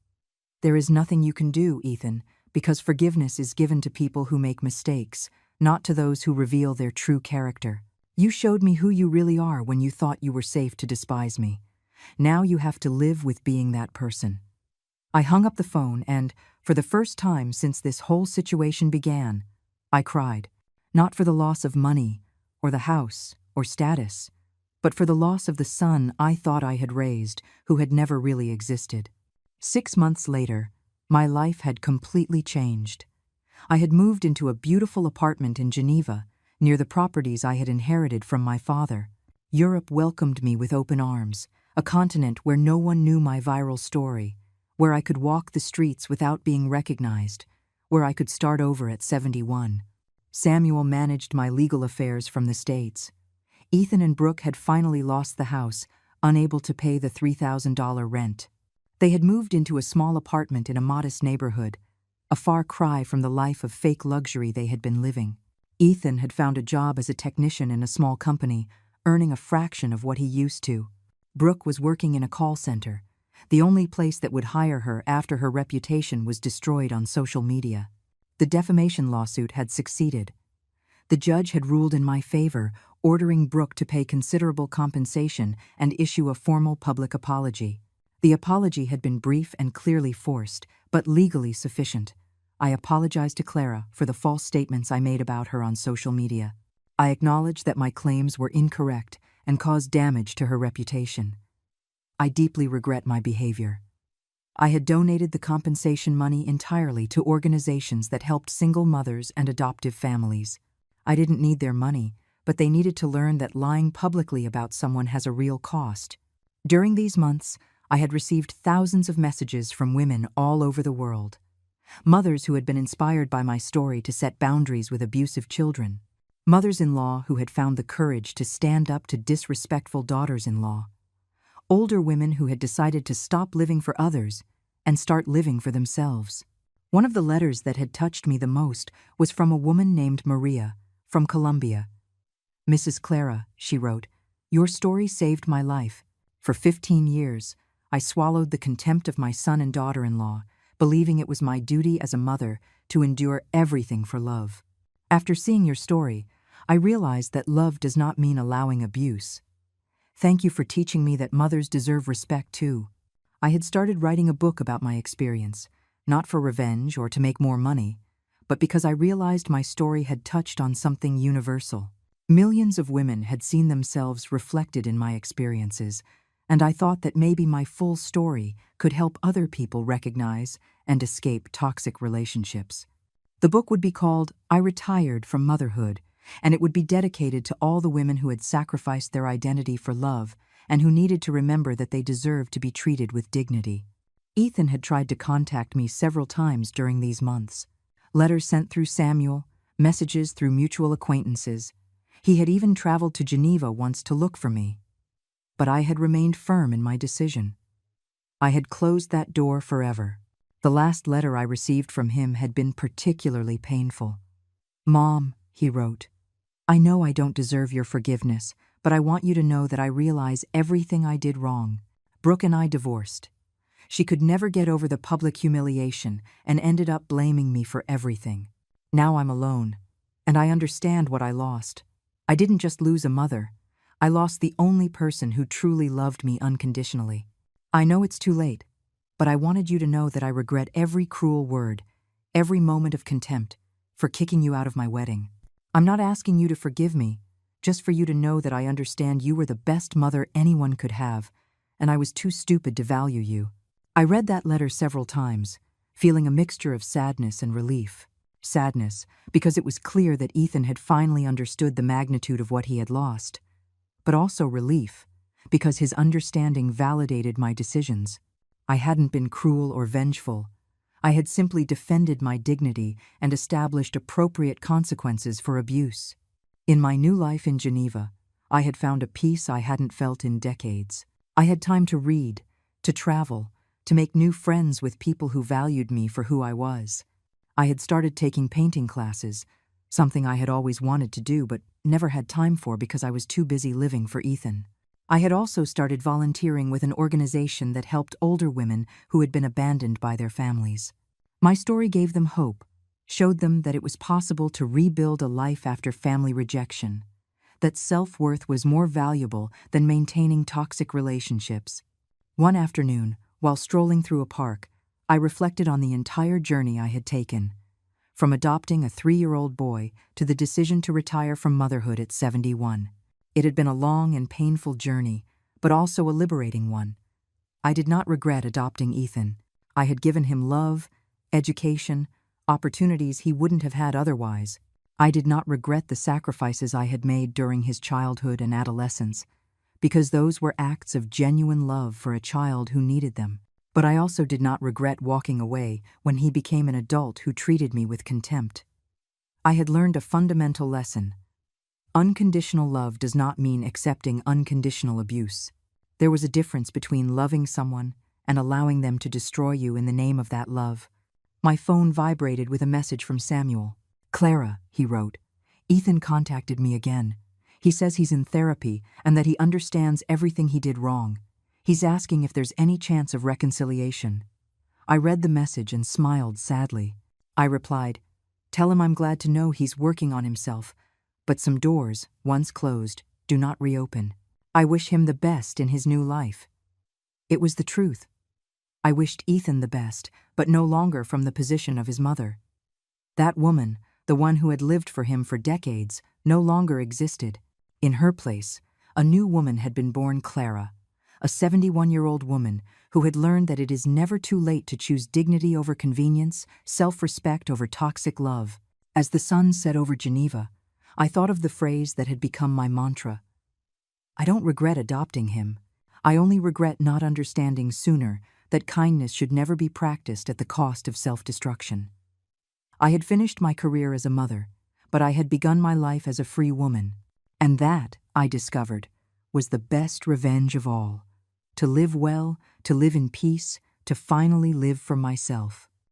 [SPEAKER 1] "There is nothing you can do, Ethan, because forgiveness is given to people who make mistakes, not to those who reveal their true character. You showed me who you really are when you thought you were safe to despise me. Now you have to live with being that person." I hung up the phone and, for the first time since this whole situation began, I cried, not for the loss of money, or the house, or status, but for the loss of the son I thought I had raised, who had never really existed. 6 months later, my life had completely changed. I had moved into a beautiful apartment in Geneva, near the properties I had inherited from my father. Europe welcomed me with open arms, a continent where no one knew my viral story, where I could walk the streets without being recognized, where I could start over at 71. Samuel managed my legal affairs from the States. Ethan and Brooke had finally lost the house, unable to pay the $3,000 rent. They had moved into a small apartment in a modest neighborhood, a far cry from the life of fake luxury they had been living. Ethan had found a job as a technician in a small company, earning a fraction of what he used to. Brooke was working in a call center, the only place that would hire her after her reputation was destroyed on social media. The defamation lawsuit had succeeded. The judge had ruled in my favor, ordering Brooke to pay considerable compensation and issue a formal public apology. The apology had been brief and clearly forced, but legally sufficient. I apologized to Clara for the false statements I made about her on social media. I acknowledged that my claims were incorrect and caused damage to her reputation. I deeply regret my behavior. I had donated the compensation money entirely to organizations that helped single mothers and adoptive families. I didn't need their money, but they needed to learn that lying publicly about someone has a real cost. During these months, I had received thousands of messages from women all over the world. Mothers who had been inspired by my story to set boundaries with abusive children. Mothers-in-law who had found the courage to stand up to disrespectful daughters-in-law. Older women who had decided to stop living for others and start living for themselves. One of the letters that had touched me the most was from a woman named Maria, from Colombia. "Mrs. Clara," she wrote, "your story saved my life. For 15 years, I swallowed the contempt of my son and daughter-in-law, believing it was my duty as a mother to endure everything for love. After seeing your story, I realized that love does not mean allowing abuse. Thank you for teaching me that mothers deserve respect too." I had started writing a book about my experience, not for revenge or to make more money, but because I realized my story had touched on something universal. Millions of women had seen themselves reflected in my experiences, and I thought that maybe my full story could help other people recognize and escape toxic relationships. The book would be called "I Retired from Motherhood," and it would be dedicated to all the women who had sacrificed their identity for love and who needed to remember that they deserved to be treated with dignity. Ethan had tried to contact me several times during these months. Letters sent through Samuel, messages through mutual acquaintances. He had even traveled to Geneva once to look for me. But I had remained firm in my decision. I had closed that door forever. The last letter I received from him had been particularly painful. "Mom," he wrote, "I know I don't deserve your forgiveness, but I want you to know that I realize everything I did wrong. Brooke and I divorced. She could never get over the public humiliation and ended up blaming me for everything. Now I'm alone, and I understand what I lost. I didn't just lose a mother. I lost the only person who truly loved me unconditionally. I know it's too late, but I wanted you to know that I regret every cruel word, every moment of contempt, for kicking you out of my wedding. I'm not asking you to forgive me, just for you to know that I understand you were the best mother anyone could have, and I was too stupid to value you." I read that letter several times, feeling a mixture of sadness and relief. Sadness, because it was clear that Ethan had finally understood the magnitude of what he had lost, but also relief, because his understanding validated my decisions. I hadn't been cruel or vengeful. I had simply defended my dignity and established appropriate consequences for abuse. In my new life in Geneva, I had found a peace I hadn't felt in decades. I had time to read, to travel, to make new friends with people who valued me for who I was. I had started taking painting classes, something I had always wanted to do but never had time for because I was too busy living for Ethan. I had also started volunteering with an organization that helped older women who had been abandoned by their families. My story gave them hope, showed them that it was possible to rebuild a life after family rejection, that self-worth was more valuable than maintaining toxic relationships. One afternoon, while strolling through a park, I reflected on the entire journey I had taken, from adopting a 3-year-old boy to the decision to retire from motherhood at 71. It had been a long and painful journey, but also a liberating one. I did not regret adopting Ethan. I had given him love, education, opportunities he wouldn't have had otherwise. I did not regret the sacrifices I had made during his childhood and adolescence, because those were acts of genuine love for a child who needed them. But I also did not regret walking away when he became an adult who treated me with contempt. I had learned a fundamental lesson. Unconditional love does not mean accepting unconditional abuse. There was a difference between loving someone and allowing them to destroy you in the name of that love. My phone vibrated with a message from Samuel. "Clara," he wrote, "Ethan contacted me again. He says he's in therapy and that he understands everything he did wrong. He's asking if there's any chance of reconciliation." I read the message and smiled sadly. I replied, "Tell him I'm glad to know he's working on himself, but some doors, once closed, do not reopen. I wish him the best in his new life." It was the truth. I wished Ethan the best, but no longer from the position of his mother. That woman, the one who had lived for him for decades, no longer existed. In her place, a new woman had been born, Clara, a 71-year-old woman who had learned that it is never too late to choose dignity over convenience, self-respect over toxic love. As the sun set over Geneva, I thought of the phrase that had become my mantra. I don't regret adopting him. I only regret not understanding sooner that kindness should never be practiced at the cost of self-destruction. I had finished my career as a mother, but I had begun my life as a free woman. And that, I discovered, was the best revenge of all. To live well, to live in peace, to finally live for myself.